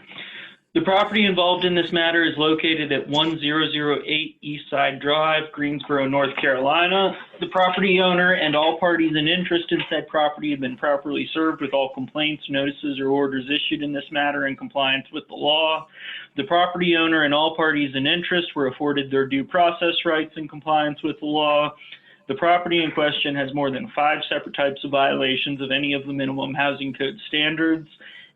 The property involved in this matter is located at 1008 East Side Drive, Greensboro, North Carolina. The property owner and all parties in interest in said property have been properly served with all complaints, notices, or orders issued in this matter in compliance with the law. The property owner and all parties in interest were afforded their due process rights in compliance with the law. The property in question has more than 5 separate types of violations of any of the minimum housing code standards,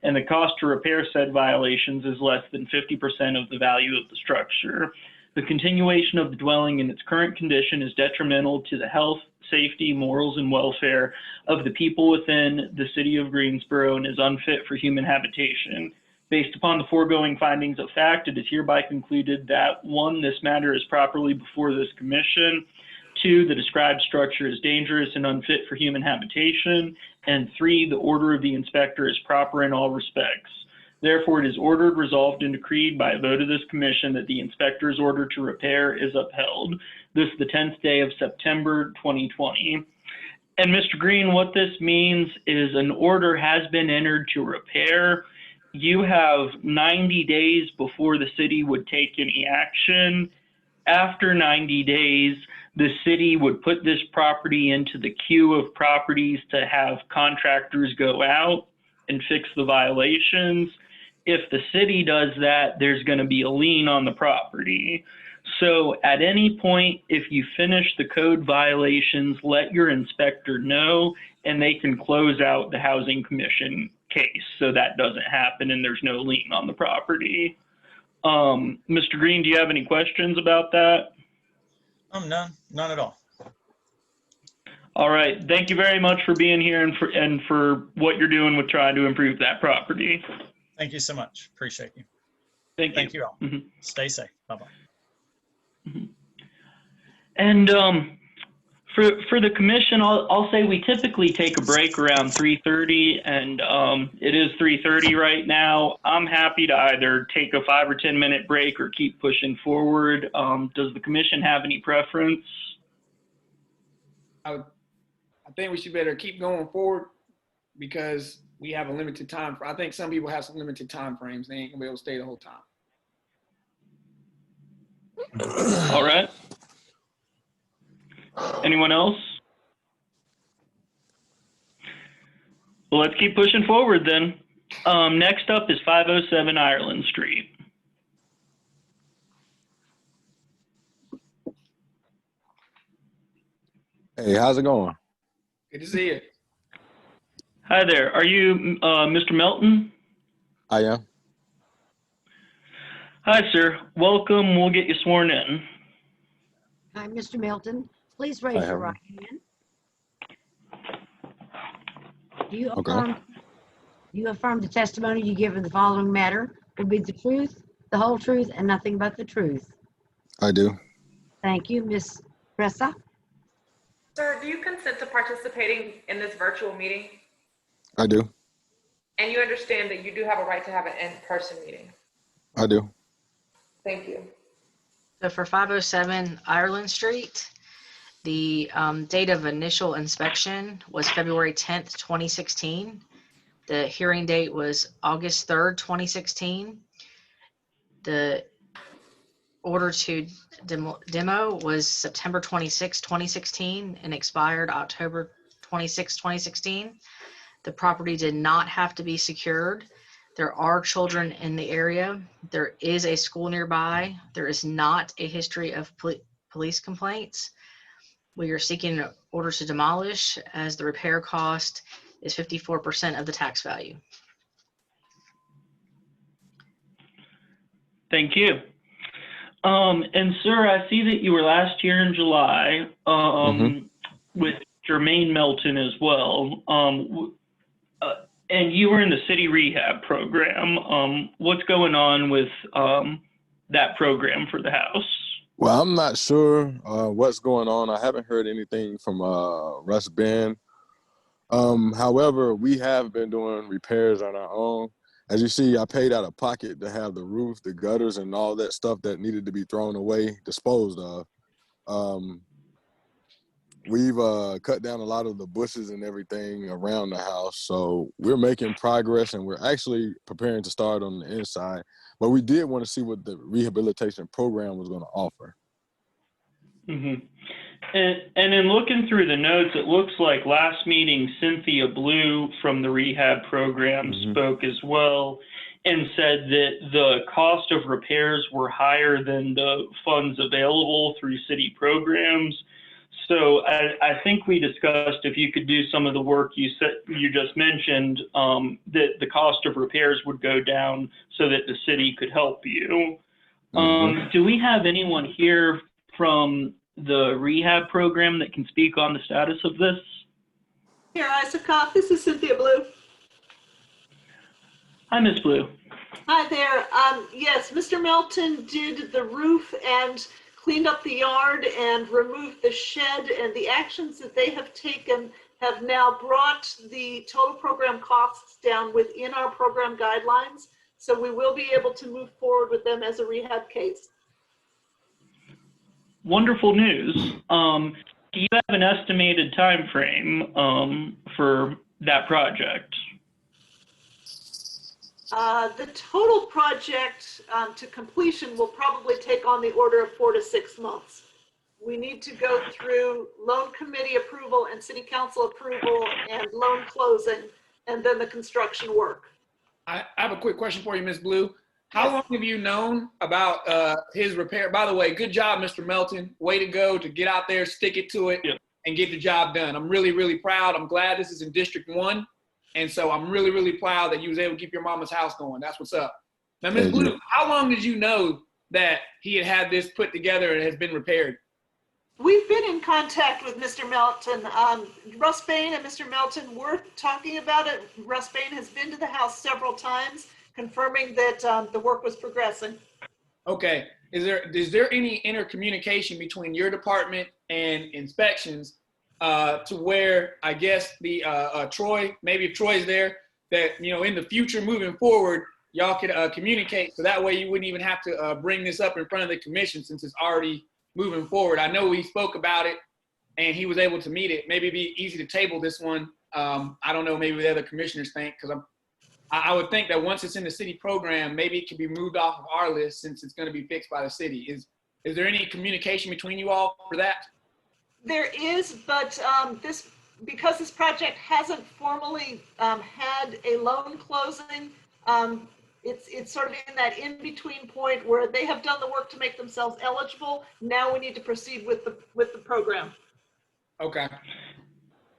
and the cost to repair said violations is less than 50% of the value of the structure. The continuation of the dwelling in its current condition is detrimental to the health, safety, morals, and welfare of the people within the city of Greensboro and is unfit for human habitation. Based upon the foregoing findings of fact, it is hereby concluded that 1, this matter is properly before this commission, 2, the described structure is dangerous and unfit for human habitation, and 3, the order of the inspector is proper in all respects. Therefore, it is ordered, resolved, and decreed by a vote of this commission that the inspector's order to repair is upheld. This is the 10th day of September 2020. And Mr. Green, what this means is an order has been entered to repair. You have 90 days before the city would take any action. After 90 days, the city would put this property into the queue of properties to have contractors go out and fix the violations. If the city does that, there's going to be a lien on the property. So at any point, if you finish the code violations, let your inspector know and they can close out the housing commission case so that doesn't happen and there's no lien on the property. Mr. Green, do you have any questions about that? None at all. All right. Thank you very much for being here and for what you're doing with trying to improve that property. Thank you so much. Appreciate you. Thank you all. Mm-hmm. Stay safe. Bye-bye. Mm-hmm. And for the commission, I'll say we typically take a break around 3:30, and it is 3:30 right now. I'm happy to either take a 5 or 10 minute break or keep pushing forward. Does the commission have any preference? I think we should better keep going forward because we have a limited time. I think some people have some limited time frames. They ain't gonna be able to stay the whole time. All right. Anyone else? Well, let's keep pushing forward then. Next up is 507 Ireland Street. Hey, how's it going? Good to see you. Hi there. Are you Mr. Melton? I am. Hi, sir. Welcome. We'll get you sworn in. Hi, Mr. Milton. Please raise Hi, your how are right hand. Do you Okay. affirm the testimony you give in the following matter will be the truth, the whole truth, and nothing but the truth? I do. Thank you, Ms. Ressa. Sir, do you consent to participating in this virtual meeting? I do. And you understand that you do have a right to have an in-person meeting? I do. Thank you. So for 507 Ireland Street, the date of initial inspection was February 10th, 2016. The hearing date was August 3rd, 2016. The order to demo was September 26, 2016 and expired October 26, 2016. The property did not have to be secured. There are children in the area. There is a school nearby. There is not a history of police complaints. We are seeking an order to demolish as the repair cost is 54% of the tax value. Thank you. And sir, I see that you were last here in July with Jermaine Melton as well. And you were in the city rehab program. What's going on with that program for the house? Well, I'm not sure what's going on. I haven't heard anything from Russ Ben. However, we have been doing repairs on our own. As you see, I paid out of pocket to have the roof, the gutters, and all that stuff that needed to be thrown away disposed of. we've cut down a lot of the bushes and everything around the house. So we're making progress, and we're actually preparing to start on the inside. But we did want to see what the rehabilitation program was going to offer. Mm-hmm. And in looking through the notes, it looks like last meeting, Cynthia Blue from the rehab program spoke as well and said that the cost of repairs were higher than the funds available through city programs. So I think we discussed if you could do some of the work you just mentioned, that the cost of repairs would go down so that the city could help you. Do we have anyone here from the rehab program that can speak on the status of this? Here, Isaacoff, this is Cynthia Blue. Hi, Ms. Blue. Hi there. Yes, Mr. Melton did the roof and cleaned up the yard and removed the shed, and the actions that they have taken have now brought the total program costs down within our program guidelines. So we will be able to move forward with them as a rehab case. Wonderful news. Do you have an estimated time frame for that project? The total project to completion will probably take on the order of 4 to 6 months. We need to go through loan committee approval and city council approval and loan closing, and then the construction work. I have a quick question for you, Ms. Blue. How long have you known about his repair? By the way, good job, Mr. Melton. Way to go to get out there, stick it to it, and get the job done. I'm really, really proud. I'm glad this is in District 1. And so I'm really, really proud that you was able to keep your mama's house going. That's what's up. Now, Ms. Blue, how long did you know that he had this put together and has been repaired? We've been in contact with Mr. Melton. Russ Bain and Mr. Melton were talking about it. Russ Bain has been to the house several times, confirming that the work was progressing. Okay. Is there any intercommunication between your department and inspections to where I guess the Troy, maybe if Troy's there, that in the future moving forward, y'all could communicate so that way you wouldn't even have to bring this up in front of the commission since it's already moving forward. I know we spoke about it and he was able to meet it. Maybe it'd be easy to table this one. I don't know, maybe the other commissioners think, because I would think that once it's in the city program, maybe it can be moved off of our list since it's going to be fixed by the city. Is there any communication between you all for that? There is, but because this project hasn't formally had a loan closing, it's sort of in that in-between point where they have done the work to make themselves eligible. Now we need to proceed with the program. Okay.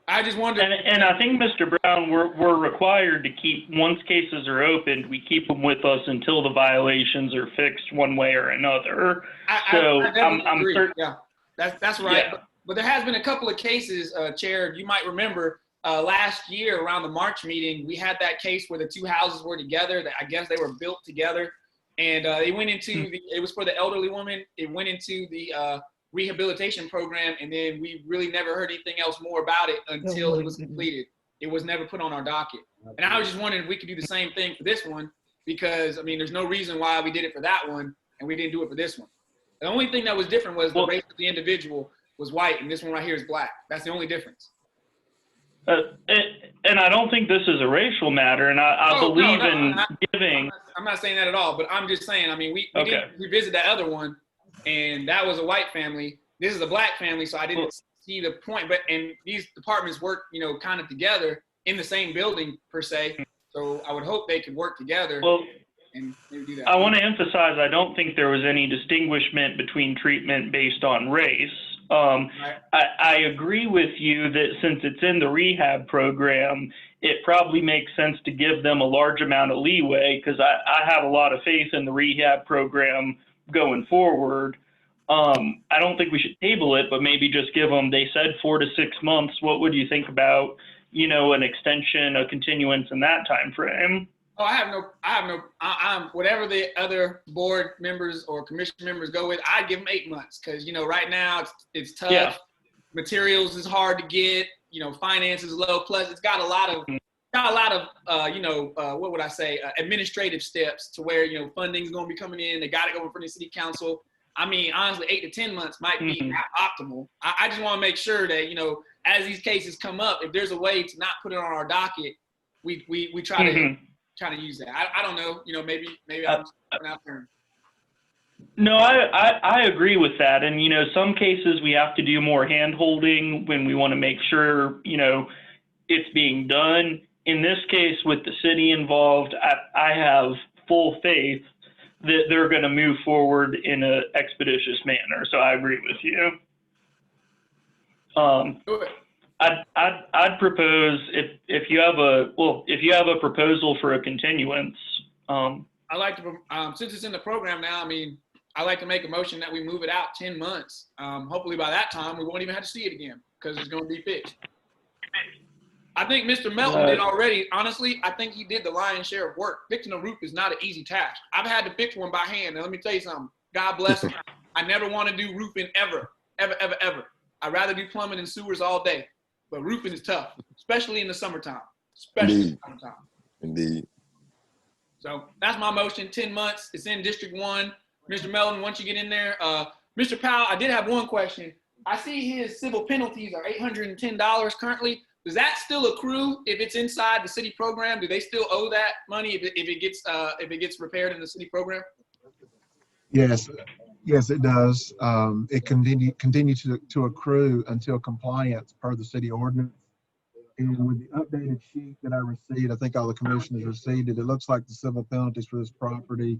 I just wondered. And I think, Mr. Brown, we're required to keep, once cases are opened, we keep them with us until the violations are fixed one way or another. I agree. Yeah, that's right. Yeah. But there has been a couple of cases, Chair, you might remember last year around the March meeting, we had that case where the two houses were together. That I guess they were built together, and they went into it was for the elderly woman. It went into the rehabilitation program, and then we really never heard anything else more about it until it was completed. It was never put on our docket. And I was just wondering if we could do the same thing for this one, because I mean, there's no reason why we did it for that one and we didn't do it for this one. The only thing that was different was the race of the individual was white, and this one right here is black. That's the only difference. And I don't think this is a racial matter, and I believe in giving. I'm not saying that at all, but I'm just saying, I mean, we didn't revisit that other one, and that was a white family. This is a black family, so I didn't see the point. But and these departments work, kind of together in the same building per se. So I would hope they could work together. And maybe do that. I want to emphasize, I don't think there was any distinguishment between treatment based on race. I agree with you that since it's in the rehab program, it probably makes sense to give them a large amount of leeway, because I have a lot of faith in the rehab program going forward. I don't think we should table it, but maybe just give them, they said 4 to 6 months. What would you think about, an extension, a continuance in that time frame? Oh, I'm whatever the other board members or commission members go with, I'd give them 8 months. Cause right now it's tough. Yeah. Materials is hard to get, finance is low. Plus it's got a lot of, what would I say? Administrative steps to where, funding is going to be coming in. They got to go in front of the city council. I mean, honestly, 8 to 10 months might be not optimal. I just want to make sure that, you know, as these cases come up, if there's a way to not put it on our docket, we try to use that. I don't know, you know, maybe I'm out there. No, I agree with that. And, you know, some cases we have to do more hand holding when we want to make sure, you know, it's being done. In this case, with the city involved, I have full faith that they're going to move forward in an expeditious manner. So I agree with you. I'd propose if you have a proposal for a continuance. I like to, since it's in the program now, I mean, I like to make a motion that we move it out 10 months. Hopefully by that time, we won't even have to see it again because it's going to be fixed. I think Mr. Melton did already. Honestly, I think he did the lion's share of work. Fixing a roof is not an easy task. I've had to fix one by hand. And let me tell you something. God bless him. I never want to do roofing ever. I'd rather do plumbing and sewers all day. But roofing is tough, especially in the summertime. Indeed. So that's my motion, 10 months. It's in District 1. Mr. Melton, once you get in there. Mr. Powell, I did have one question. I see his civil penalties are $810 currently. Does that still accrue if it's inside the city program? Do they still owe that money if it gets repaired in the city program? Yes, it does. It continues to accrue until compliance per the city ordinance. And with the updated sheet that I received, I think all the commissioners received it. It looks like the civil penalties for this property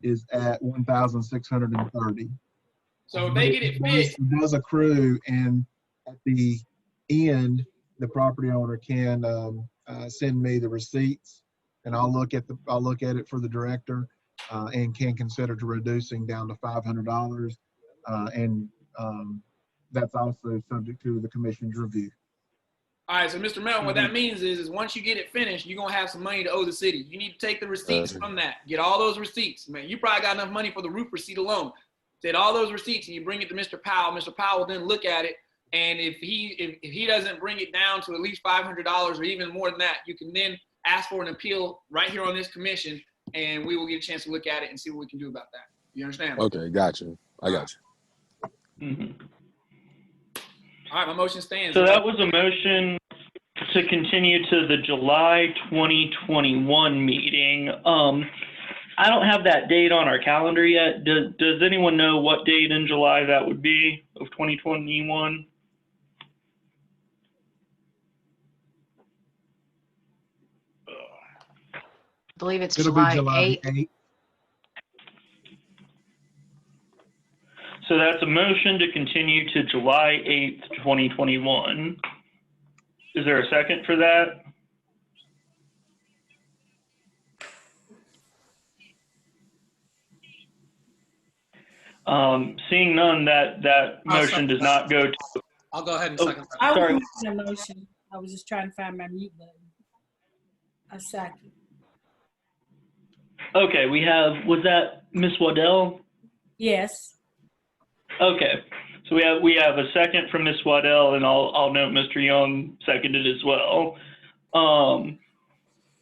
is at $1,630. So if they get it fixed, it does accrue, and at the end, the property owner can send me the receipts, and I'll look at it for the director, and can consider to reducing down to $500, and that's also subject to the commission's review. All right, so Mr. Melton, what that means is once you get it finished, you're gonna have some money to owe the city. You need to take the receipts from that. Get all those receipts. Man, you probably got enough money for the roof receipt alone. Take all those receipts and you bring it to Mr. Powell. Mr. Powell will then look at it. And if he doesn't bring it down to at least $500 or even more than that, you can then ask for an appeal right here on this commission, and we will get a chance to look at it and see what we can do about that. You understand? Okay, got you. I got you. All right, my motion stands. So that was a motion to continue to the July 2021 meeting. I don't have that date on our calendar yet. Does anyone know what date in July that would be of 2021? I believe it's It'll July be July 8th. So that's a motion to continue to July 8th, 2021. Is there a second for that? Seeing none, that motion does not go to. I'll go ahead and second. I Sorry. was making a motion. I was just trying to find my mute button. A second. Okay, was that Ms. Waddell? Yes. Okay, so we have a second from Ms. Waddell, and I'll note Mr. Young seconded as well.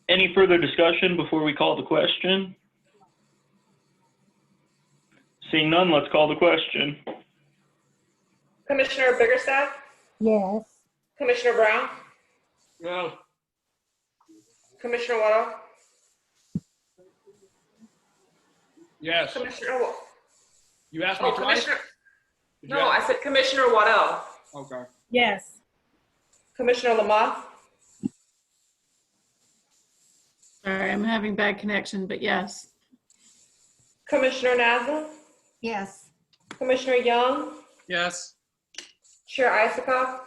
Any further discussion before we call the question? Seeing none, let's call the question. Commissioner Biggerstaff? Yes. Commissioner Brown? No. Commissioner Waddell? Yes. Commissioner, you asked me twice? No, I said Commissioner Waddell. Okay. Yes. Commissioner Lamont? Sorry, I'm having bad connection, but yes. Commissioner Nazem? Yes. Commissioner Young? Yes. Chair Isikoff?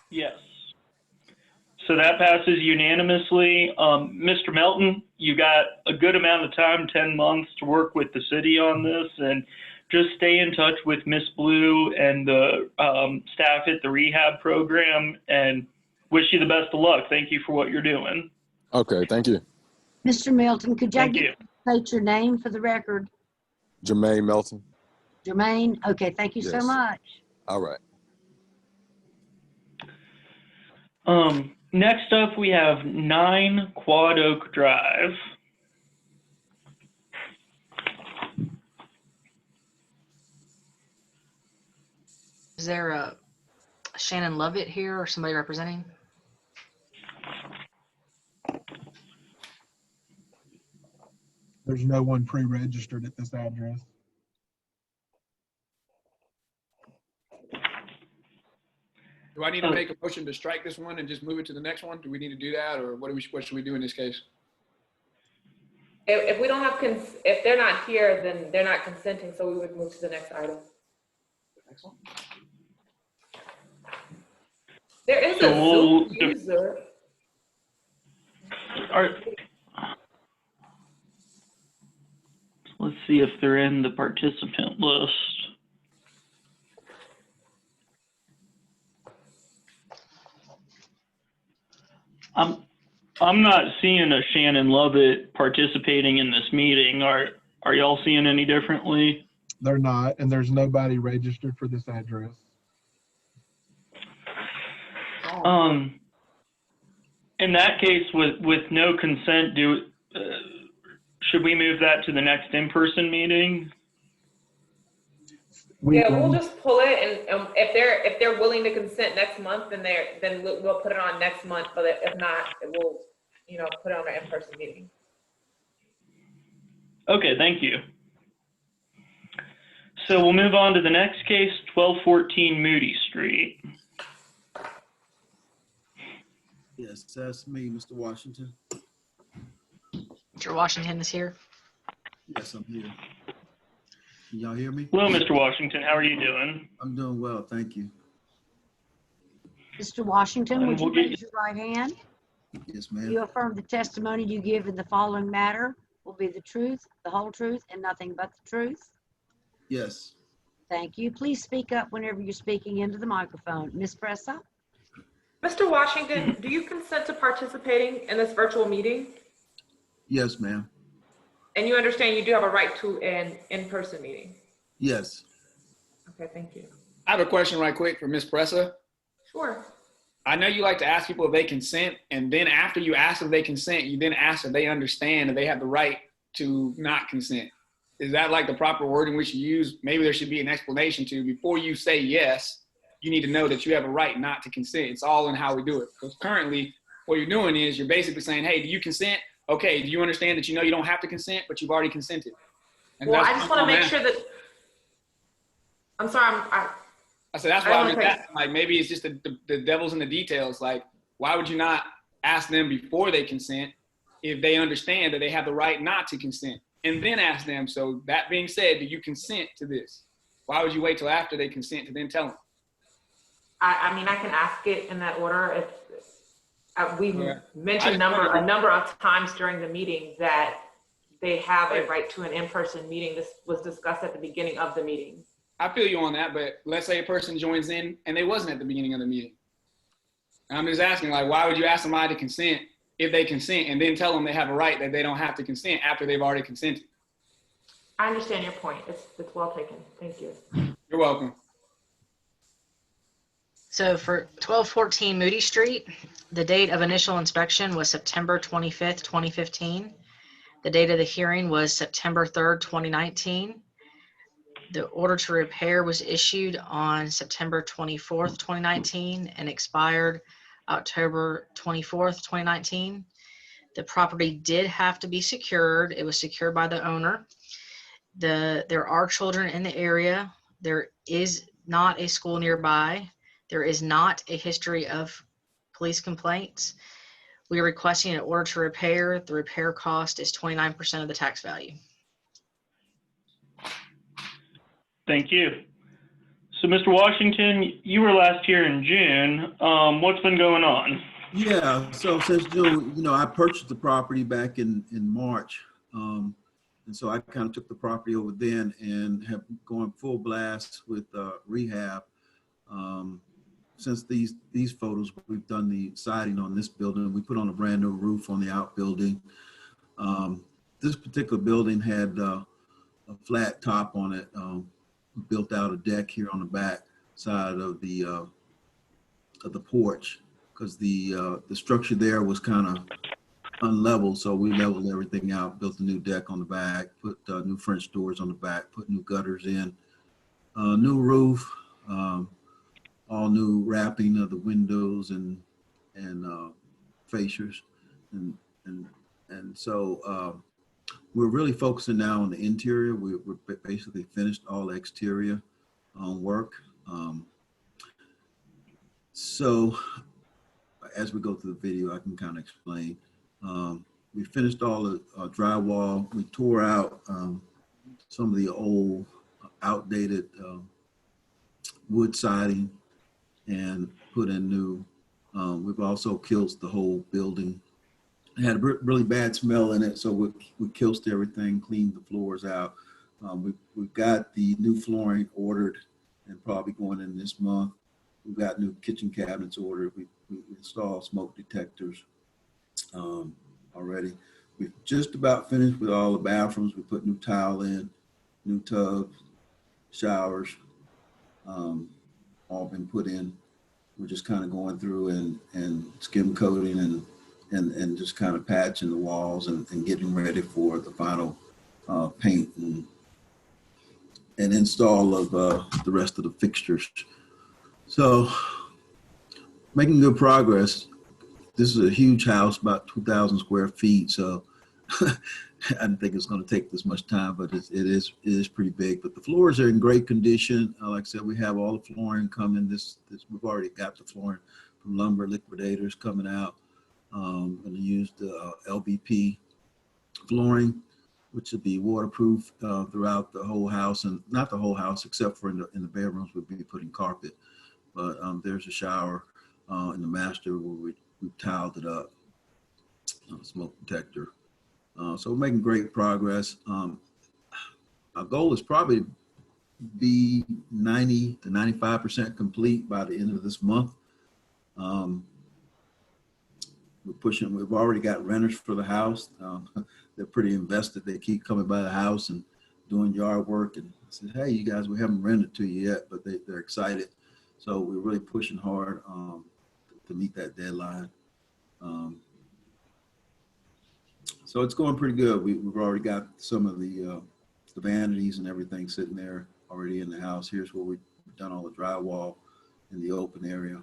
Yes. So that passes unanimously. Mr. Melton, you got a good amount of time, 10 months, to work with the city on this, and just stay in touch with Miss Blue and the staff at the rehab program, and wish you the best of luck. Thank you for what you're doing. Okay, thank you. Mr. Melton, could Thank you state your name for the record? Jermaine Melton. Jermaine? Okay, thank you so Yes. much. All right. Next up, we have 9 Quad Oak Drive. Is there a Shannon Lovett here or somebody representing? There's no one pre-registered at this address. Do I need to make a motion to strike this one and just move it to the next one? Do we need to do that, or what should we do in this case? If we don't have, if they're not here, then they're not consenting, so we would move to the next item. Next one. There is a So Zoom user. Let's see if they're in the participant list. I'm not seeing a Shannon Lovett participating in this meeting. Are y'all seeing any differently? They're not, and there's nobody registered for this address. In that case, with no consent, should we move that to the next in-person meeting? We'll just pull it, and if they're willing to consent next month, then we'll put it on next month. But if not, we'll put it on our in-person meeting. Okay, thank you. So we'll move on to the next case, 1214 Moody Street. Yes, that's me, Mr. Washington. Mr. Washington is here. Yes, I'm here. Can y'all hear me? Hello, Mr. Washington. How are you doing? I'm doing well, thank you. Mr. Washington, would you raise your right hand? Yes, ma'am. You affirm the testimony you give in the following matter will be the truth, the whole truth, and nothing but the truth? Yes. Thank you. Please speak up whenever you're speaking into the microphone. Ms. Pressa? Mr. Washington, do you consent to participating in this virtual meeting? Yes, ma'am. And you understand you do have a right to an in-person meeting? Yes. Okay, thank you. I have a question right quick for Ms. Pressa. Sure. I know you like to ask people if they consent, and then after you ask if they consent, you then ask if they understand that they have the right to not consent. Is that like the proper wording we should use? Maybe there should be an explanation to, before you say yes, you need to know that you have a right not to consent. It's all in how we do it. Because currently, what you're doing is you're basically saying, hey, do you consent? Okay, do you understand that you know you don't have to consent, but you've already consented? And Well, I just want to make sure that, I'm sorry, I said, that's why I'm asking. Like, maybe it's just the devil's in the details. Like, why would you not ask them before they consent if they understand that they have the right not to consent? And then ask them, so that being said, do you consent to this? Why would you wait till after they consent to then tell them? I mean, I can ask it in that order. We've mentioned a number of times during the meeting that they have a right to an in-person meeting. This was discussed at the beginning of the meeting. I feel you on that, but let's say a person joins in and they wasn't at the beginning of the meeting. And I'm just asking, like, why would you ask somebody to consent if they consent and then tell them they have a right that they don't have to consent after they've already consented? I understand your point. It's well taken. Thank you. You're welcome. So for 1214 Moody Street, the date of initial inspection was September 25th, 2015. The date of the hearing was September 3rd, 2019. The order to repair was issued on September 24th, 2019 and expired October 24th, 2019. The property did have to be secured. It was secured by the owner. There are children in the area. There is not a school nearby. There is not a history of police complaints. We are requesting an order to repair. The repair cost is 29% of the tax value. Thank you. So, Mr. Washington, you were last here in June. What's been going on? Yeah, so since June, I purchased the property back in March. And so I kind of took the property over then and have gone full blast with rehab. Since these photos, we've done the siding on this building. We put on a brand new roof on the outbuilding. This particular building had a flat top on it. Built out a deck here on the back side of the porch because the structure there was kind of unlevel, so we leveled everything out, built a new deck on the back, put new French doors on the back, put new gutters in, new roof, all new wrapping of the windows and fascias, and so we're really focusing now on the interior. We're basically finished all exterior work. So as we go through the video, I can kind of explain. We finished all the drywall. We tore out some of the old outdated wood siding and put in new. We've also kilted the whole building. It had a really bad smell in it, so we kilted everything, cleaned the floors out. We've got the new flooring ordered and probably going in this month. We've got new kitchen cabinets ordered. We installed smoke detectors already. We've just about finished with all the bathrooms. We put new tile in, new tubs, showers, all been put in. We're just kind of going through and skim coating and just kind of patching the walls and getting ready for the final paint and install of the rest of the fixtures. So making good progress. This is a huge house, about 2,000 square feet. So I didn't think it's going to take this much time, but it is pretty big. But the floors are in great condition. Like I said, we have all the flooring coming. We've already got the flooring from Lumber Liquidators coming out. And use the LVP flooring, which would be waterproof throughout the whole house, and not the whole house except for in the bedrooms. We'd be putting carpet. But there's a shower in the master where we tiled it up, smoke detector. So we're making great progress. Our goal is probably be 90 to 95% complete by the end of this month. We're pushing. We've already got renters for the house. They're pretty invested. They keep coming by the house and doing yard work. And I said, hey, you guys, we haven't rented to you yet, but they're excited. So we're really pushing hard to meet that deadline. So it's going pretty good. We've already got some of the vanities and everything sitting there already in the house. Here's where we've done all the drywall in the open area.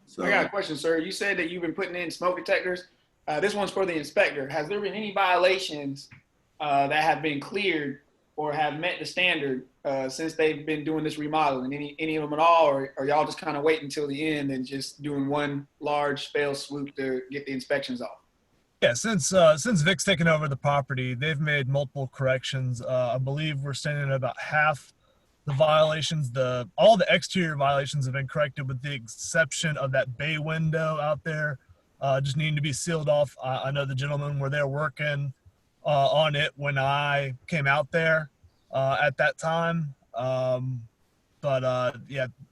So I got a question, sir. You said that you've been putting in smoke detectors. This one's for the inspector. Has there been any violations that have been cleared or have met the standard since they've been doing this remodeling? Any of them at all, or are y'all just kind of waiting until the end and just doing one large spell swoop to get the inspections off? Yeah, since Vic's taken over the property, they've made multiple corrections. I believe we're standing at about half the violations. All the exterior violations have been corrected with the exception of that bay window out there. Just needing to be sealed off. I know the gentlemen were there working on it when I came out there at that time. Yeah,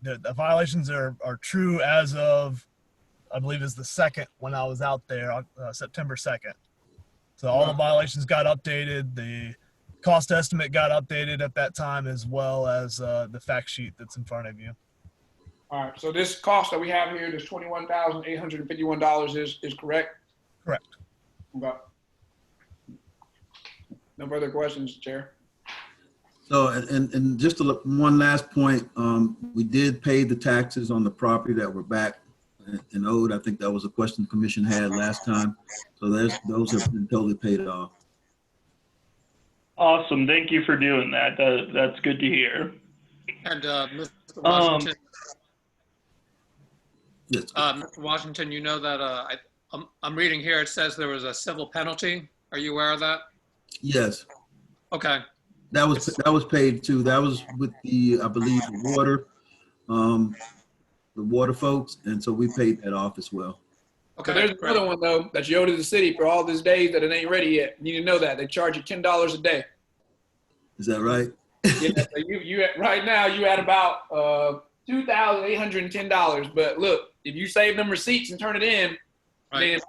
the violations are true as of, I believe is the 2nd when I was out there, September 2nd. So all the violations got updated. The cost estimate got updated at that time, as well as the fact sheet that's in front of you. All right. So this cost that we have here, this $21,851 is correct? Correct. Okay. No further questions, Chair. So, and just one last point, we did pay the taxes on the property that were back and owed. I think that was a question the commission had last time. So those have been totally paid off. Awesome. Thank you for doing that. That's good to hear. And Mr. Washington, Mr. Washington, you know that I'm reading here, it says there was a civil penalty. Are you aware of that? Yes. Okay. That was paid too. That was with the, I believe, the water folks, and so we paid that off as well. Okay. There's another one though that you owe to the city for all these days that it ain't ready yet. You need to know that they charge you $10 a day. Is that right? Yeah. So you right now you at about $2,810. But look, if you save them receipts and turn it in, then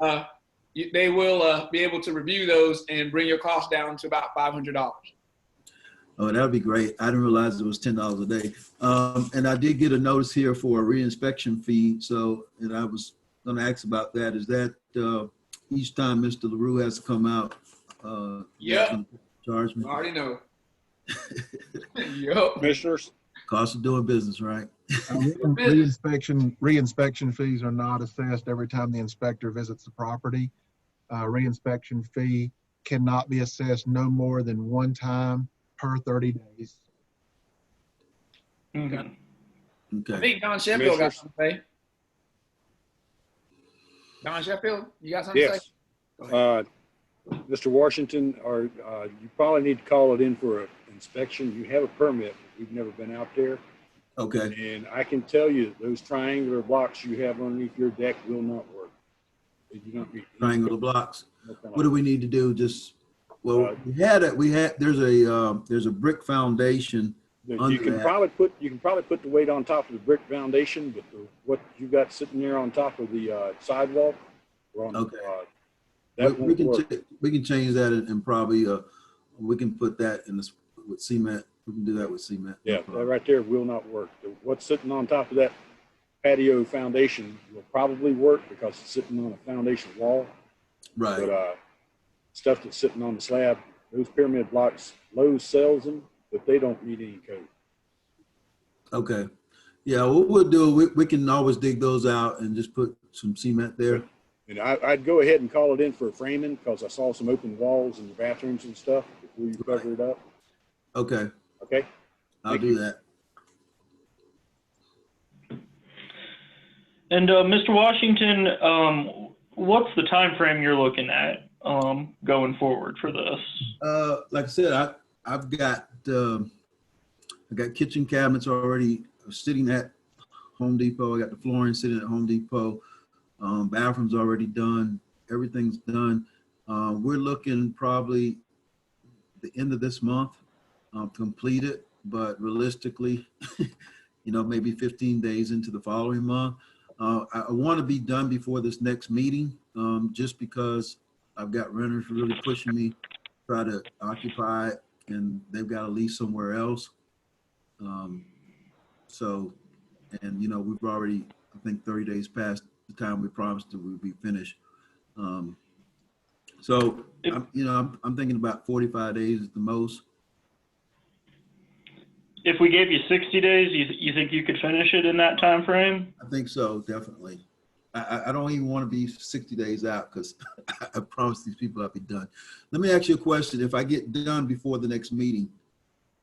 they will be able to review those and bring your cost down to about $500. Oh, that would be great. I didn't realize it was $10 a day. And I did get a notice here for a reinspection fee. So, and I was going to ask about that. Is that each time Mr. LaRue has to come out? Yep. Charge me? I already know. Yep. Commissioners, Cost of doing business, right? Reinspection fees are not assessed every time the inspector visits the property. Reinspection fee cannot be assessed no more than one time per 30 days. Okay. Okay. I think Don Sheffield got something to say. Don Sheffield, you got something to say? Yes. Mr. Washington, you probably need to call it in for an inspection. You have a permit. We've never been out there. Okay. And I can tell you those triangular blocks you have underneath your deck will not work. You don't need Triangular blocks. What do we need to do? Just, well, there's a brick foundation. You can probably put the weight on top of the brick foundation, but what you got sitting there on top of the sidewalk. Okay. We can change that and probably we can put that in this with cement. We can do that with cement. Yeah, that right there will not work. What's sitting on top of that patio foundation will probably work because it's sitting on a foundation wall. Right. But stuff that's sitting on the slab, those pyramid blocks, Lowe's sells them, but they don't need any code. Okay. Yeah, what we'll do, we can always dig those out and just put some cement there. And I'd go ahead and call it in for a framing because I saw some open walls in the bathrooms and stuff before you cover it up. Okay. Okay. I'll do that. And Mr. Washington, what's the time frame you're looking at going forward for this? Like I said, I've got kitchen cabinets already sitting at Home Depot. I got the flooring sitting at Home Depot. Bathrooms already done. Everything's done. We're looking probably the end of this month to complete it, but realistically, maybe 15 days into the following month. I want to be done before this next meeting, just because I've got renters really pushing me to try to occupy it, and they've got to lease somewhere else. We've already, I think, 30 days past the time we promised that we'd be finished. I'm thinking about 45 days at the most. If we gave you 60 days, you think you could finish it in that time frame? I think so, definitely. I don't even want to be 60 days out because I promised these people I'd be done. Let me ask you a question. If I get done before the next meeting,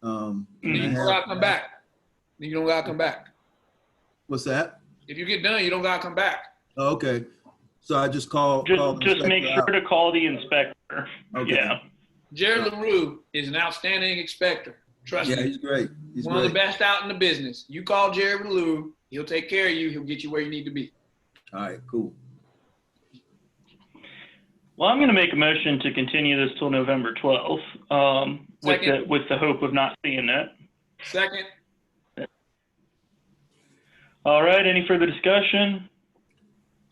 you don't gotta come back. You don't gotta come back. What's that? If you get done, you don't gotta come back. Oh, okay. So I just call Just make sure to call the inspector. Okay. Yeah. Jerry LaRue is an outstanding inspector. Trust me. Yeah, he's great. He's one of the best out in the business. You call Jerry LaRue, he'll take care of you. He'll get you where you need to be. All right, cool. Well, I'm going to make a motion to continue this till November 12th with the hope of not seeing it. Second. All right, any further discussion?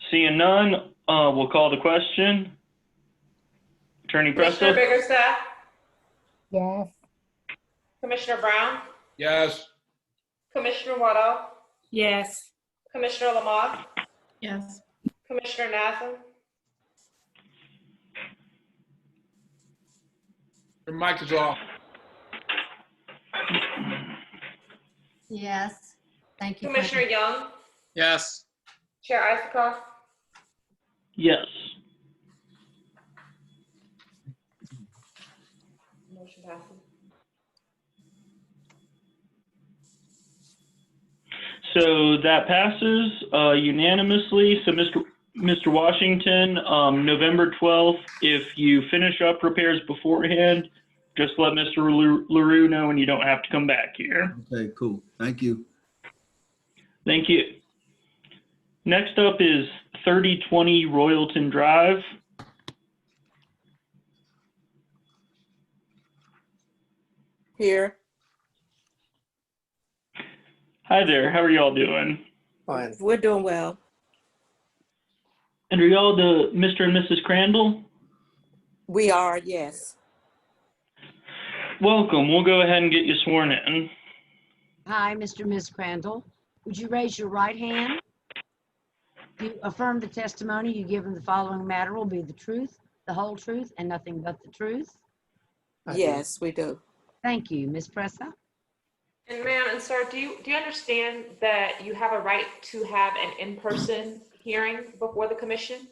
Seeing none, we'll call the question. Attorney Commissioner Pressa? Biggerstaff? Yes. Commissioner Brown? Yes. Commissioner Waddell? Yes. Commissioner Lamont? Yes. Commissioner Nassam? Your mic is off. Yes. Thank you. Commissioner Young? Yes. Chair Isikoff? Yes. Motion passes. So that passes unanimously. So Mr. Washington, November 12th, if you finish up repairs beforehand, just let Mr. LaRue know and you don't have to come back here. Okay, cool. Thank you. Thank you. Next up is 3020 Royalton Drive. Here. Hi there, how are y'all doing? Fine. We're doing well. And are y'all the Mr. and Mrs. Crandall? We are, yes. Welcome, we'll go ahead and get you sworn in. Hi, Mr. and Ms. Crandall. Would you raise your right hand? Do you affirm the testimony you give in the following matter will be the truth, the whole truth, and nothing but the truth? Yes, we do. Thank you. Ms. Pressa? And ma'am and sir, do you understand that you have a right to have an in-person hearing before the commission?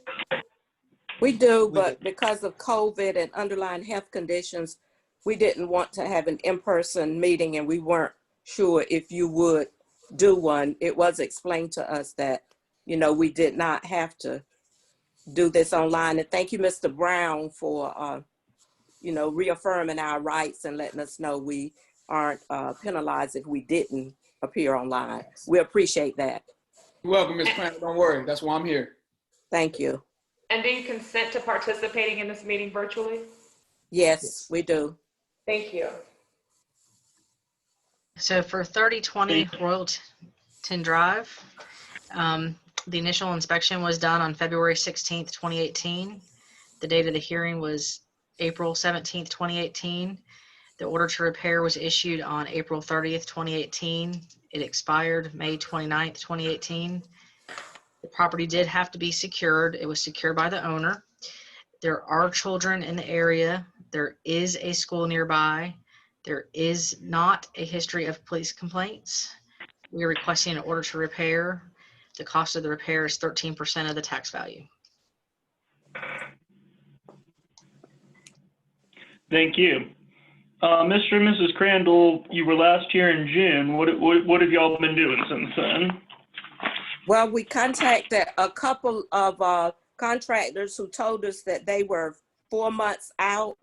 We do, but because of COVID and underlying health conditions, we didn't want to have an in-person meeting, and we weren't sure if you would do one. It was explained to us that, you know, we did not have to do this online. And thank you, Mr. Brown, for, you know, reaffirming our rights and letting us know we aren't penalized if we didn't appear online. We appreciate that. You're welcome, Ms. Crandall. Don't worry. That's why I'm here. Thank you. And do you consent to participating in this meeting virtually? Yes, we do. Thank you. So for 3020 Royalton Drive, the initial inspection was done on February 16th, 2018. The date of the hearing was April 17th, 2018. The order to repair was issued on April 30th, 2018. It expired May 29th, 2018. The property did have to be secured. It was secured by the owner. There are children in the area. There is a school nearby. There is not a history of police complaints. We are requesting an order to repair. The cost of the repair is 13% of the tax value. Thank you. Mr. and Mrs. Crandall, you were last here in June. What have y'all been doing since then? Well, we contacted a couple of contractors who told us that they were 4 months out,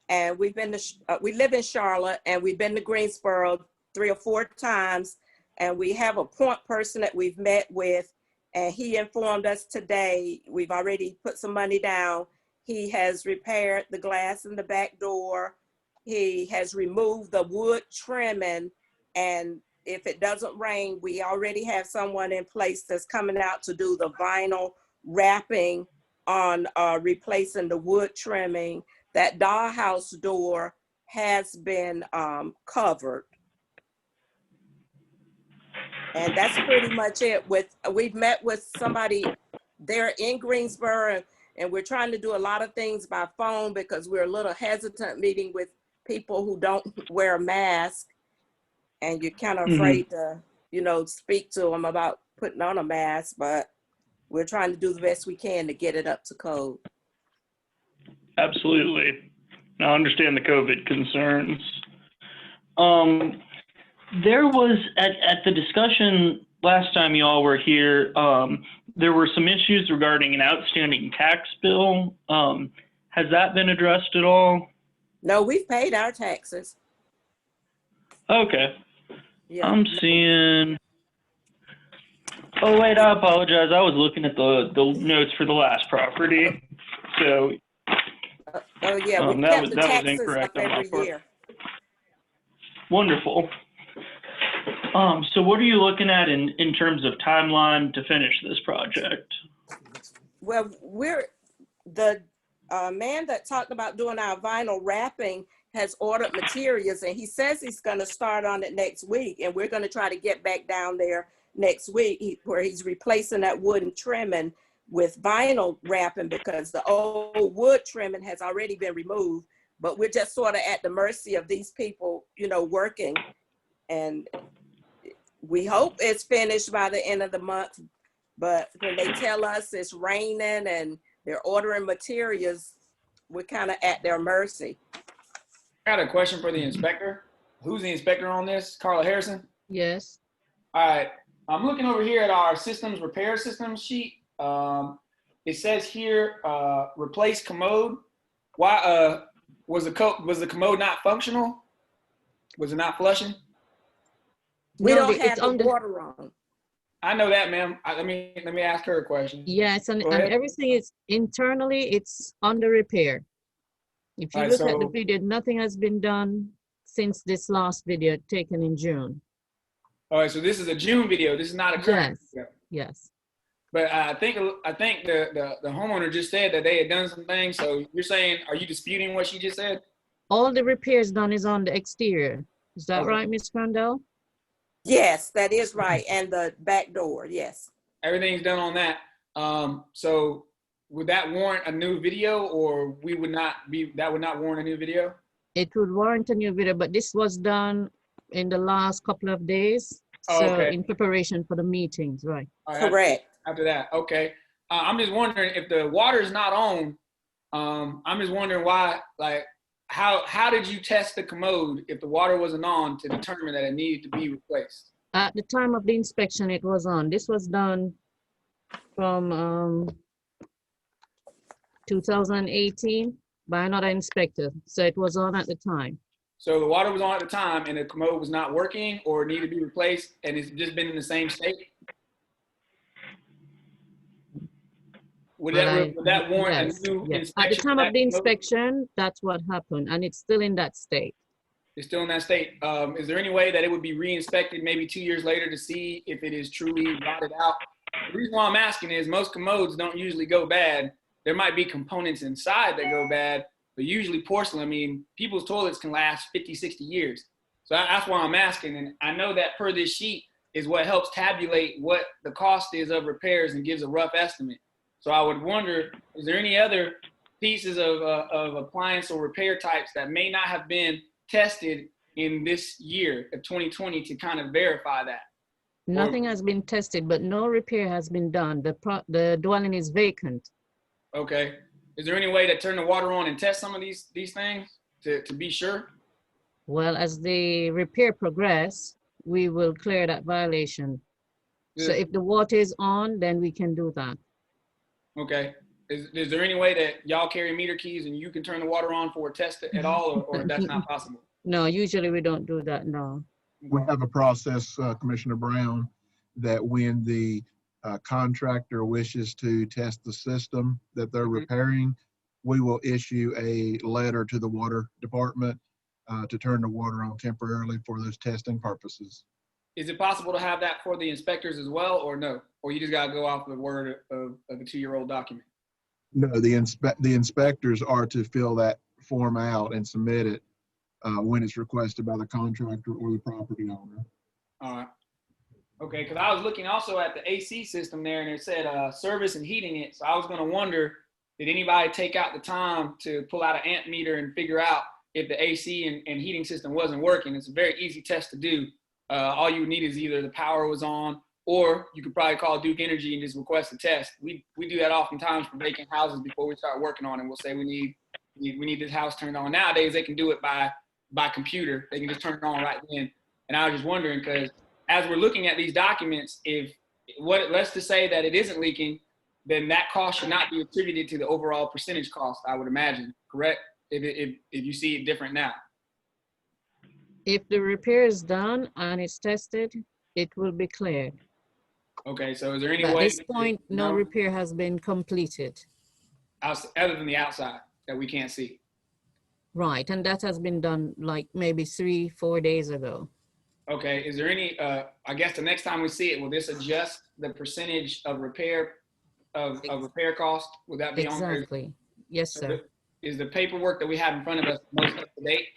and we've been to, we live in Charlotte, and we've been to Greensboro 3 or 4 times, and we have a point person that we've met with, and he informed us today we've already put some money down. He has repaired the glass in the back door. He has removed the wood trimming, and if it doesn't rain, we already have someone in place that's coming out to do the vinyl wrapping on replacing the wood trimming. That dollhouse door has been covered. And that's pretty much it. We've met with somebody there in Greensboro, and we're trying to do a lot of things by phone because we're a little hesitant meeting with people who don't wear a mask. And you're kind of afraid to, you know, speak to them about putting on a mask, but we're trying to do the best we can to get it up to code. Absolutely. I understand the COVID concerns. There was, at the discussion last time y'all were here, there were some issues regarding an outstanding tax bill. Has that been addressed at all? No, we've paid our taxes. Okay. Yeah. I'm seeing, oh wait, I apologize. I was looking at the notes for the last property. So oh yeah, we kept the taxes up every year. Wonderful. So what are you looking at in terms of timeline to finish this project? Well, we're, the man that talked about doing our vinyl wrapping has ordered materials, and he says he's going to start on it next week, and we're going to try to get back down there next week where he's replacing that wooden trimming with vinyl wrapping because the old wood trimming has already been removed, but we're just sort of at the mercy of these people, you know, working, and we hope it's finished by the end of the month, but when they tell us it's raining and they're ordering materials, we're kind of at their mercy. I got a question for the inspector. Who's the inspector on this? Carla Harrison? Yes. All right. I'm looking over here at our systems repair systems sheet. It says here, replace commode. Why was the commode not functional? Was it not flushing? We don't have the water on. I know that, ma'am. Let me ask her a question. Yes, and everything is internally, it's under repair. If you look at the video, nothing has been done since this last video taken in June. All right, so this is a June video. This is not a current video. Yes. But I think the homeowner just said that they had done some things. So you're saying, are you disputing what she just said? All the repairs done is on the exterior. Is that right, Ms. Crandall? Yes, that is right. And the back door, yes. Everything's done on that. So would that warrant a new video, or that would not warrant a new video? It would warrant a new video, but this was done in the last couple of days. Oh, So okay. in preparation for the meetings, right? All right, Correct. After that, okay. I'm just wondering if the water is not on. I'm just wondering why. Like, how did you test the commode if the water wasn't on to determine that it needed to be replaced? At the time of the inspection, it was on. This was done from 2018 by another inspector. So it was on at the time. So the water was on at the time, and the commode was not working or needed to be replaced, and it's just been in the same state. Would that warrant yes, a new yes. inspection? At the time for of that the commode? inspection, that's what happened, and it's still in that state. It's still in that state. Is there any way that it would be re-inspected maybe 2 years later to see if it is truly rotted out? The reason why I'm asking is most commodes don't usually go bad. There might be components inside that go bad, but usually porcelain, I mean, people's toilets can last 50, 60 years. So that's why I'm asking. And I know that per this sheet is what helps tabulate what the cost is of repairs and gives a rough estimate. So I would wonder, is there any other pieces of appliance or repair types that may not have been tested in this year of 2020 to kind of verify that? Nothing has been tested, but no repair has been done. The dwelling is vacant. Okay. Is there any way to turn the water on and test some of these things to be sure? Well, as the repair progress, we will clear that violation. So Yes. if the water is on, then we can do that. Okay. Is there any way that y'all carry meter keys and you can turn the water on for a test at all, or that's not possible? No, usually we don't do that, no. We have a process, Commissioner Brown, that when the contractor wishes to test the system that they're repairing, we will issue a letter to the water department to turn the water on temporarily for those testing purposes. Is it possible to have that for the inspectors as well, or no? Or you just gotta go off the word of a 2-year-old document? No, the inspectors are to fill that form out and submit it when it's requested by the contractor or the property owner. All right. Okay, because I was looking also at the AC system there, and it said service and heating it. So I was gonna wonder, did anybody take out the time to pull out an amp meter and figure out if the AC and heating system wasn't working? It's a very easy test to do. All you would need is either the power was on, or you could probably call Duke Energy and just request a test. We do that oftentimes for vacant houses before we start working on it. We'll say we need this house turned on. Nowadays they can do it by computer. They can just turn it on right then. And I was just wondering, because as we're looking at these documents, let's just say that it isn't leaking, then that cost should not be attributed to the overall percentage cost, I would imagine, correct? If you see it different now. If the repair is done and it's tested, it will be cleared. Okay, so is there any But way? at this point, no repair has been completed. Other than the outside that we can't see. Right, and that has been done like maybe 3-4 days ago. Okay, is there any, I guess the next time we see it, will this adjust the percentage of repair, of repair cost? Would that be on there? Exactly. Yes, sir. Is the paperwork that we have in front of us most up to date?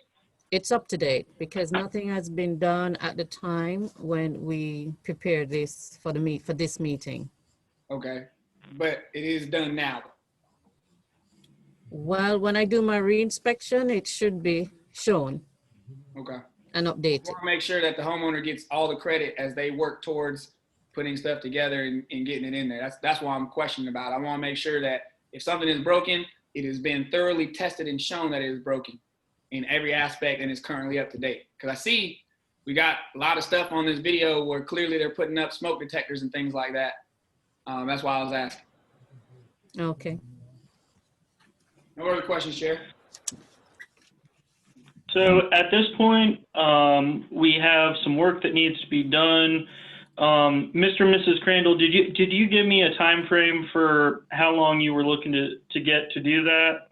It's up to date because nothing has been done at the time when we prepared this for this meeting. Okay, but it is done now. Well, when I do my re-inspection, it should be shown Okay. and updated. I want to make sure that the homeowner gets all the credit as they work towards putting stuff together and getting it in there. That's why I'm questioning about it. I want to make sure that if something is broken, it has been thoroughly tested and shown that it is broken in every aspect and is currently up to date. Because I see we got a lot of stuff on this video where clearly they're putting up smoke detectors and things like that. That's why I was asking. Okay. No other questions, Chair? So at this point, we have some work that needs to be done. Mr. and Mrs. Crandall, did you give me a time frame for how long you were looking to get to do that?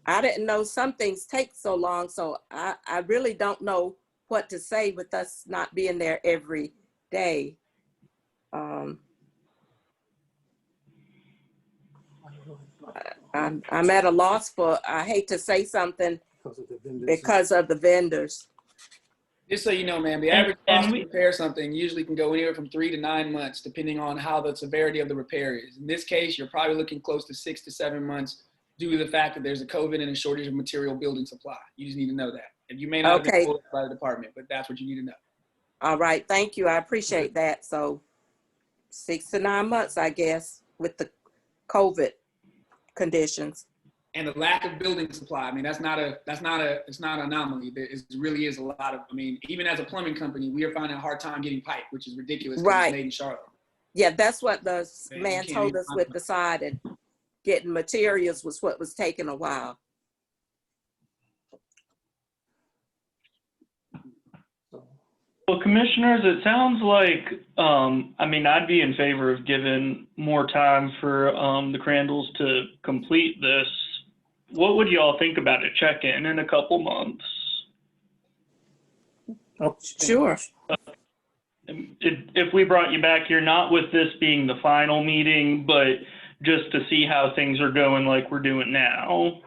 I didn't know some things take so long, so I really don't know what to say with us not being there every day. I'm at a loss for, I hate to say something because of the vendors. Just so you know, ma'am, the average cost to repair something usually can go anywhere from 3 to 9 months, depending on how the severity of the repair is. In this case, you're probably looking close to 6 to 7 months due to the fact that there's a COVID and a shortage of material building supply. You just need to know that. And you may not have been Okay. told by the department, but that's what you need to know. All right, thank you. I appreciate that. So 6 to 9 months, I guess, with the COVID conditions. And the lack of building supply. I mean, it's not an anomaly. It really is a lot of, I mean, even as a plumbing company, we are finding a hard time getting pipe, which is ridiculous. Right. It's made in Charlotte. Yeah, that's what the Man, man you can't told even us find with the side, and getting materials was what was taking a while. Well, commissioners, it sounds like, I mean, I'd be in favor of giving more time for the Crandalls to complete this. What would y'all think about a check-in in a couple months? Oh, sure. If we brought you back here, not with this being the final meeting, but just to see how things are going like we're doing now.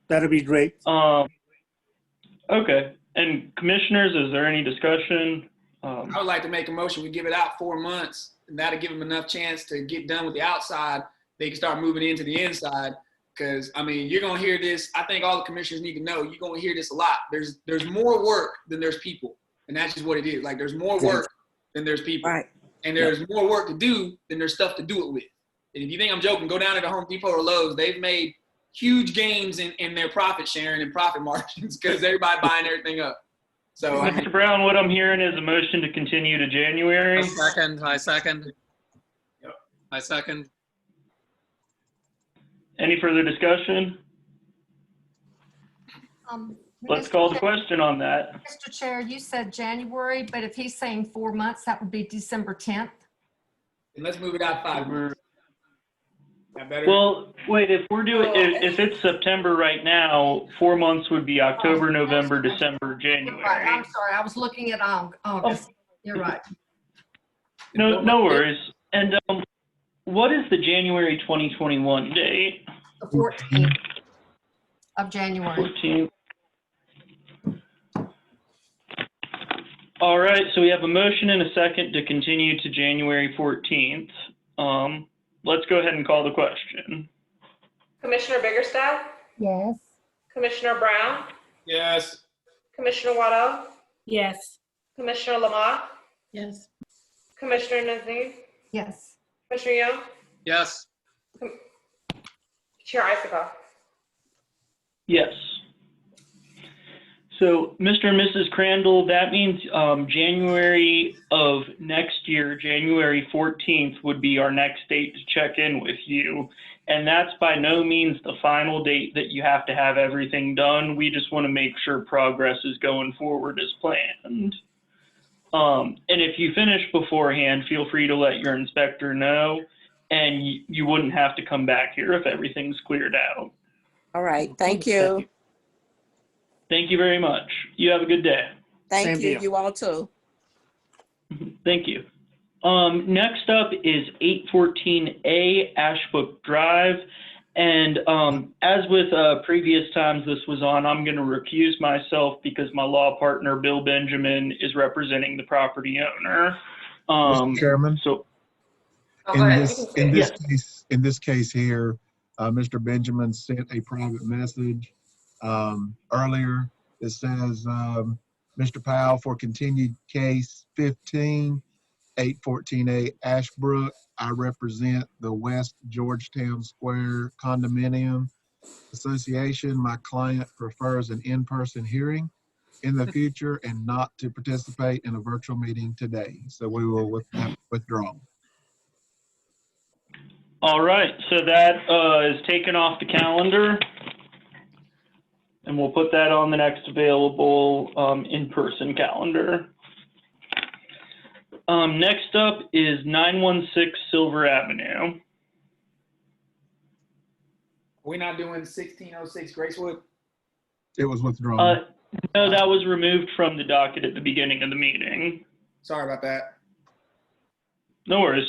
That'd be great. Okay. And commissioners, is there any discussion? I would like to make a motion. We give it out 4 months, and that'll give them enough chance to get done with the outside. They can start moving into the inside. Because, I mean, you're going to hear this. I think all the commissioners need to know, you're going to hear this a lot. There's more work than there's people. And that's just what it is. Like, there's more work than there's people. Right. And there's more work to do than there's stuff to do it with. And if you think I'm joking, go down to the Home Depot or Lowe's. They've made huge gains in their profit sharing and profit margins because everybody buying everything up. So, I mean, Mr. Brown, what I'm hearing is a motion to continue to January. I second. Any further discussion? Let's call the question on that. Mr. Chair, you said January, but if he's saying 4 months, that would be December 10th. and let's move it out 5 months. That better? Well, wait, if we're doing, if it's September right now, 4 months would be October, November, December, January. Right, I'm sorry, I was looking at August. You're right. No worries. And what is the January 2021 date? The 14th of January. 14th. All right, so we have a motion and a second to continue to January 14th. Let's go ahead and call the question. Commissioner Biggerstaff? Yes. Commissioner Brown? Yes. Commissioner Waddell? Yes. Commissioner Lamont? Yes. Commissioner Nazim? Yes. Commissioner Young? Yes. Chair Icicle? Yes. So, Mr. and Mrs. Crandall, that means January of next year, January 14th would be our next date to check in with you. And that's by no means the final date that you have to have everything done. We just want to make sure progress is going forward as planned. And if you finish beforehand, feel free to let your inspector know, and you wouldn't have to come back here if everything's cleared out. All right, thank you. Thank you very much. You have a good day. Thank you, you all too. Thank you. Next up is 814A Ashbrook Drive. And as with previous times this was on, I'm going to recuse myself because my law partner, Bill Benjamin, is representing the property owner. Mr. Chairman, so in this case here, Mr. Benjamin sent a private message earlier that says, Mr. Powell, for continued case 15, 814A Ashbrook, I represent the West Georgetown Square Condominium Association. My client prefers an in-person hearing in the future and not to participate in a virtual meeting today. So we will withdraw. All right, so that is taken off the calendar. And we'll put that on the next available in-person calendar. Next up is 916 Silver Avenue. We're not doing 1606 Gracewood? It was withdrawn. No, that was removed from the docket at the beginning of the meeting. Sorry about that. No worries.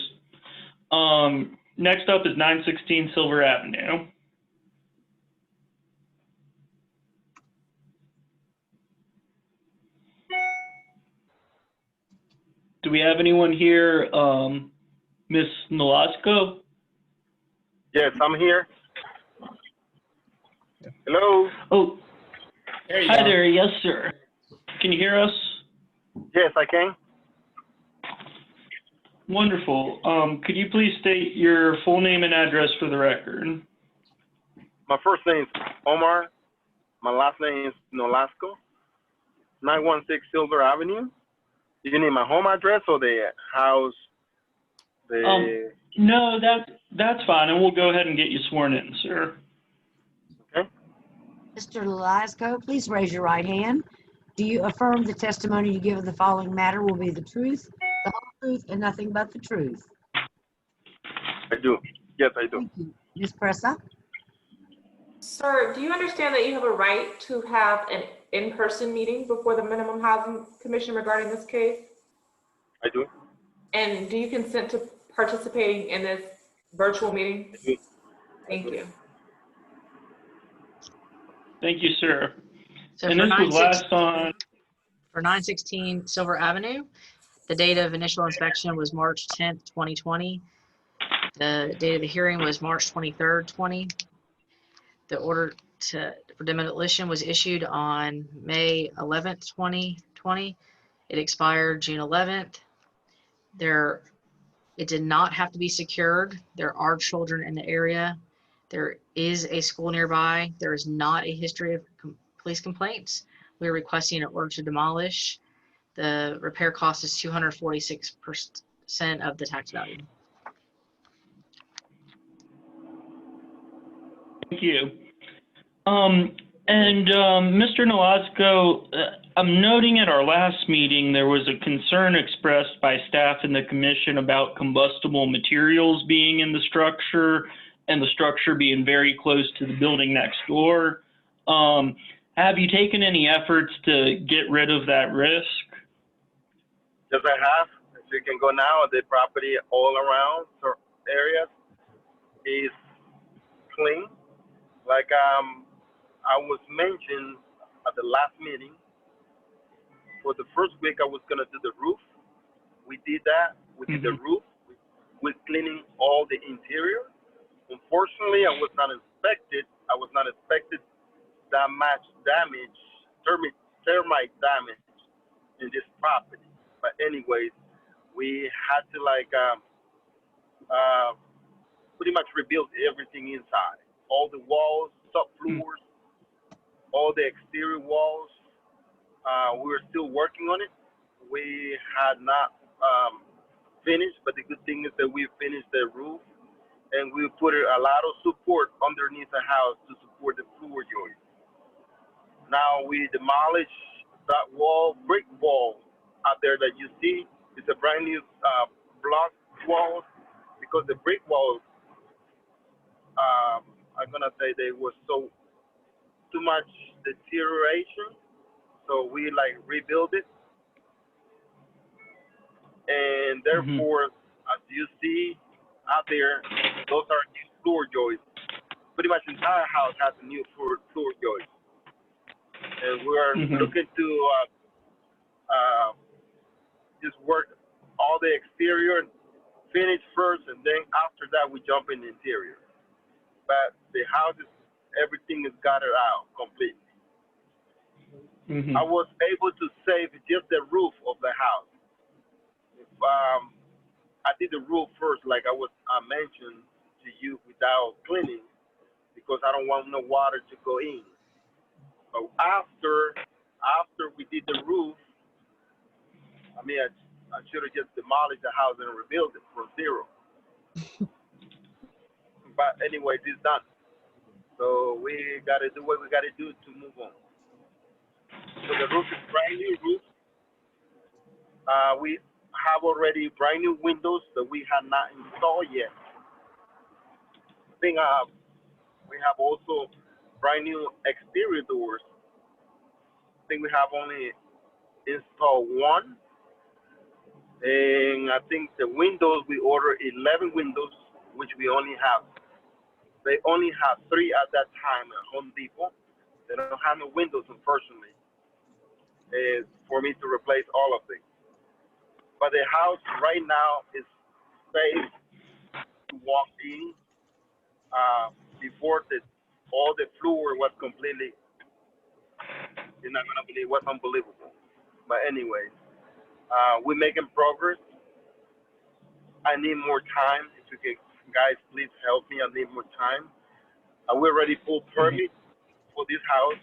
Next up is 916 Silver Avenue. Do we have anyone here? Ms. Nolasco? Yes, I'm here. Hello? Oh, There you hi go. there. Yes, sir. Can you hear us? Yes, I can. Wonderful. Could you please state your full name and address for the record? My first name is Omar. My last name is Nolasco. 916 Silver Avenue. Do you need my home address or the house? No, that's fine, and we'll go ahead and get you sworn in, sir. Okay. Mr. Lasco, please raise your right hand. Do you affirm the testimony you give of the following matter will be the truth, the whole truth, and nothing but the truth? I do. Yes, I do. Thank you. Ms. Pressa? Sir, do you understand that you have a right to have an in-person meeting before the Minimum Housing Commission regarding this case? I do. And do you consent to participating in this virtual meeting? I do. Thank you. Thank you, sir. So And for this was last on. For 916 Silver Avenue, the date of initial inspection was March 10th, 2020. The date of the hearing was March 23rd, 20. The order for demolition was issued on May 11th, 2020. It expired June 11th. It did not have to be secured. There are children in the area. There is a school nearby. There is not a history of police complaints. We're requesting an order to demolish. The repair cost is 246% of the tax value. Thank you. Mr. Nolasco, I'm noting at our last meeting there was a concern expressed by staff in the commission about combustible materials being in the structure and the structure being very close to the building next door. Have you taken any efforts to get rid of that risk? Yes, I have. As you can go now, the property all around the areas is clean. Like I was mentioned at the last meeting, for the first week I was gonna do the roof. We did that. We did the roof. We're cleaning all the interior. Unfortunately, I was not expected that much damage, termite damage in this property. But anyways, we had to pretty much rebuild everything inside. All the walls, subfloors, all the exterior walls. We were still working on it. We had not finished, but the good thing is that we finished the roof and we put a lot of support underneath the house to support the floor joist. Now we demolished that wall, brick wall out there that you see. It's a brand new block wall because the brick walls, I'm gonna say they were too much deterioration. So we rebuilt it. And therefore, as you see out there, those are new floor joists. Pretty much the entire house has a new floor joist. And we're looking to just work all the exterior, finish first, and then after that we jump in the interior. But the house is, everything is gutted out completely. I was able to save just the roof of the house. If, I did the roof first, like I mentioned to you, without cleaning, because I don't want no water to go in. But after we did the roof, I mean, I should have just demolished the house and rebuilt it from zero. But anyway, it's done. So we got to do what we got to do to move on. So the roof is brand new roof. We have already brand new windows that we have not installed yet. I think we have also brand new exterior doors. I think we have only installed one. And I think the windows, we ordered 11 windows, which we only have. They only have 3 at that time at Home Depot. They don't have no windows, unfortunately, for me to replace all of them. But the house right now is safe to walk in. Before the all the floor was completely, you're not gonna believe, it was unbelievable. But anyways, we're making progress. I need more time. If you can, guys, please help me. I need more time. We're ready full permit for this house.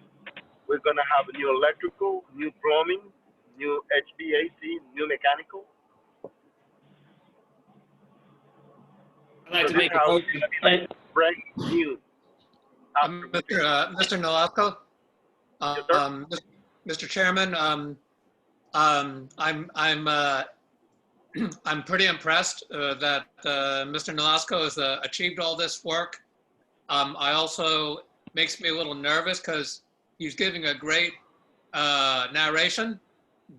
We're gonna have a new electrical, new plumbing, new HVAC, new mechanical. I'd like So to this make a house motion. is gonna be like brand new. Mr. Nolasco, Mr. Chairman, I'm pretty impressed that Mr. Nolasco has achieved all this work. I also makes me a little nervous because he's giving a great narration,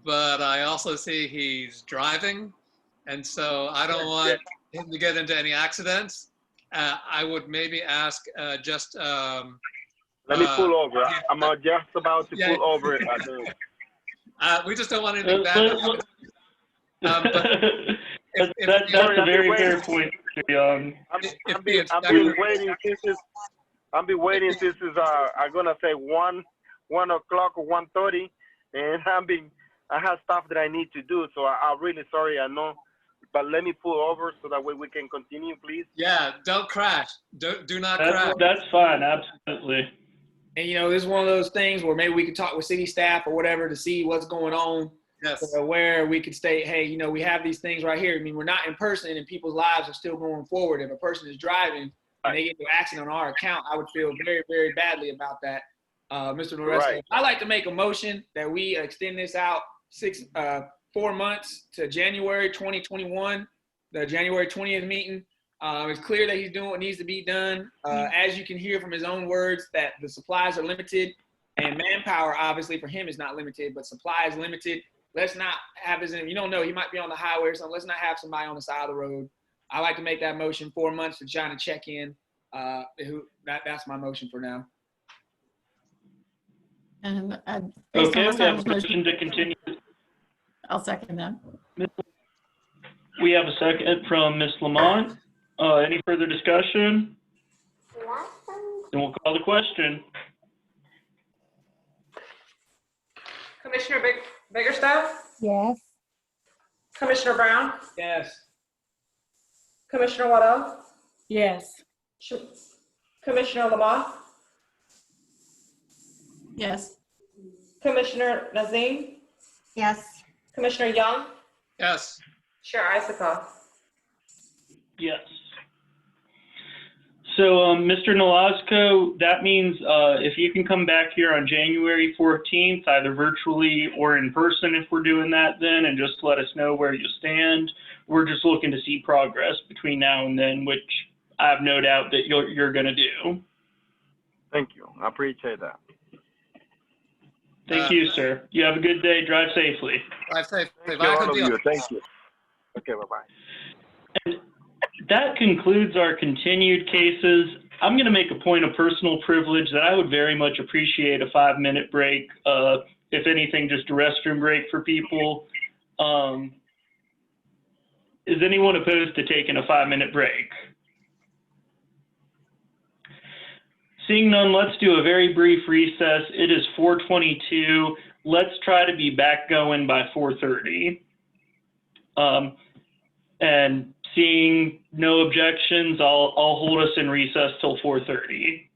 but I also see he's driving, and so I don't want him to get into any accidents. I would maybe ask just. Let me pull over. I'm just about to pull over. We just don't want anything bad to happen. But that's a very fair point, Mr. Young. I've been waiting since it's I'm gonna say 1 o'clock or 1:30, and I have stuff that I need to do. So I'm really sorry. I know, but let me pull over so that way we can continue, please. Yeah, don't crash. Do not crash. That's fine. Absolutely. And you know, this is one of those things where maybe we could talk with city staff or whatever to see what's going on. Yes. Where we could state, hey, you know, we have these things right here. I mean, we're not in person and people's lives are still going forward. If a person is driving and they get into an accident on our account, I would feel very, very badly about that. Mr. Noresco, Right. I'd like to make a motion that we extend this out 4 months to January 2021, the January 20th meeting. It's clear that he's doing what needs to be done. As you can hear from his own words, that the supplies are limited and manpower, obviously, for him is not limited, but supply is limited. Let's not have his, you don't know, he might be on the highway or something. Let's not have somebody on the side of the road. I like to make that motion 4 months to trying to check in. That's my motion for now. And based on Okay, Ms. we have a Adams' motion to continue. I'll second that. We have a second from Ms. Lamont. Any further discussion? Then we'll call the question. Commissioner Biggerstaff? Yes. Commissioner Brown? Yes. Commissioner Waddell? Yes. Commissioner Lamont? Yes. Commissioner Nazim? Yes. Commissioner Young? Yes. Chair Isikoff? Yes. So, Mr. Nolasco, that means if you can come back here on January 14th, either virtually or in person if we're doing that then, and just let us know where you stand. We're just looking to see progress between now and then, which I have no doubt that you're going to do. Thank you. I appreciate that. Thank you, sir. You have a good day. Drive safely. Drive safe. Thank you, all of you. Thank you. Okay, bye-bye. And that concludes our continued cases. I'm going to make a point of personal privilege that I would very much appreciate a 5-minute break. If anything, just a restroom break for people. Is anyone opposed to taking a 5-minute break? Seeing none, let's do a very brief recess. It is 4:22. Let's try to be back going by 4:30. And seeing no objections, I'll hold us in recess till 4:30.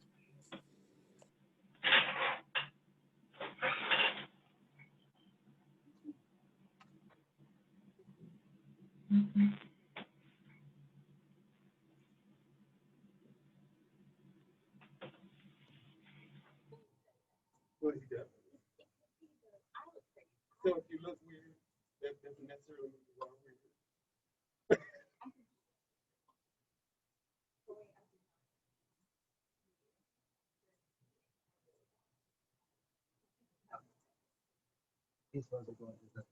What do you got? So if you look weird, that doesn't necessarily mean you are weird. He's supposed to go into that.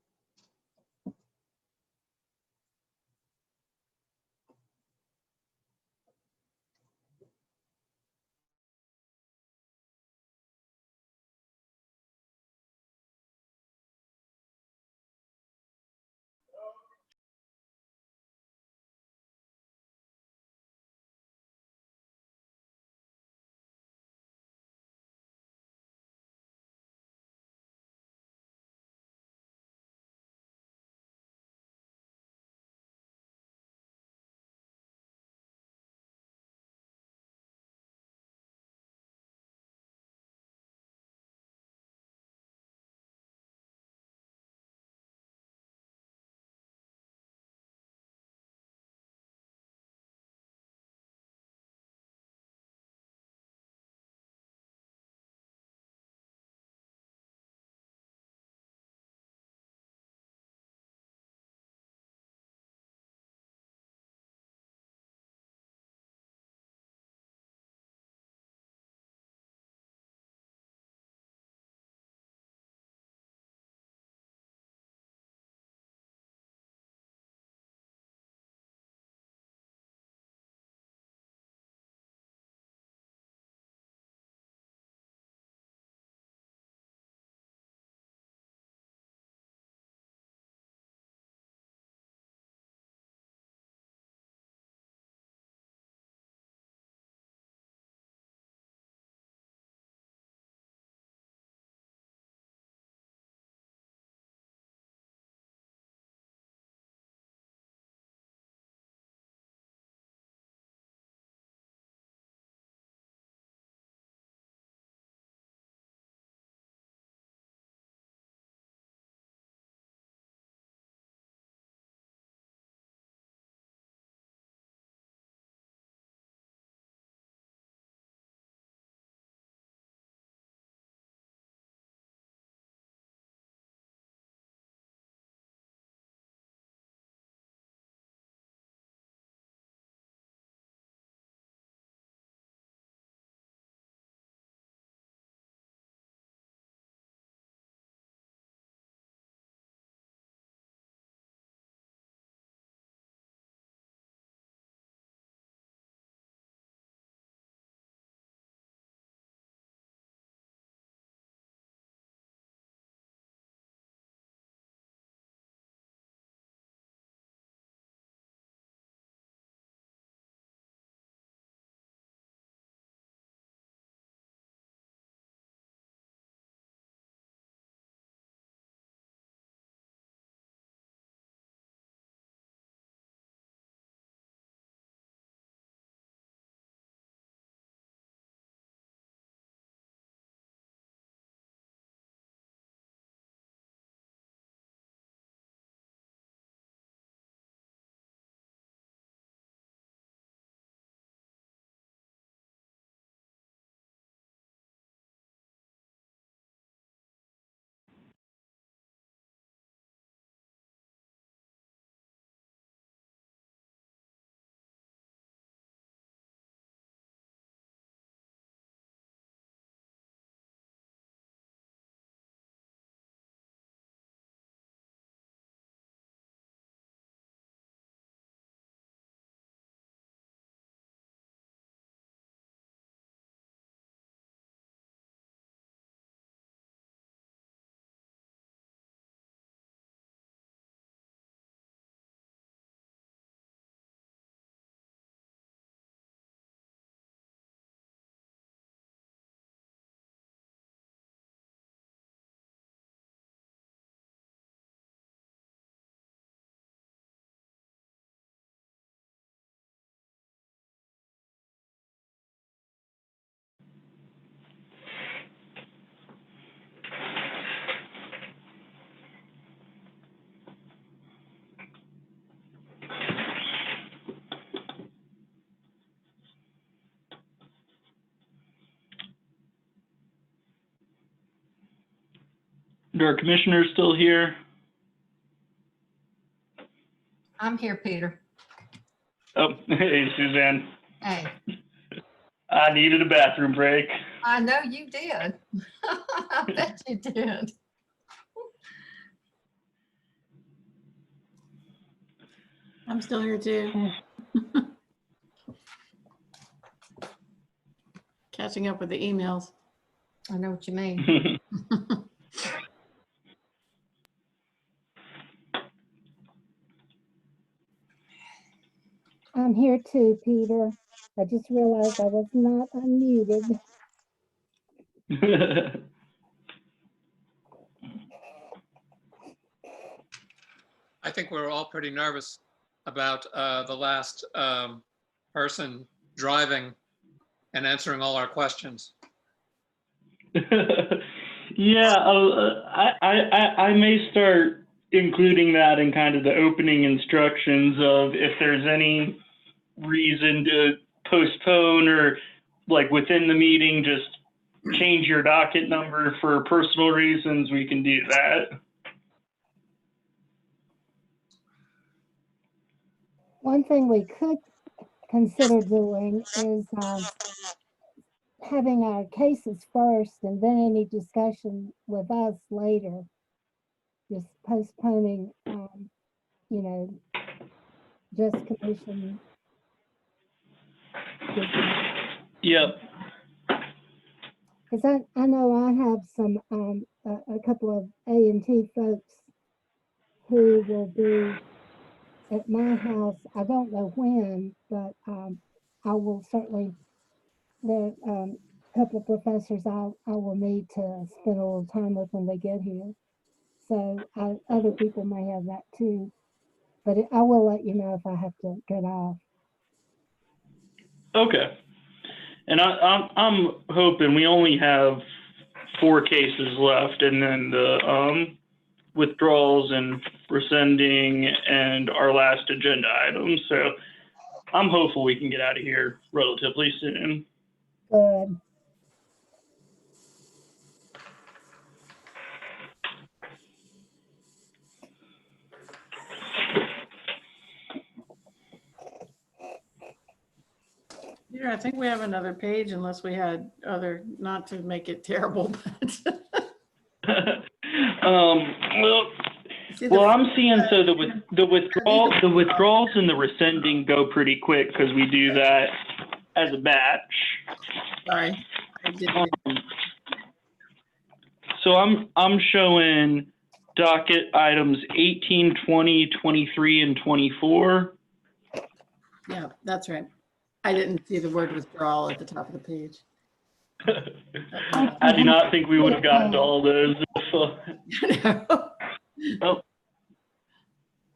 Are our commissioners still here? I'm here, Peter. Oh, hey, Suzanne. Hey, I needed a bathroom break. I know you did. I bet you did. I'm still here too. Catching up with the emails. I know what you mean. I'm here too, Peter. I just realized I was not unmuted. I think we're all pretty nervous about the last person driving and answering all our questions. Yeah, I may start including that in kind of the opening instructions of if there's any reason to postpone or like within the meeting, just change your docket number for personal reasons, we can do that. One thing we could consider doing is having our cases first and then any discussion with us later. Just postponing, you know, just commission. Yep. Because I know I have some, a couple of A&T folks who will be at my house. I don't know when, but I will certainly, there are a couple of professors I will need to spend a little time with when they get here. So other people may have that too, but I will let you know if I have to get off. Okay. And I'm hoping we only have 4 cases left, and then the withdrawals and rescinding and our last agenda item. So I'm hopeful we can get out of here relatively soon. Good. Yeah, I think we have another page unless we had other, not to make it terrible, but. Well, I'm seeing so the withdrawals and the rescinding go pretty quick because we do that as a batch. Sorry, I didn't. So I'm showing docket items 18, 20, 23, and 24. Yeah, that's right. I didn't see the word withdrawal at the top of the page. I do not think we would have gotten to all those. Oh.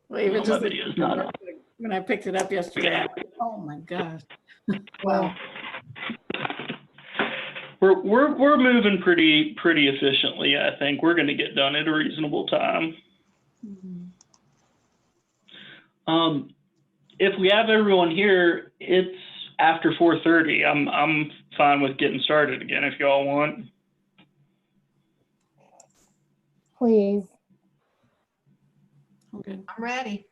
Well, even just my video's not on. when I picked it up yesterday, I was like, oh my gosh. Wow. We're moving pretty efficiently. I think we're going to get done at a reasonable time. If we have everyone here, it's after 4:30. I'm fine with getting started again if y'all want. Please. Okay. I'm ready.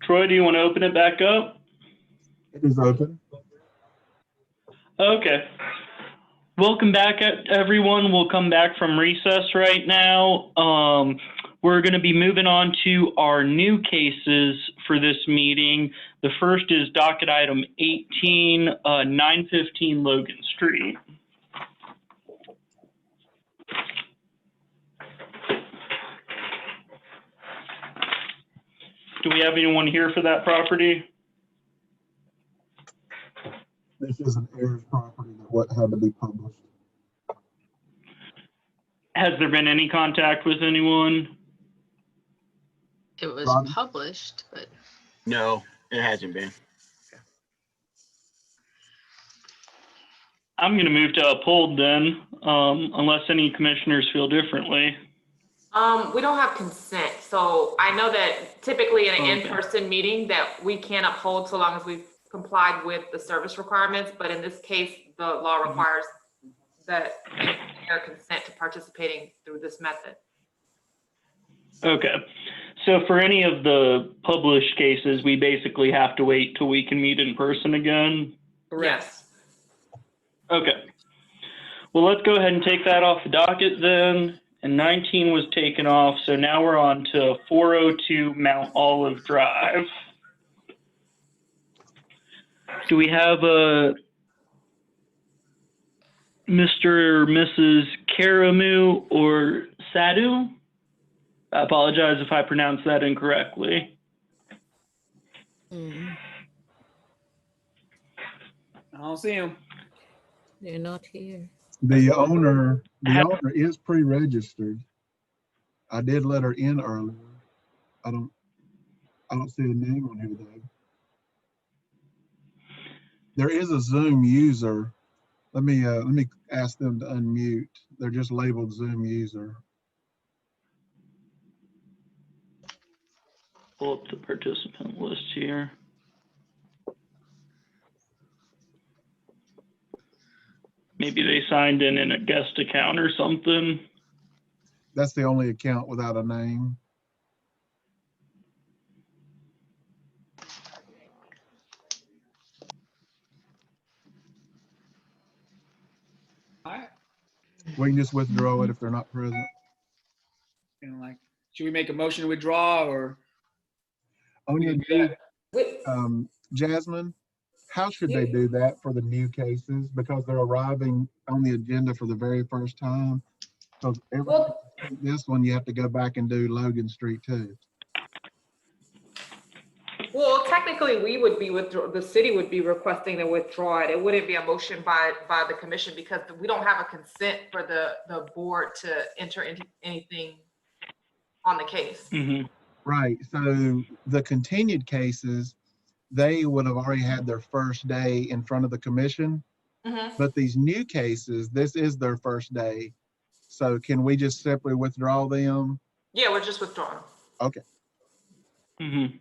Troy, do you want to open it back up? It is open. Okay. Welcome back, everyone. We'll come back from recess right now. We're going to be moving on to our new cases for this meeting. The first is docket item 18, 915 Logan Street. Do we have anyone here for that property? This is an heirs property that had to be published. Has there been any contact with anyone? It was Ron? published, but No, it hasn't been. I'm going to move to uphold then, unless any commissioners feel differently. We don't have consent, so I know that typically in an Okay. in-person meeting that we can uphold so long as we've complied with the service requirements, but in this case, the law requires that their consent to participating through this method. Okay. So for any of the published cases, we basically have to wait till we can meet in person again? Yes. Okay. Well, let's go ahead and take that off the docket then. And 19 was taken off, so now we're on to 402 Mount Olive Drive. Do we have a Mr. or Mrs. Karamu or Sadhu? I apologize if I pronounced that incorrectly. I don't see him. They're not here. The owner is pre-registered. I did let her in earlier. I don't see a name on here though. There is a Zoom user. Let me ask them to unmute. They're just labeled Zoom user. Pull up the participant list here. Maybe they signed in a guest account or something. That's the only account without a name. All right. We can just withdraw it if they're not present. And like, should we make a motion to withdraw or? On your Jasmine, how should they do that for the new cases? Because they're arriving on the agenda for the very first time. Because this one, you have to go back and do Logan Street too. Well, technically, we would be the city would be requesting to withdraw it. It wouldn't be a motion by the commission because we don't have a consent for the board to enter into anything on the case. Mm-hmm. Right. So the continued cases, they would have already had their first day in front of the commission. Mm-hmm. But these new cases, this is their first day. So can we just simply withdraw them? Yeah, we're just withdrawing. Okay. Mm-hmm.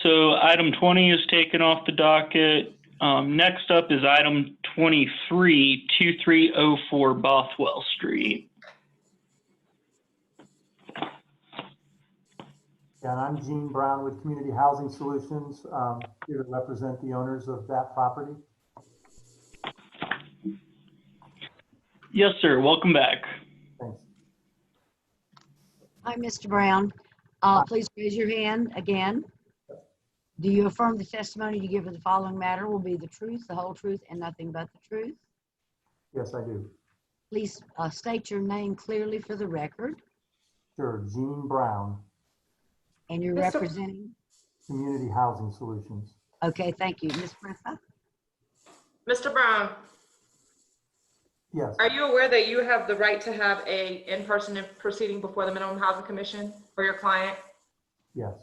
So item 20 is taken off the docket. Next up is item 23, 2304 Bothwell Street. Yeah, and I'm Gene Brown with Community Housing Solutions, here to represent the owners of that property. Yes, sir. Welcome back. Thanks. Hi, Mr. Brown. Please raise your hand again. Do you affirm the testimony you give of the following matter will be the truth, the whole truth, and nothing but the truth? Yes, I do. Please state your name clearly for the record. Sure, Gene Brown, And you're representing? Community Housing Solutions. Okay, thank you. Ms. Pressa? Mr. Brown, Yes. are you aware that you have the right to have a in-person proceeding before the Minimum Housing Commission for your client? Yes.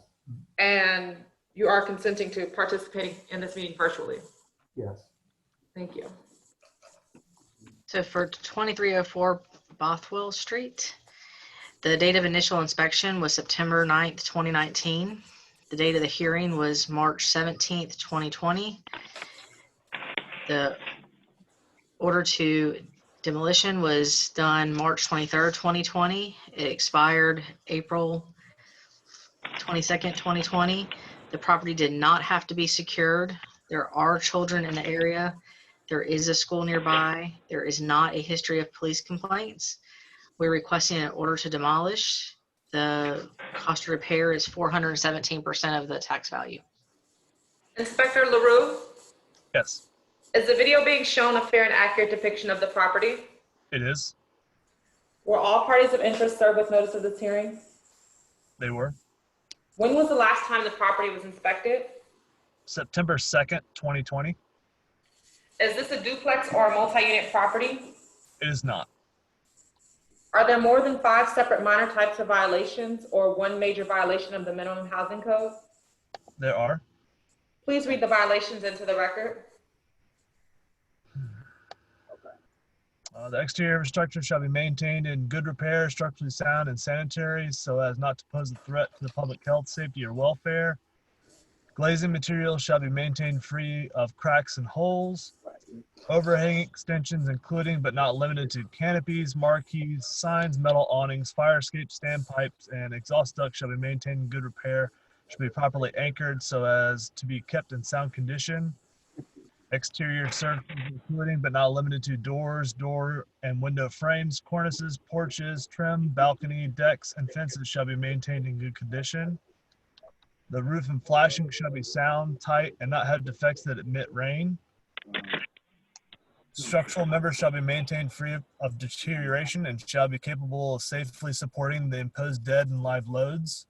And you are consenting to participating in this meeting virtually? Yes. Thank you. So for 2304 Bothwell Street, the date of initial inspection was September 9th, 2019. The date of the hearing was March 17th, 2020. The order to demolition was done March 23rd, 2020. It expired April 22nd, 2020. The property did not have to be secured. There are children in the area. There is a school nearby. There is not a history of police complaints. We're requesting an order to demolish. The cost of repair is 417% of the tax value. Inspector LaRue, Yes, is the video being shown a fair and accurate depiction of the property? it is. Were all parties of interest served with notice of this hearing? They were. When was the last time the property was inspected? September 2nd, 2020. Is this a duplex or a multi-unit property? It is not. Are there more than 5 separate minor types of violations or one major violation of the minimum housing code? There are. Please read the violations into the record. The exterior structure shall be maintained in good repair, structurally sound and sanitary, so as not to pose a threat to the public health, safety, or welfare. Glazing material shall be maintained free of cracks and holes. Overhang extensions, including but not limited to canopies, marquees, signs, metal awnings, fire escape standpipes, and exhaust ducts shall be maintained in good repair, should be properly anchored so as to be kept in sound condition. Exterior services, including but not limited to doors, door and window frames, cornices, porches, trim, balcony, decks, and fences shall be maintained in good condition. The roof and flashing shall be sound, tight, and not have defects that emit rain. Structural members shall be maintained free of deterioration and shall be capable of safely supporting the imposed dead and live loads.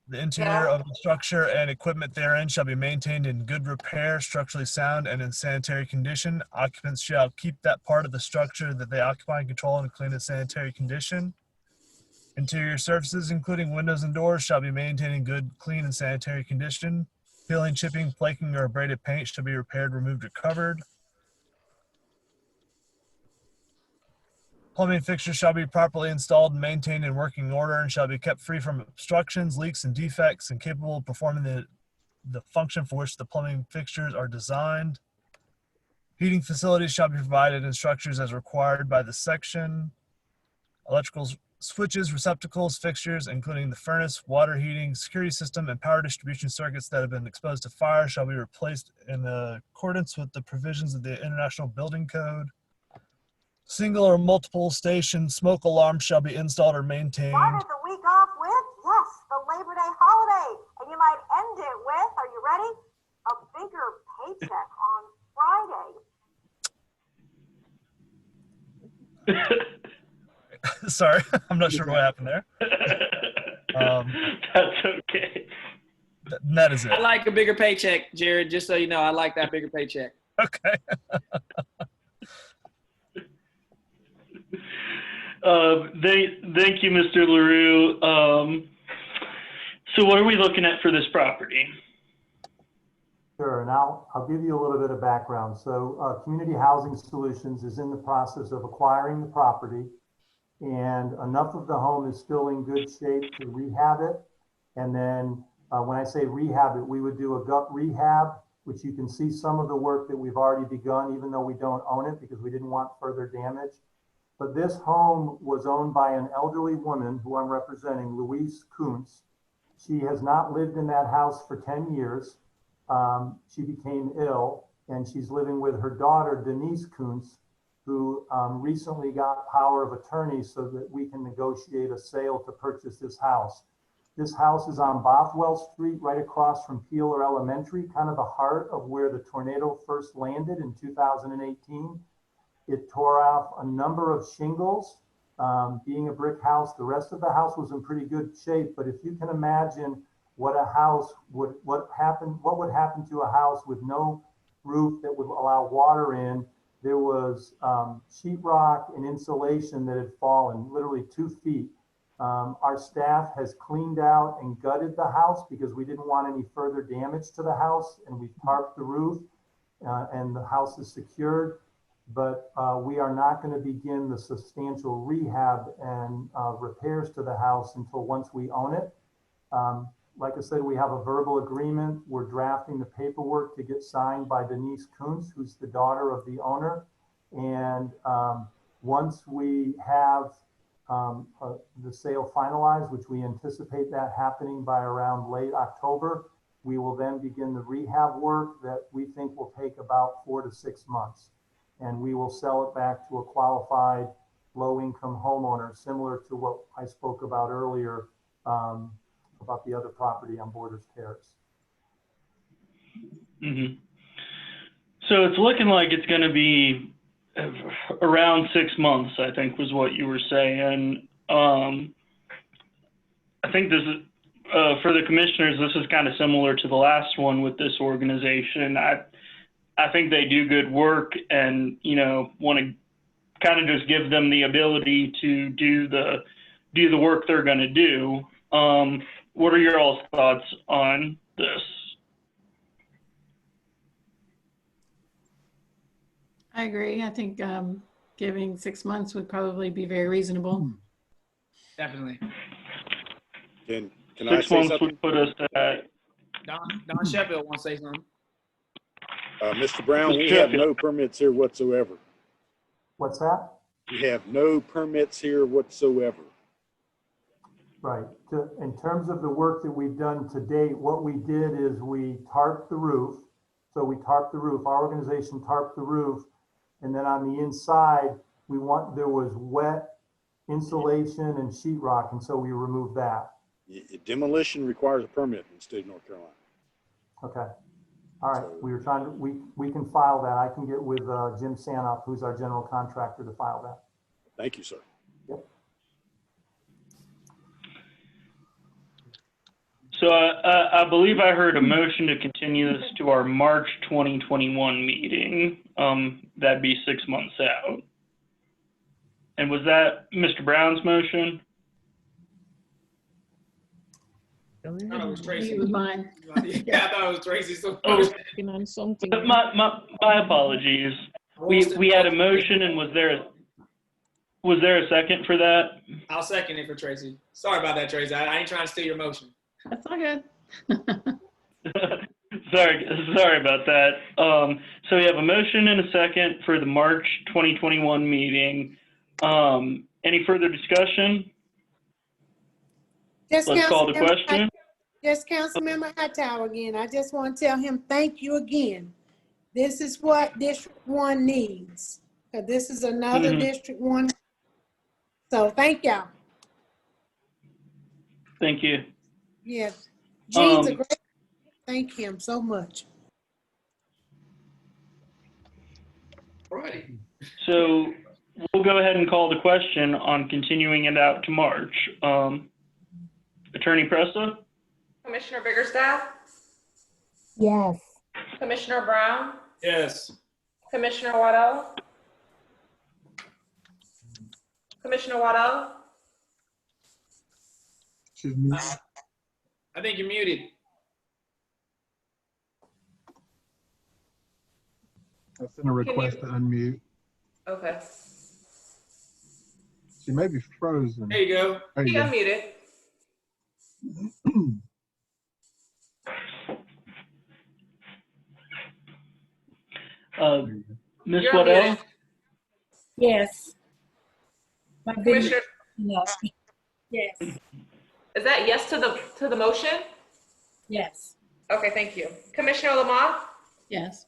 The interior of the structure and equipment therein shall be maintained in good repair, structurally sound, and in sanitary condition. Occupants shall keep that part of the structure that they occupy and control in a clean and sanitary condition. Interior surfaces, including windows and doors, shall be maintained in good, clean, and sanitary condition. Peeling, chipping, flaking, or abraded paint shall be repaired, removed, or covered. Plumbing fixtures shall be properly installed and maintained in working order and shall be kept free from obstructions, leaks, and defects and capable of performing the function for which the plumbing fixtures are designed. Heating facilities shall be provided in structures as required by the section. Electrical switches, receptacles, fixtures, including the furnace, water heating, security system, and power distribution circuits that have been exposed to fire shall be replaced in accordance with the provisions of the International Building Code. Single or multiple station smoke alarms shall be installed or maintained. Started the week off with, yes, the Labor Day holiday. And you might end it with, are you ready? A bigger paycheck on Friday. Sorry, I'm not sure what happened there. That's okay. That is it. I like a bigger paycheck, Jared, just so you know, I like that bigger paycheck. Okay. Thank you, Mr. LaRue. So what are we looking at for this property? Sure, and I'll give you a little bit of background. So Community Housing Solutions is in the process of acquiring the property, and enough of the home is still in good shape to rehab it. And then when I say rehab it, we would do a gut rehab, which you can see some of the work that we've already begun, even though we don't own it because we didn't want further damage. But this home was owned by an elderly woman who I'm representing, Louise Kuntz. She has not lived in that house for 10 years. She became ill, and she's living with her daughter, Denise Kuntz, who recently got power of attorney so that we can negotiate a sale to purchase this house. This house is on Bothwell Street, right across from Peeler Elementary, kind of the heart of where the tornado first landed in 2018. It tore off a number of shingles. Being a brick house, the rest of the house was in pretty good shape. But if you can imagine what would happen to a house with no roof that would allow water in, there was sheetrock and insulation that had fallen literally 2 feet. Our staff has cleaned out and gutted the house because we didn't want any further damage to the house, and we tarped the roof and the house is secured. But we are not going to begin the substantial rehab and repairs to the house until once we own it. Like I said, we have a verbal agreement. We're drafting the paperwork to get signed by Denise Kuntz, who's the daughter of the owner. And once we have the sale finalized, which we anticipate that happening by around late October, we will then begin the rehab work that we think will take about 4 to 6 months. And we will sell it back to a qualified low-income homeowner, similar to what I spoke about earlier about the other property on Borders Terrace. Mm-hmm. So it's looking like it's going to be around 6 months, I think was what you were saying. I think this is, for the commissioners, this is kind of similar to the last one with this organization. I think they do good work and, you know, want to kind of just give them the ability to do the work they're going to do. What are your all's thoughts on this? I agree. I think giving 6 months would probably be very reasonable. Definitely. Can I say 6 months something? would put us at, Don Sheffield wants to say something. Mr. Brown, Mr. we have Sheffield. no permits here whatsoever. What's that? We have no permits here whatsoever. Right. In terms of the work that we've done to date, what we did is we tarped the roof. So we tarped the roof. Our organization tarped the roof. And then on the inside, there was wet insulation and sheetrock. And so we removed that. Demolition requires a permit in the state of North Carolina. Okay. All right. We were trying to, we can file that. I can get with Jim Sanup, who's our general contractor, to file that. Thank you, sir. Yep. So I believe I heard a motion to continue this to our March 2021 meeting. That'd be 6 months out. And was that Mr. Brown's motion? I thought it was Tracy. It was mine. Yeah, I thought it was Tracy. So Working on something. My apologies. We had a motion, and was there a second for that? I'll second it for Tracy. Sorry about that, Tracy. I ain't trying to steal your motion. That's all good. Sorry about that. So we have a motion and a second for the March 2021 meeting. Any further discussion? Just Let's call the question. Just Councilmember Hightower again. I just want to tell him thank you again. This is what District 1 needs. 'Cause this is another District 1. So thank y'all. Thank you. Yes. Gene's a great, thank him so much. Right. So we'll go ahead and call the question on continuing it out to March. Attorney Presta? Commissioner Biggerstaff? Yes. Commissioner Brown? Yes. Commissioner Waddell? Commissioner Waddell? I think you're muted. I sent a request to unmute. Okay. She may be frozen. There you go. There you He go. unmuted. Ms. You're Waddell? unmuted. Yes. Commissioner, Yes. is that yes to the motion? Yes. Okay, thank you. Commissioner Lamont? Yes.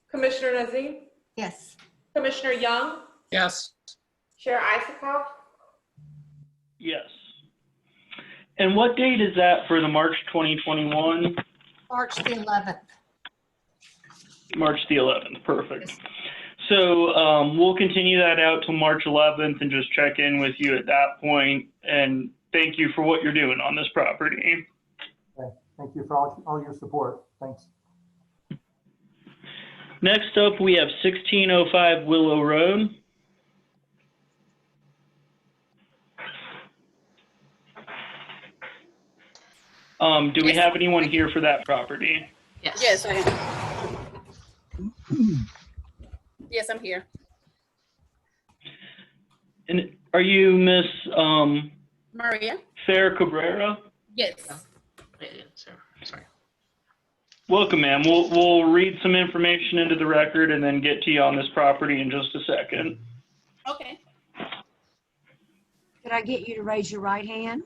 Commissioner Nazim? Yes. Commissioner Young? Yes. Chair Isikoff? Yes. And what date is that for the March 2021? March the 11th. March the 11th, perfect. So we'll continue that out till March 11th and just check in with you at that point. And thank you for what you're doing on this property. Okay. Thank you for all your support. Thanks. Next up, we have 1605 Willow Road. Do we have anyone here for that property? Yes. Yes, I am. Yes, I'm here. And are you Miss Maria? Fair Cabrera? Yes. Sorry. Welcome, ma'am. We'll read some information into the record and then get to you on this property in just a second. Okay. Could I get you to raise your right hand?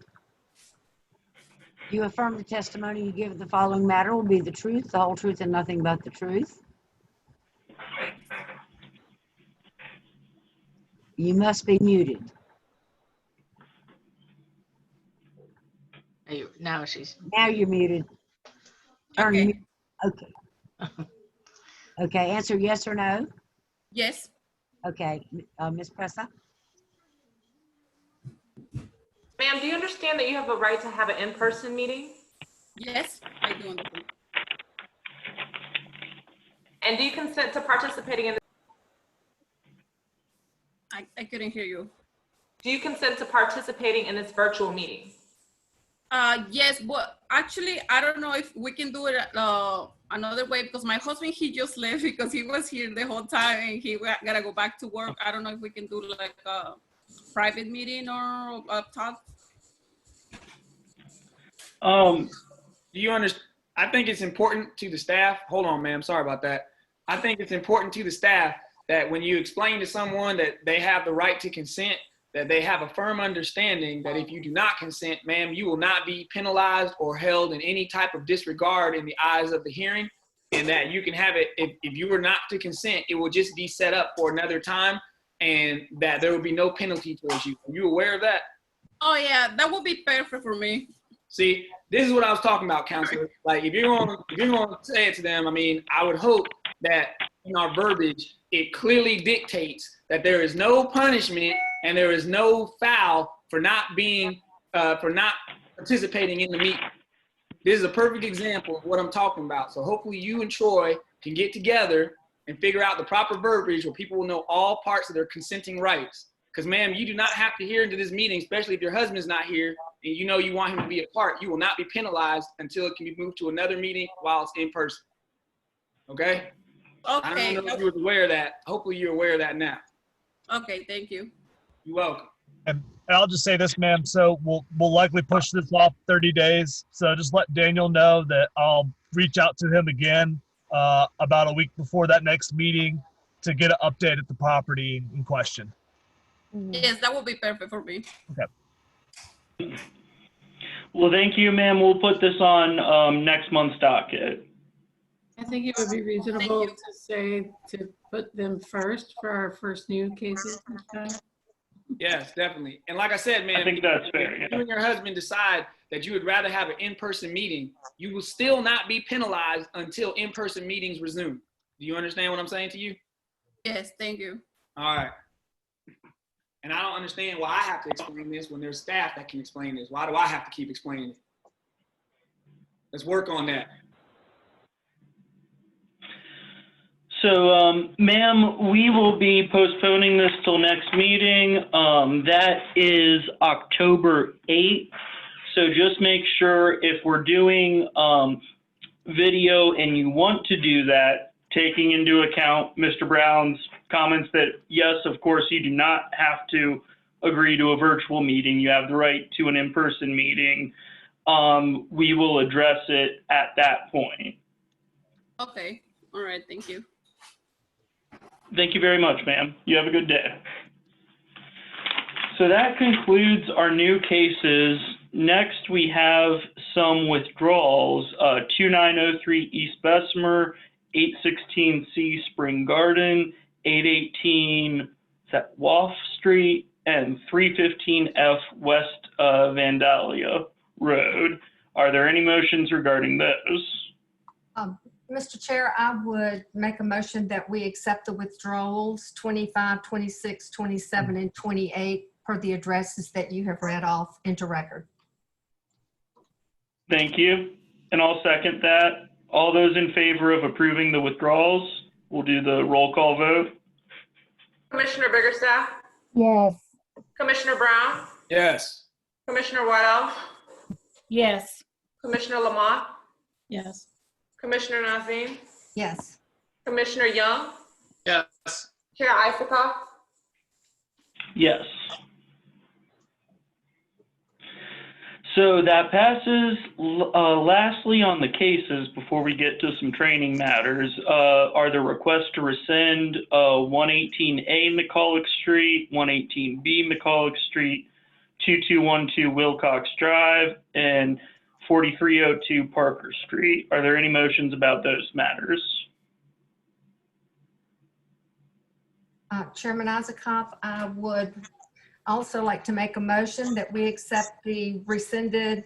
You affirm the testimony you give at the following matter will be the truth, the whole truth, and nothing but the truth. You must be muted. Now she's. Now you're muted. Turn Okay. mute. Okay. Okay, answer yes or no. Yes. Okay, Ms. Pressa? Ma'am, do you understand that you have a right to have an in-person meeting? Yes, I do understand. And do you consent to participating in? I couldn't hear you. Do you consent to participating in this virtual meeting? Yes, but actually, I don't know if we can do it another way because my husband, he just left because he was here the whole time and he gotta go back to work. I don't know if we can do like a private meeting or a talk. Do you understand? I think it's important to the staff. Hold on, ma'am. Sorry about that. I think it's important to the staff that when you explain to someone that they have the right to consent, that they have a firm understanding that if you do not consent, ma'am, you will not be penalized or held in any type of disregard in the eyes of the hearing, and that you can have it, if you were not to consent, it will just be set up for another time, and that there will be no penalty towards you. Are you aware of that? Oh yeah, that would be perfect for me. See, this is what I was talking about, counselor. Like, if you're going to say it to them, I mean, I would hope that in our verbiage, it clearly dictates that there is no punishment and there is no foul for not participating in the meeting. This is a perfect example of what I'm talking about. So hopefully you and Troy can get together and figure out the proper verbiage where people will know all parts of their consenting rights. Because, ma'am, you do not have to hear into this meeting, especially if your husband's not here and you know you want him to be a part. You will not be penalized until it can be moved to another meeting while it's in person. Okay? Okay. I don't know if you were aware of that. Hopefully you're aware of that now. Okay, thank you. You're welcome. And I'll just say this, ma'am. So we'll likely push this off 30 days. So just let Daniel know that I'll reach out to him again about a week before that next meeting to get an update at the property in question. Yes, that would be perfect for me. Okay. Well, thank you, ma'am. We'll put this on next month's docket. I think it would be reasonable to say to put them first for our first new cases this time. Yes, definitely. And like I said, man, I think that's fair. if you and your husband decide that you would rather have an in-person meeting, you will still not be penalized until in-person meetings resume. Do you understand what I'm saying to you? Yes, thank you. All right. And I don't understand why I have to explain this when there's staff that can explain this. Why do I have to keep explaining it? Let's work on that. So, ma'am, we will be postponing this till next meeting. That is October 8th. So just make sure if we're doing video and you want to do that, taking into account Mr. Brown's comments that, yes, of course, you do not have to agree to a virtual meeting. You have the right to an in-person meeting. We will address it at that point. Okay, all right, thank you. Thank you very much, ma'am. You have a good day. So that concludes our new cases. Next, we have some withdrawals. 2903 East Bessemer, 816C Spring Garden, 818 Waff Street, and 315F West Vandalia Road. Are there any motions regarding those? Mr. Chair, I would make a motion that we accept the withdrawals 25, 26, 27, and 28 per the addresses that you have read off into record. Thank you. And I'll second that. All those in favor of approving the withdrawals, we'll do the roll call vote. Commissioner Biggerstaff? Yes. Commissioner Brown? Yes. Commissioner Waddell? Yes. Commissioner Lamont? Yes. Commissioner Nazim? Yes. Commissioner Young? Yes. Chair Isikoff? Yes. So that passes. Lastly, on the cases, before we get to some training matters, are the requests to rescind 118A McCulloch Street, 118B McCulloch Street, 2212 Wilcox Drive, and 4302 Parker Street. Are there any motions about those matters? Chairman Isikoff, I would also like to make a motion that we accept the rescinded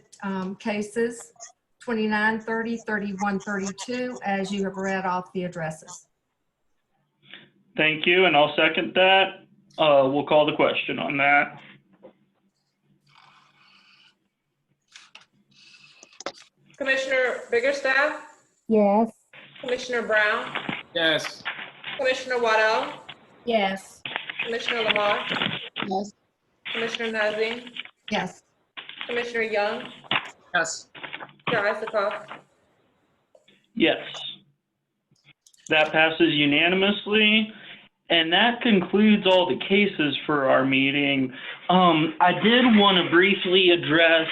cases 2930, 3132 as you have read off the addresses. Thank you, and I'll second that. We'll call the question on that. Commissioner Biggerstaff? Yes. Commissioner Brown? Yes. Commissioner Waddell? Yes. Commissioner Lamont? Yes. Commissioner Nazim? Yes. Commissioner Young? Yes. Chair Isikoff? Yes. That passes unanimously. And that concludes all the cases for our meeting. I did want to briefly address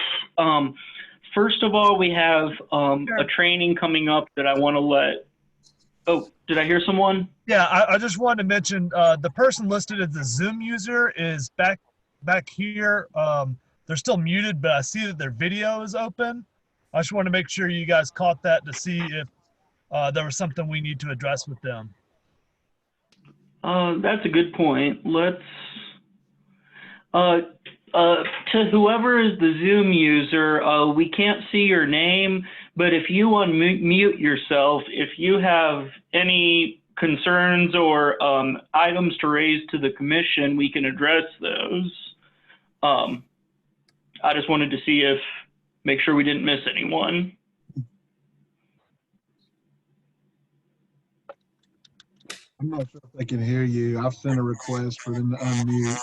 first of all, we have a training coming up that I want to let. Oh, did I hear someone? Yeah, I just wanted to mention the person listed as the Zoom user is back here. They're still muted, but I see that their video is open. I just want to make sure you guys caught that to see if there was something we need to address with them. That's a good point. Let's to whoever is the Zoom user, we can't see your name, but if you unmute yourself, if you have any concerns or items to raise to the commission, we can address those. I just wanted to see make sure we didn't miss anyone. I'm not sure if they can hear you. I've sent a request for them to unmute.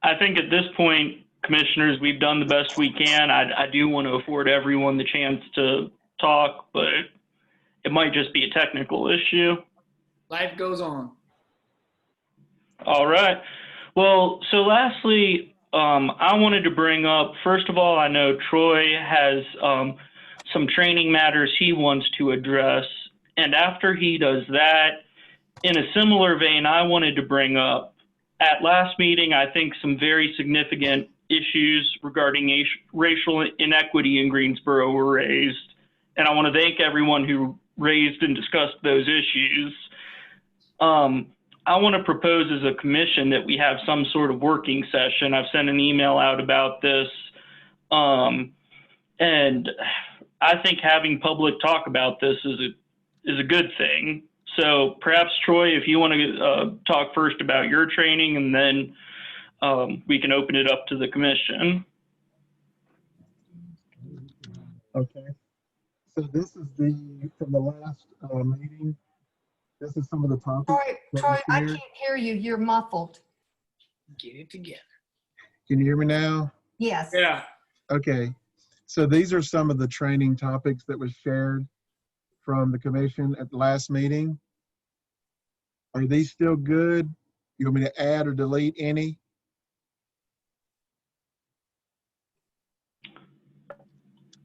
I think at this point, commissioners, we've done the best we can. I do want to afford everyone the chance to talk, but it might just be a technical issue. Life goes on. All right. Well, so lastly, I wanted to bring up, first of all, I know Troy has some training matters he wants to address. And after he does that, in a similar vein, I wanted to bring up, at last meeting, I think some very significant issues regarding racial inequity in Greensboro were raised. And I want to thank everyone who raised and discussed those issues. I want to propose as a commission that we have some sort of working session. I've sent an email out about this. And I think having public talk about this is a good thing. So perhaps, Troy, if you want to talk first about your training, and then we can open it up to the commission. Okay. So this is from the last meeting. This is some of the topics. Troy, I can't hear you. You're muffled. Get it together. Can you hear me now? Yes. Yeah. Okay. So these are some of the training topics that was shared from the commission at the last meeting. Are these still good? You want me to add or delete any?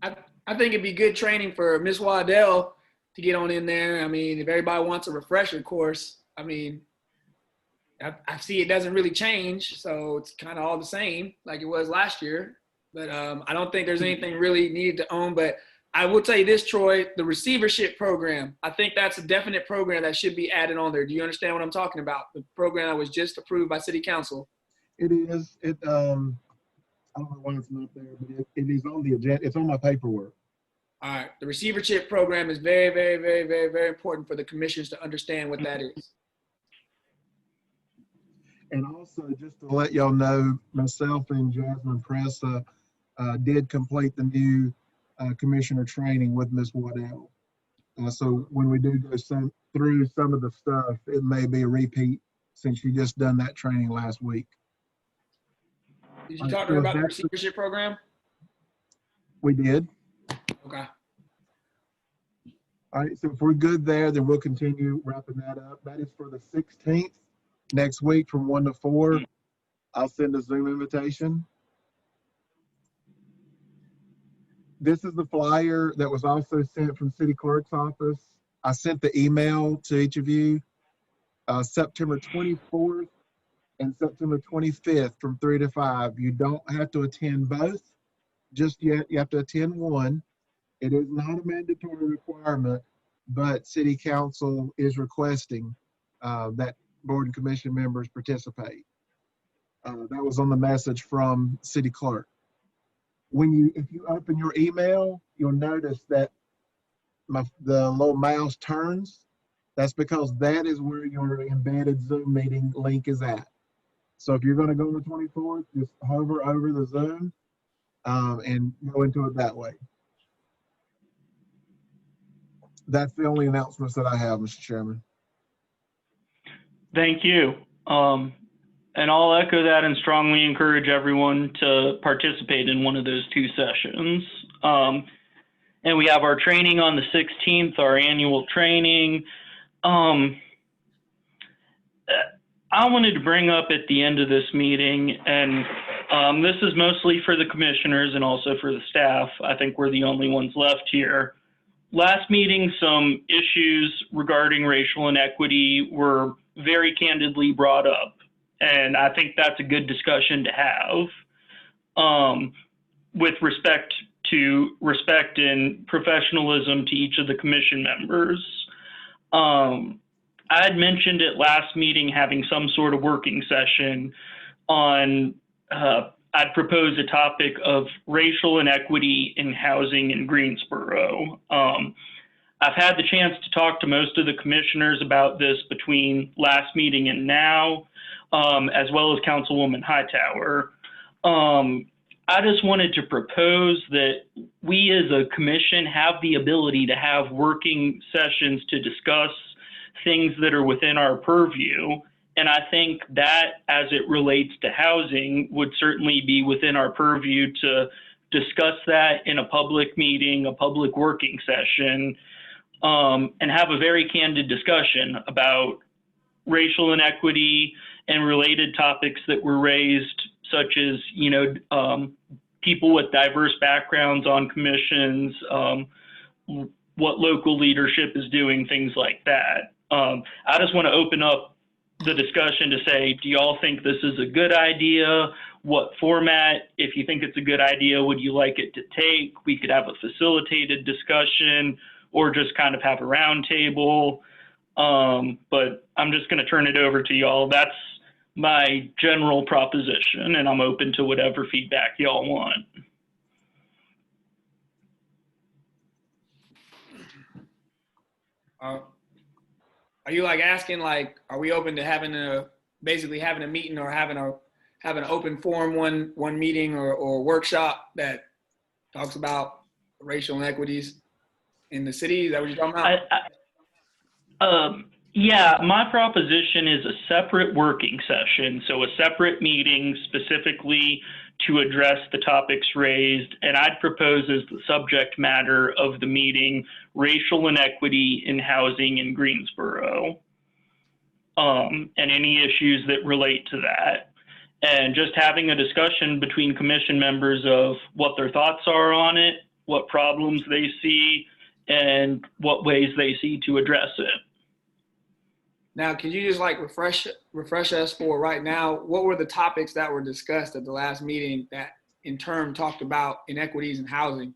I think it'd be good training for Ms. Waddell to get on in there. I mean, if everybody wants a refresher course, I mean, I see it doesn't really change, so it's kind of all the same like it was last year. But I don't think there's anything really needed to own. But I will tell you this, Troy, the receivership program, I think that's a definite program that should be added on there. Do you understand what I'm talking about? The program that was just approved by City Council. It is. I don't know why it's not there, but it is on the agenda. It's on my paperwork. All right. The receivership program is very, very, very, very, very important for the commissioners to understand what that is. And also, just to let y'all know, myself and Jasmine Pressa did complete the new commissioner training with Ms. Waddell. So when we do go through some of the stuff, it may be a repeat since you just done that training last week. Did you talk to her about the receivership program? We did. Okay. All right, so if we're good there, then we'll continue wrapping that up. That is for the 16th, next week from 1 to 4. I'll send a Zoom invitation. This is the flyer that was also sent from City Clerk's office. I sent the email to each of you September 24th and September 25th from 3 to 5. You don't have to attend both just yet. You have to attend one. It is not a mandatory requirement, but City Council is requesting that board and commission members participate. That was on the message from City Clerk. If you open your email, you'll notice that the little mouse turns. That's because that is where your embedded Zoom meeting link is at. So if you're going to go on the 24th, just hover over the Zoom and go into it that way. That's the only announcements that I have, Mr. Chairman. Thank you. And I'll echo that and strongly encourage everyone to participate in one of those two sessions. And we have our training on the 16th, our annual training. I I wanted to bring up at the end of this meeting, and this is mostly for the commissioners and also for the staff. I think we're the only ones left here. Last meeting, some issues regarding racial inequity were very candidly brought up, and I think that's a good discussion to have with respect and professionalism to each of the commission members. I had mentioned at last meeting having some sort of working session on, I'd propose a topic of racial inequity in housing in Greensboro. I've had the chance to talk to most of the commissioners about this between last meeting and now, as well as Councilwoman Hightower. I just wanted to propose that we as a commission have the ability to have working sessions to discuss things that are within our purview. And I think that as it relates to housing would certainly be within our purview to discuss that in a public meeting, a public working session, and have a very candid discussion about racial inequity and related topics that were raised, such as, you know, people with diverse backgrounds on commissions, what local leadership is doing, things like that. I just want to open up the discussion to say, do y'all think this is a good idea? What format, if you think it's a good idea, would you like it to take? We could have a facilitated discussion or just kind of have a round table. But I'm just going to turn it over to y'all. That's my general proposition, and I'm open to whatever feedback y'all want. Are you like asking, like, are we open to basically having a meeting or having an open forum, one meeting or workshop that talks about racial inequities in the city? Is that what you're talking about? Yeah, my proposition is a separate working session, so a separate meeting specifically to address the topics raised, and I'd propose as the subject matter of the meeting, racial inequity in housing in Greensboro, and any issues that relate to that. And just having a discussion between commission members of what their thoughts are on it, what problems they see, and what ways they see to address it. Now, can you just like refresh us for right now? What were the topics that were discussed at the last meeting that in turn talked about inequities in housing?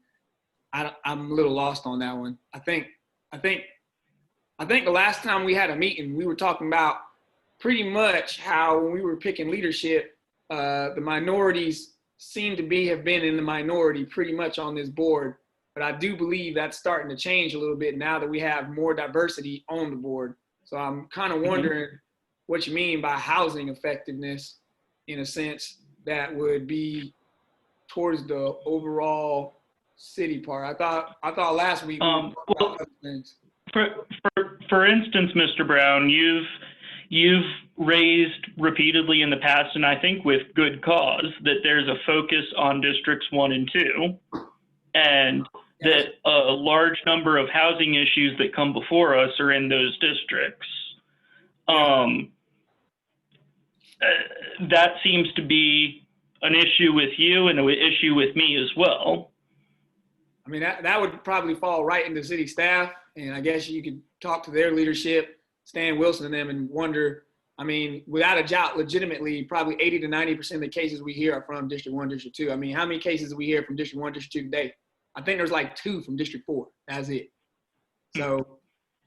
I'm a little lost on that one. I think the last time we had a meeting, we were talking about pretty much how when we were picking leadership, the minorities seem to have been in the minority pretty much on this board. But I do believe that's starting to change a little bit now that we have more diversity on the board. So I'm kind of wondering what you mean by housing effectiveness in a sense that would be towards the overall city part. I thought last week we talked about other things. For instance, Mr. Brown, you've raised repeatedly in the past, and I think with good cause, that there's a focus on districts 1 and 2, and that a large number of housing issues that come before us are in those districts. That seems to be an issue with you and an issue with me as well. I mean, that would probably fall right into city staff, and I guess you could talk to their leadership, Stan Wilson and them, and wonder, I mean, without a doubt, legitimately, probably 80 to 90% of the cases we hear are from District 1, District 2. I mean, how many cases do we hear from District 1, District 2 today? I think there's like 2 from District 4. That's it. So,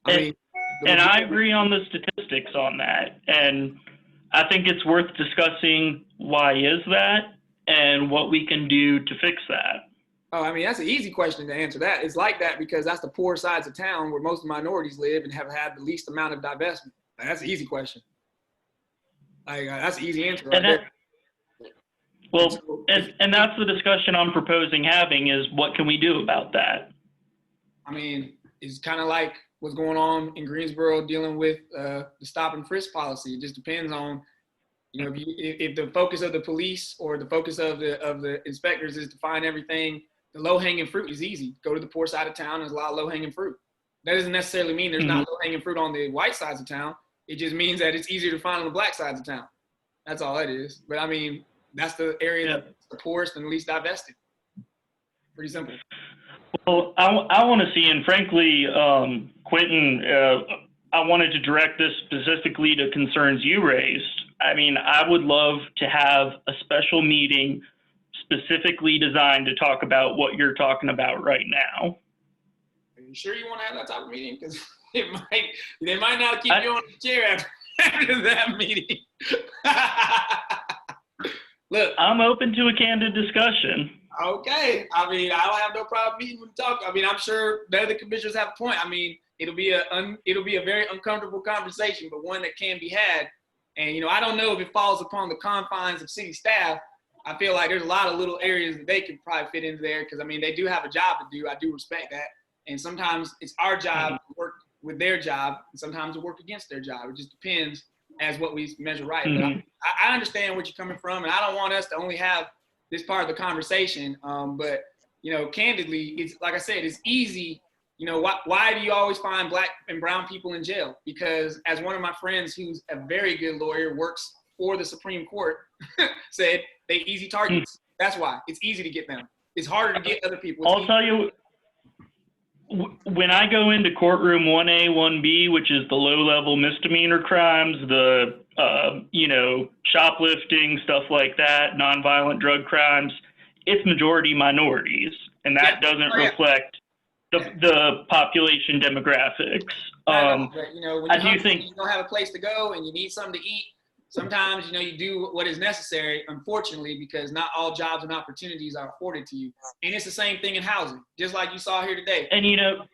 I mean. And I agree on the statistics on that. And I think it's worth discussing why is that and what we can do to fix that. Oh, I mean, that's an easy question to answer that. It's like that because that's the poor sides of town where most minorities live and have had the least amount of divestment. Like, that's an easy question. Like, that's an easy answer right there. Well, and that's the discussion I'm proposing having is what can we do about that? I mean, it's kind of like what's going on in Greensboro dealing with the stop and frisk policy. It just depends on, you know, if the focus of the police or the focus of the inspectors is to find everything, the low-hanging fruit is easy. Go to the poor side of town, there's a lot of low-hanging fruit. That doesn't necessarily mean there's not low-hanging fruit on the white sides of town. It just means that it's easier to find on the black sides of town. That's all it is. But I mean, that's the area that's the poorest and least divested. Pretty simple. Well, I want to see, and frankly, Quentin, I wanted to direct this specifically to concerns you raised. I mean, I would love to have a special meeting specifically designed to talk about what you're talking about right now. Are you sure you want to have that type of meeting? Because they might not keep you on the chair after that meeting. Look, I'm open to a candid discussion. Okay. I mean, I don't have no problem meeting with talk. I mean, I'm sure the other commissioners have a point. I mean, it'll be a very uncomfortable conversation, but one that can be had. And, you know, I don't know if it falls upon the confines of city staff. I feel like there's a lot of little areas that they can probably fit into there because, I mean, they do have a job to do. I do respect that. And sometimes it's our job to work with their job, and sometimes to work against their job. It just depends as what we measure right. Mm-hmm. But I understand where you're coming from, and I don't want us to only have this part of the conversation. But, you know, candidly, it's like I said, it's easy. You know, why do you always find black and brown people in jail? Because as one of my friends who's a very good lawyer, works for the Supreme Court, said, they easy targets. That's why. It's easy to get them. It's harder to get other people. I'll tell you, when I go into courtroom 1A, 1B, which is the low-level misdemeanor crimes, the, you know, shoplifting, stuff like that, nonviolent drug crimes, it's majority minorities, and that doesn't reflect the population demographics. But, you know, when I you're do hungry, think you don't have a place to go and you need something to eat, sometimes, you know, you do what is necessary, unfortunately, because not all jobs and opportunities are afforded to you. And it's the same thing in housing, just like you saw here today. And, you know,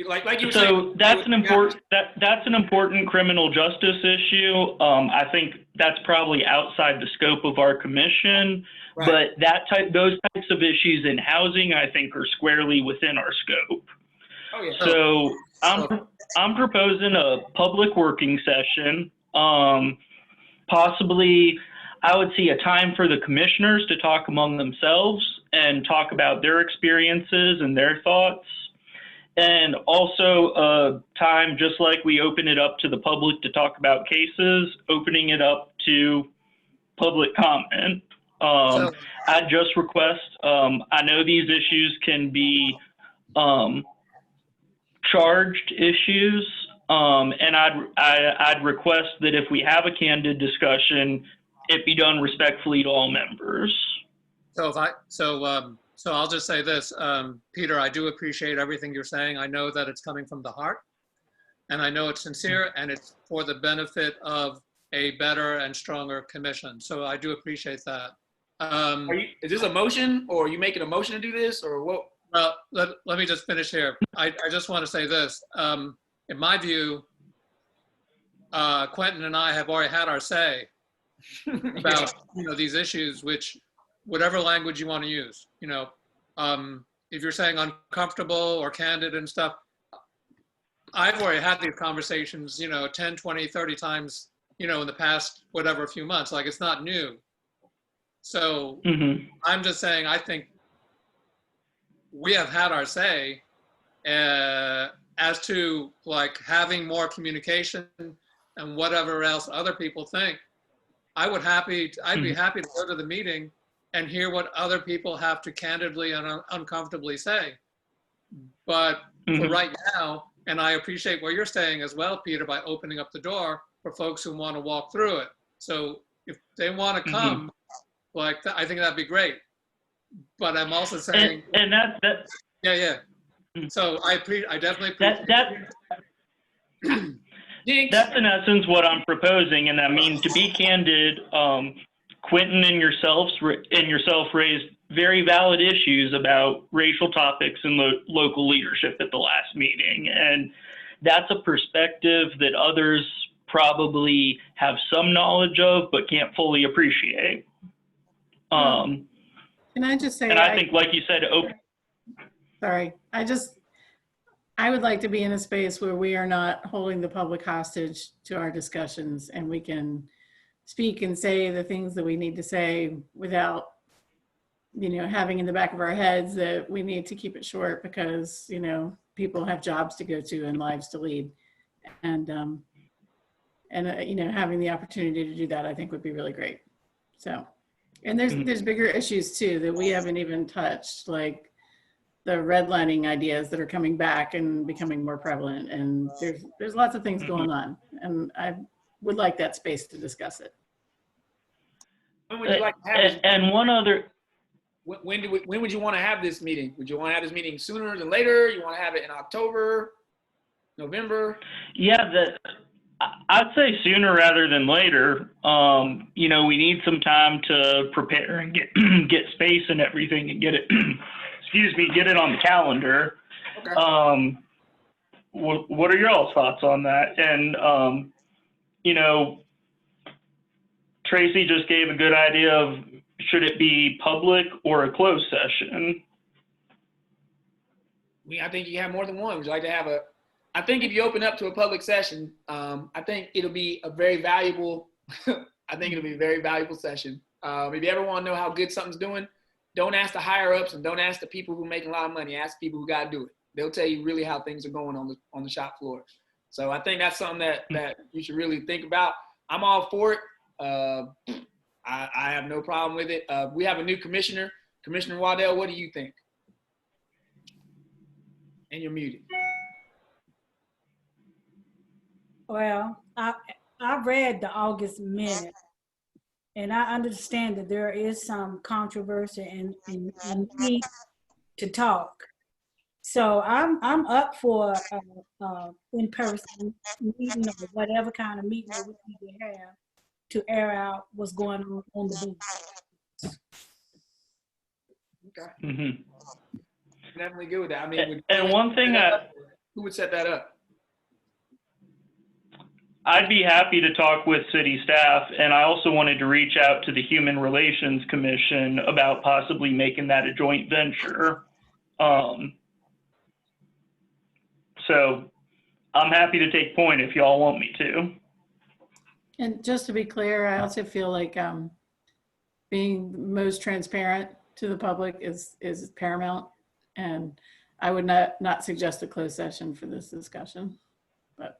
like you were so saying, that's an important criminal justice issue. I think that's probably outside the scope of our commission, but those types of issues in housing, I think, are squarely within our scope. Oh, yeah. So I'm proposing a public working session. Possibly, I would see a time for the commissioners to talk among themselves and talk about their experiences and their thoughts. And also a time, just like we open it up to the public to talk about cases, opening it up to public comment. I'd just request, I know these issues can be charged issues, and I'd request that if we have a candid discussion, it be done respectfully to all members. So I'll just say this, Peter, I do appreciate everything you're saying. I know that it's coming from the heart, and I know it's sincere, and it's for the benefit of a better and stronger commission. So I do appreciate that. Is this a motion, or are you making a motion to do this, or what? Well, let me just finish here. I just want to say this. In my view, Quentin and I have already had our say about these issues, which whatever language you want to use, if you're saying uncomfortable or candid and stuff, I've already had these conversations, 10, 20, 30 times, in the past, whatever, few months, like it's not new. So I'm just saying, I think we have had our say as to like having more communication and whatever else other people think. I'd be happy to go to the meeting and hear what other people have to candidly and uncomfortably say. But for right now, and I appreciate what you're saying as well, Peter, by opening up the door for folks who want to walk through it. So if they want to come, I think that'd be great. But I'm also saying, and that yeah. So I definitely appreciate that's in essence what I'm proposing. And I mean, to be candid, Quentin and yourself raised very valid issues about racial topics in local leadership at the last meeting. And that's a perspective that others probably have some knowledge of, but can't fully appreciate. Can I just say, and I think, like you said, sorry, I would like to be in a space where we are not holding the public hostage to our discussions, and we can speak and say the things that we need to say without, having in the back of our heads that we need to keep it short because, people have jobs to go to and lives to lead. And And, you know, having the opportunity to do that, I think would be really great. So, and there's bigger issues too that we haven't even touched, like the redlining ideas that are coming back and becoming more prevalent. And there's lots of things going on, and I would like that space to discuss it. When would you like to have this? And one other. When would you want to have this meeting? Would you want to have this meeting sooner than later? You want to have it in October, November? Yeah, I'd say sooner rather than later. You know, we need some time to prepare and get space and everything and get it, excuse me, get it on the calendar. Okay. What are your all's thoughts on that? And, you know, Tracy just gave a good idea of, should it be public or a closed session? I think you have more than one. Would you like to have I think if you open up to a public session, I think it'll be a very valuable, session. If you ever want to know how good something's doing, don't ask the higher ups and don't ask the people who make a lot of money. Ask people who got to do it. They'll tell you really how things are going on the shop floor. So I think that's something that you should really think about. I'm all for it. I have no problem with it. We have a new commissioner. Commissioner Waddell, what do you think? And you're muted. Well, I read the August minute, and I understand that there is some controversy and need to talk. So I'm up for in-person meeting or whatever kind of meeting that we need to have to air out what's going on the booth. Okay. Mm-hmm. Definitely good with that. I mean, and one thing who would set that up? I'd be happy to talk with city staff, and I also wanted to reach out to the Human Relations Commission about possibly making that a joint venture. So I'm happy to take point if y'all want me to. And just to be clear, I also feel like being most transparent to the public is paramount. And I would not suggest a closed session for this discussion. But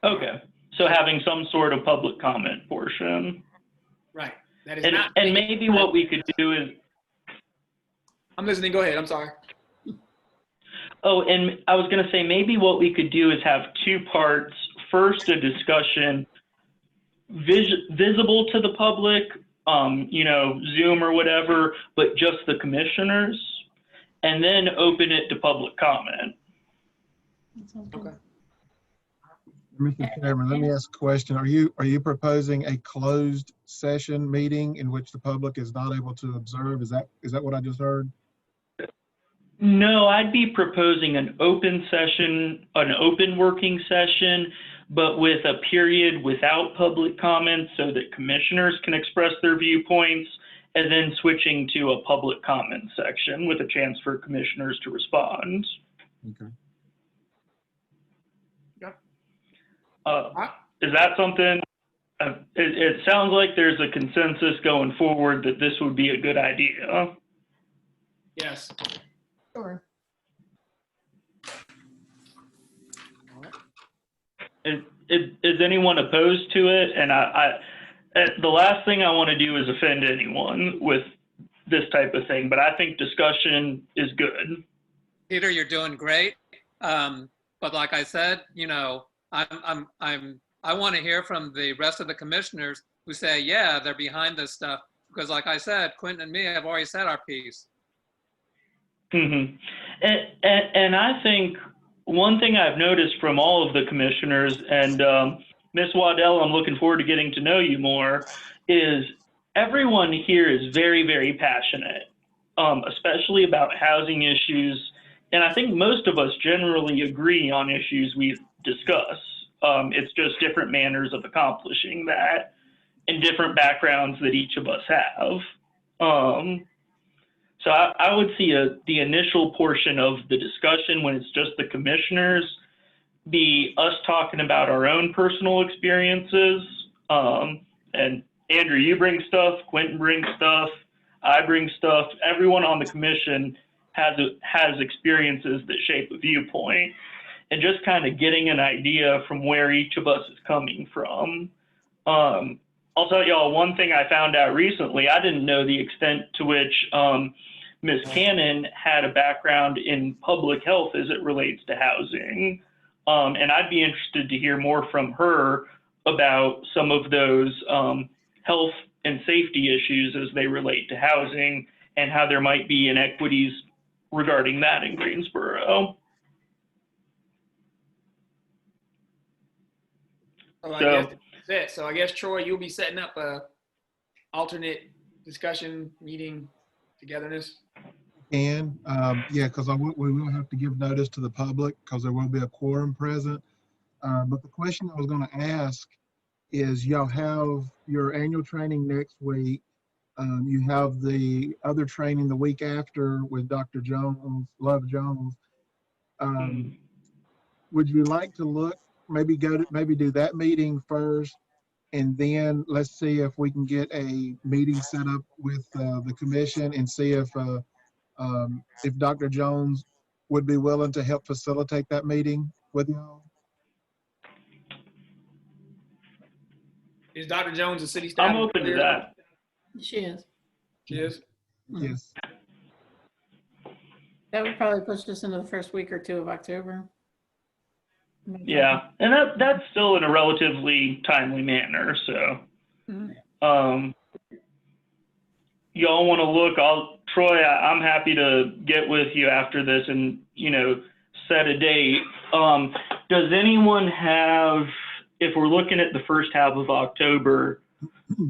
okay, so having some sort of public comment portion. Right. That is not. And maybe what we could do is. I'm listening. Go ahead. I'm sorry. Oh, and I was going to say maybe what we could do is have two parts. First, a discussion visible to the public, you know, Zoom or whatever, but just the commissioners, and then open it to public comment. Okay. Mr. Chairman, let me ask a question. Are you proposing a closed session meeting in which the public is not able to observe? Is that what I just heard? No, I'd be proposing an open session, an open working session, but with a period without public comment so that commissioners can express their viewpoints, and then switching to a public comment section with a chance for commissioners to respond. Okay. Is that something, it sounds like there's a consensus going forward that this would be a good idea. Yes. Sure. Is anyone opposed to it? And the last thing I want to do is offend anyone with this type of thing, but I think discussion is good. Peter, you're doing great. But like I said, you know, I want to hear from the rest of the commissioners who say, yeah, they're behind this stuff. Because like I said, Quentin and me have already said our piece. Mm-hmm. And I think one thing I've noticed from all of the commissioners, and Ms. Waddell, I'm looking forward to getting to know you more, is everyone here is very, very passionate, especially about housing issues. And I think most of us generally agree on issues we discuss. It's just different manners of accomplishing that and different backgrounds that each of us have. So I would see the initial portion of the discussion when it's just the commissioners be us talking about our own personal experiences. And Andrew, you bring stuff, Quentin brings stuff, I bring stuff. Everyone on the commission has experiences that shape a viewpoint. and just kind of getting an idea from where each of us is coming from. I'll tell y'all one thing I found out recently. I didn't know the extent to which Ms. Cannon had a background in public health as it relates to housing. And I'd be interested to hear more from her about some of those health and safety issues as they relate to housing and how there might be inequities regarding that in Greensboro. So I guess that's it. So I guess, Troy, you'll be setting up a alternate discussion meeting togetherness. And yeah, because we will have to give notice to the public because there will be a quorum present. But the question I was going to ask is, y'all have your annual training next week. You have the other training the week after with Dr. Jones, Love Jones. Would you like to look, maybe do that meeting first, and then let's see if we can get a meeting set up with the commission and see if Dr. Jones would be willing to help facilitate that meeting with y'all? Is Dr. Jones a city staff? I'm open to that. She is. She is? Yes. That would probably push us into the first week or two of October. Yeah, and that's still in a relatively timely manner, so. Y'all want to look, Troy, I'm happy to get with you after this and, set a date. Does anyone have, if we're looking at the first half of October,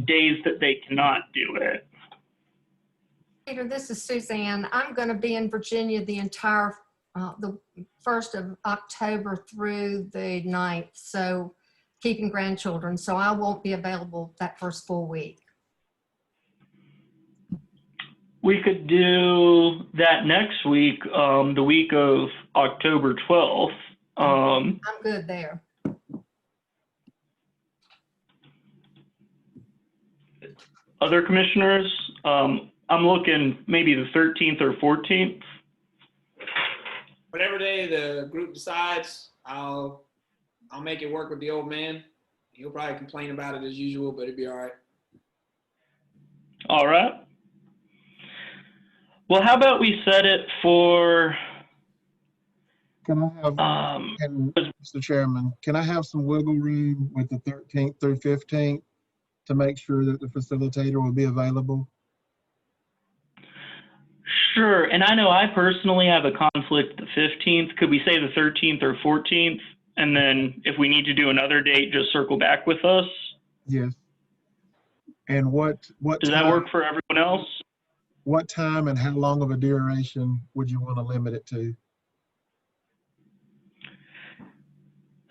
days that they cannot do it? Peter, this is Suzanne. I'm going to be in Virginia the entire, the 1st of October through the 9th, so keeping grandchildren, so I won't be available that first full week. We could do that next week, the week of October 12th. I'm good there. Other commissioners, I'm looking maybe the 13th or 14th. Whatever day the group decides, I'll make it work with the old man. He'll probably complain about it as usual, but it'd be all right. All right. Well, how about we set it for? Can I have, Mr. Chairman, can I have some wiggle room with the 13th through 15th to make sure that the facilitator will be available? Sure, and I know I personally have a conflict the 15th. Could we say the 13th or 14th? And then if we need to do another date, just circle back with us? Yes. And what does that work for everyone else? What time and how long of a duration would you want to limit it to?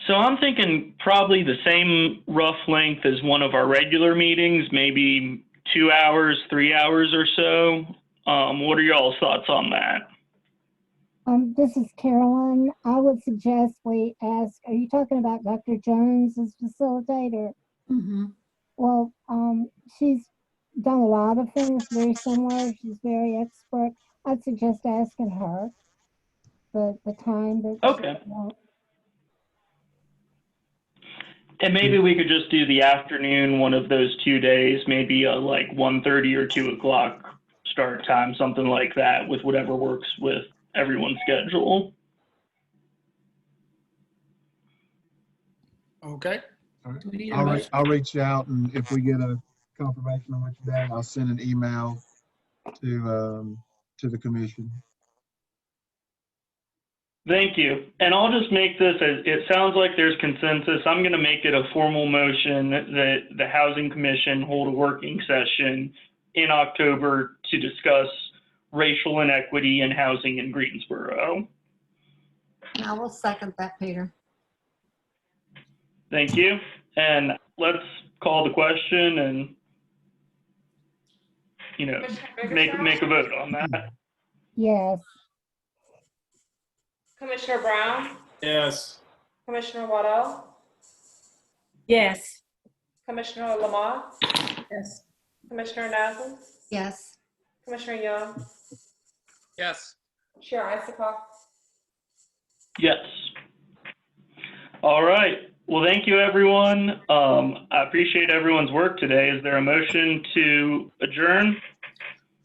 So I'm thinking probably the same rough length as one of our regular meetings, maybe 2 hours, 3 hours or so. What are y'all's thoughts on that? This is Carolyn. I would suggest we ask, are you talking about Dr. Jones as facilitator? Mm-hmm. Well, she's done a lot of things very similar. She's very expert. I'd suggest asking her the time that okay. she wants. And maybe we could just do the afternoon one of those 2 days, maybe like 1:30 or 2 o'clock start time, something like that, with whatever works with everyone's schedule. Okay. All right. I'll reach out, and if we get a confirmation on which day, I'll send an email to the commission. Thank you. And I'll just make this, it sounds like there's consensus. I'm going to make it a formal motion that the Housing Commission hold a working session in October to discuss racial inequity in housing in Greensboro. I will second that, Peter. Thank you. And let's call the question and, make a vote on that. Yes. Commissioner Brown? Yes. Commissioner Waddell? Yes. Commissioner Lamont? Yes. Commissioner Nassel? Yes. Commissioner Young? Yes. Chair Isikoff? Yes. All right. Well, thank you, everyone. I appreciate everyone's work today. Is there a motion to adjourn?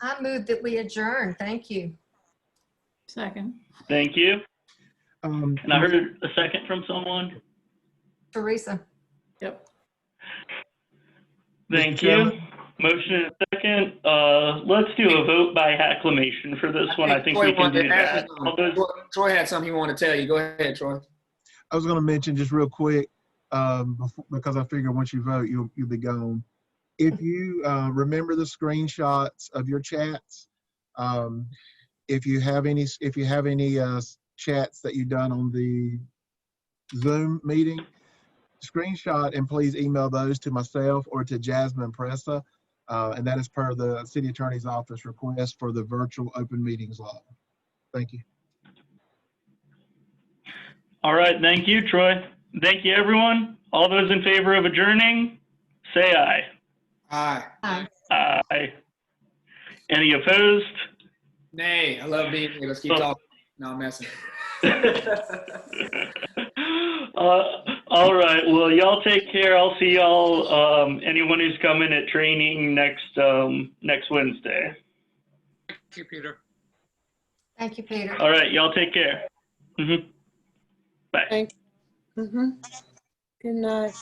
I move that we adjourn. Thank you. Second. Thank you. And I heard a second from someone. Teresa. Yep. Thank Mr. you. Chairman? Motion and second. Let's do a vote by acclamation for this one. I think we can do that. Troy had something he wanted to tell you. Go ahead, Troy. I was going to mention just real quick, because I figure once you vote, you'll be gone. If you remember the screenshots of your chats, if you have any chats that you've done on the Zoom meeting, screenshot and please email those to myself or to Jasmine Pressa, and that is per the City Attorney's Office request for the virtual open meetings law. Thank you. All right. Thank you, Troy. Thank you, everyone. All those in favor of adjourning, say aye. Aye. Aye. Aye. Any opposed? Nay. I love being here. Let's keep talking. No, I'm messing. All right. Well, y'all take care. I'll see y'all. Anyone who's coming at training next Wednesday. Thank you, Peter. Thank you, Peter. All right. Y'all take care. Bye. Thank you. Good night.